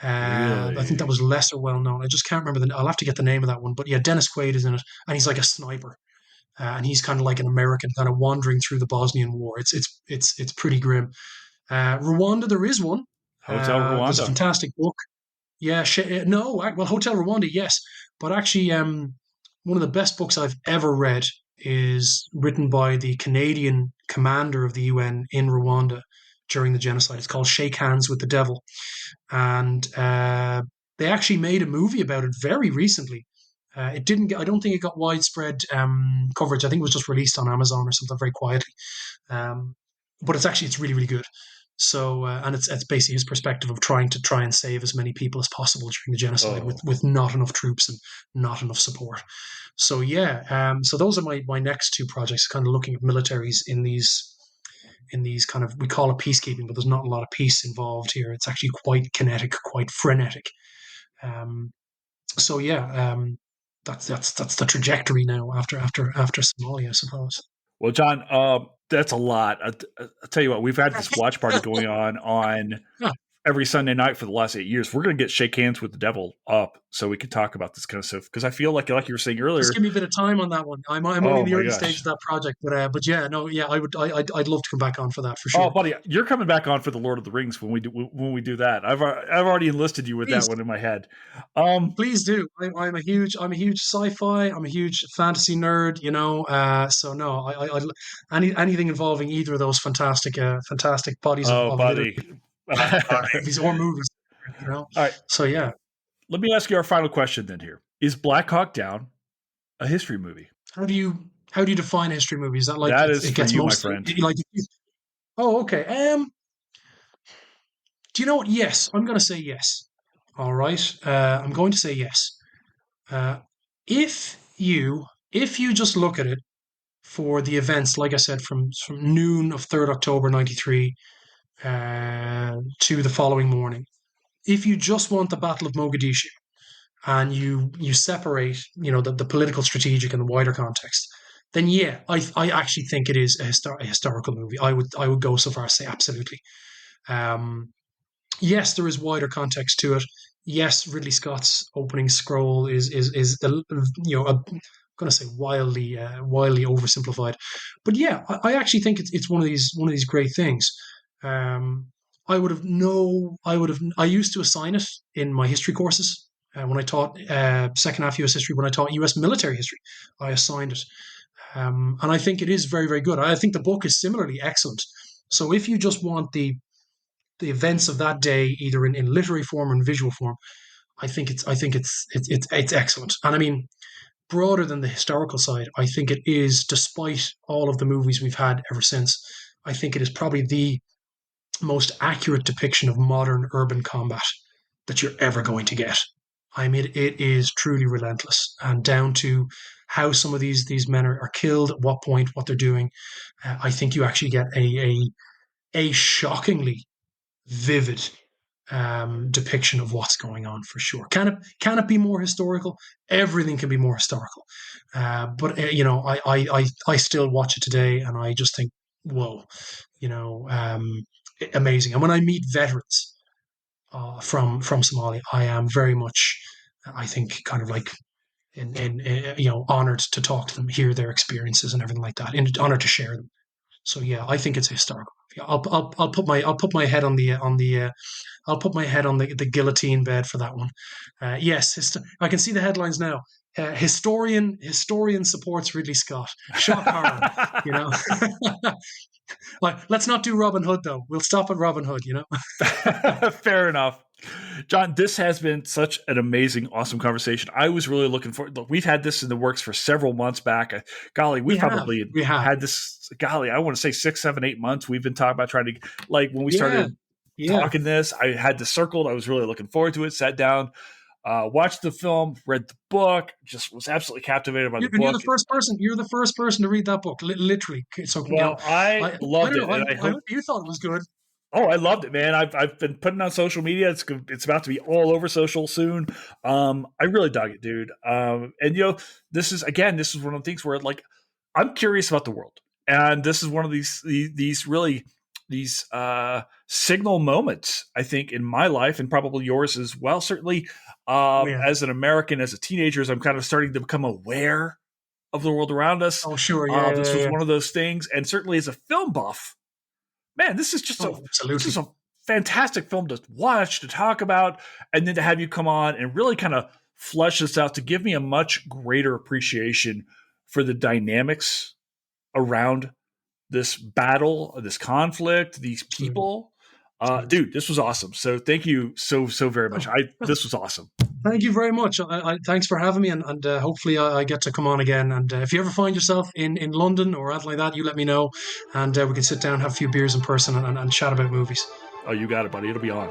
Speaker 2: I think that
Speaker 1: really.
Speaker 2: was lesser well known. I just can't remember I'll have to get the name of that one. But yeah, Dennis Quaid is in it, and he's like a sniper, and he's kind of like an American, kind of wandering through the Bosnian War. It's pretty grim. Rwanda, there is one.
Speaker 1: Hotel
Speaker 2: There's a
Speaker 1: Rwanda.
Speaker 2: fantastic book. Yeah, no, well, Hotel Rwanda, yes, but actually, one of the best books I've ever read is written by the Canadian commander of the UN in Rwanda during the genocide. It's called Shake Hands with the Devil, and they actually made a movie about it very recently. It didn't. I don't think it got widespread coverage. I think it was just released on Amazon or something very quietly. But it's really really good. So, and it's basically his perspective of trying and save as many people as possible during the genocide with
Speaker 1: Oh,
Speaker 2: not enough troops and not enough support. So yeah, so those are my next two projects, kind of looking at militaries in these kind of, we call it peacekeeping, but there's not a lot of peace involved here. It's actually quite kinetic, quite frenetic. Um, so yeah, that's the trajectory now after Somalia, I suppose.
Speaker 1: well, John, that's a lot. I'll tell you what, we've had this watch party going on
Speaker 2: Yeah,
Speaker 1: every Sunday night for the last 8 years. We're going to get Shake Hands with the Devil up so we can talk about this kind of stuff, because I feel like you were saying
Speaker 2: just
Speaker 1: earlier.
Speaker 2: give me a bit of time on that one. I'm only
Speaker 1: Oh
Speaker 2: in the
Speaker 1: my
Speaker 2: early stages
Speaker 1: gosh.
Speaker 2: of that project, but yeah, no, yeah, I'd love to come back on for that for
Speaker 1: Oh,
Speaker 2: sure.
Speaker 1: buddy, you're coming back on for the Lord of the Rings when we do that. I've already enlisted you with that
Speaker 2: Please,
Speaker 1: one in my head. Um,
Speaker 2: please do. I'm a huge sci-fi. I'm a huge fantasy nerd. So no, anything involving either of those fantastic bodies
Speaker 1: oh,
Speaker 2: of literature,
Speaker 1: buddy. All
Speaker 2: movies or movies. You know.
Speaker 1: right,
Speaker 2: So yeah,
Speaker 1: let me ask you our final question then. Here is Black Hawk Down a history movie?
Speaker 2: how do you define history movies? Is that like
Speaker 1: That is
Speaker 2: it
Speaker 1: for
Speaker 2: gets
Speaker 1: you, my
Speaker 2: most
Speaker 1: friend.
Speaker 2: like? Oh, okay. Do you know what? Yes, I'm going to say yes. All right. I'm going to say yes. Uh, if you just look at it for the events, like I said, from noon of 3rd October '93 to the following morning, if you just want the Battle of Mogadishu and you separate, the political, strategic, and the wider context, then yeah, I actually think it is a historical movie. I would go so far as to say absolutely. Um, yes, there is wider context to it. Yes, Ridley Scott's opening scroll is I'm going to say wildly oversimplified, but yeah, I actually think it's one of these great things. Um, I used to assign it in my history courses. When I taught second half US history, when I taught US military history, I assigned it. And I think it is very, very good. I think the book is similarly excellent. So if you just want the events of that day, either in literary form or in visual form, I think it's excellent. And I mean, broader than the historical side, I think it is, despite all of the movies we've had ever since. I think it is probably the most accurate depiction of modern urban combat that you're ever going to get. I mean, it is truly relentless, and down to how some of these men are killed, at what point, what they're doing. I think you actually get a shockingly vivid depiction of what's going on for sure. Can it be more historical? Everything can be more historical, but I still watch it today, and I just think, whoa, you know, amazing. And when I meet veterans from Somalia, I am very much, I think, kind of like in honored to talk to them, hear their experiences and everything like that, and honored to share them. So yeah, I think it's historical. I'll put my head on the I'll put my head on the guillotine bed for that one. Yes, I can see the headlines now. Historian supports Ridley Scott. Shock horror, you know. Like, let's not do Robin Hood though. We'll stop at Robin Hood, you know.
Speaker 1: Fair enough. John, this has been such an amazing, awesome conversation. I was really looking forward. Look, we've had this in the works for several months back. Golly, we probably
Speaker 2: have
Speaker 1: had this. Golly, I want to say 6, 7, 8 months. We've been talking about trying to, like, when we started talking this. I had this circled. I was really looking forward to it. Sat down, watched the film, read the book. Just was absolutely captivated by the book.
Speaker 2: You're the first person. You're the first person to read that book, literally. So,
Speaker 1: I loved it.
Speaker 2: I hope you thought it was good.
Speaker 1: Oh, I loved it, man. I've been putting it on social media. It's about to be all over social soon. I really dug it, dude. And this is one of the things where, like, I'm curious about the world, and this is one of these signal moments, I think, in my life, and probably yours as well. Certainly, as an American, as a teenager, as I'm kind of starting to become aware of the world around us.
Speaker 2: Oh, sure,
Speaker 1: this was one of those things, and certainly as a film buff. Man, this is just a fantastic film to watch, to talk about, and then to have you come on and really kind of flesh this out to give me a much greater appreciation for the dynamics around this battle, this conflict, these people. Dude, this was awesome. So thank you so very much. This was awesome.
Speaker 2: Thank you very much. Thanks for having me, and hopefully I get to come on again. And if you ever find yourself in London or anything like that, you let me know, and we can sit down, have a few beers in person, and chat about movies.
Speaker 1: Oh, you got it, buddy. It'll be on.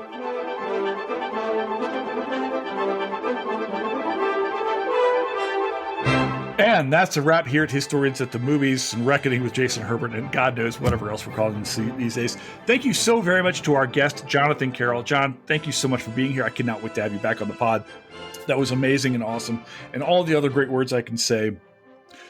Speaker 1: And that's a wrap here at Historians at the Movies and Reckoning with Jason Herbert, and God knows whatever else we're calling these days. Thank you so very much to our guest, Jonathan Carroll. John, thank you so much for being here. I cannot wait to have you back on the pod. That was amazing and awesome, and all the other great words I can say.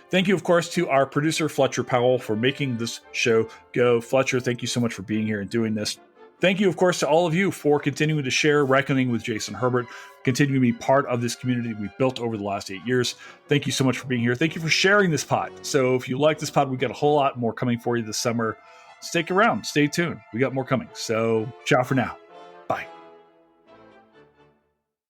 Speaker 1: Thank you, of course, to our producer, Fletcher Powell, for making this show go. Fletcher, thank you so much for being here and doing this. Thank you, of course, to all of you for continuing to share Reckoning with Jason Herbert, continuing to be part of this community we've built over the last 8 years. Thank you so much for being here. Thank you for sharing this pod. So if you like this pod, we've got a whole lot more coming for you this summer. Stick around. Stay tuned. We got more coming. So ciao for now.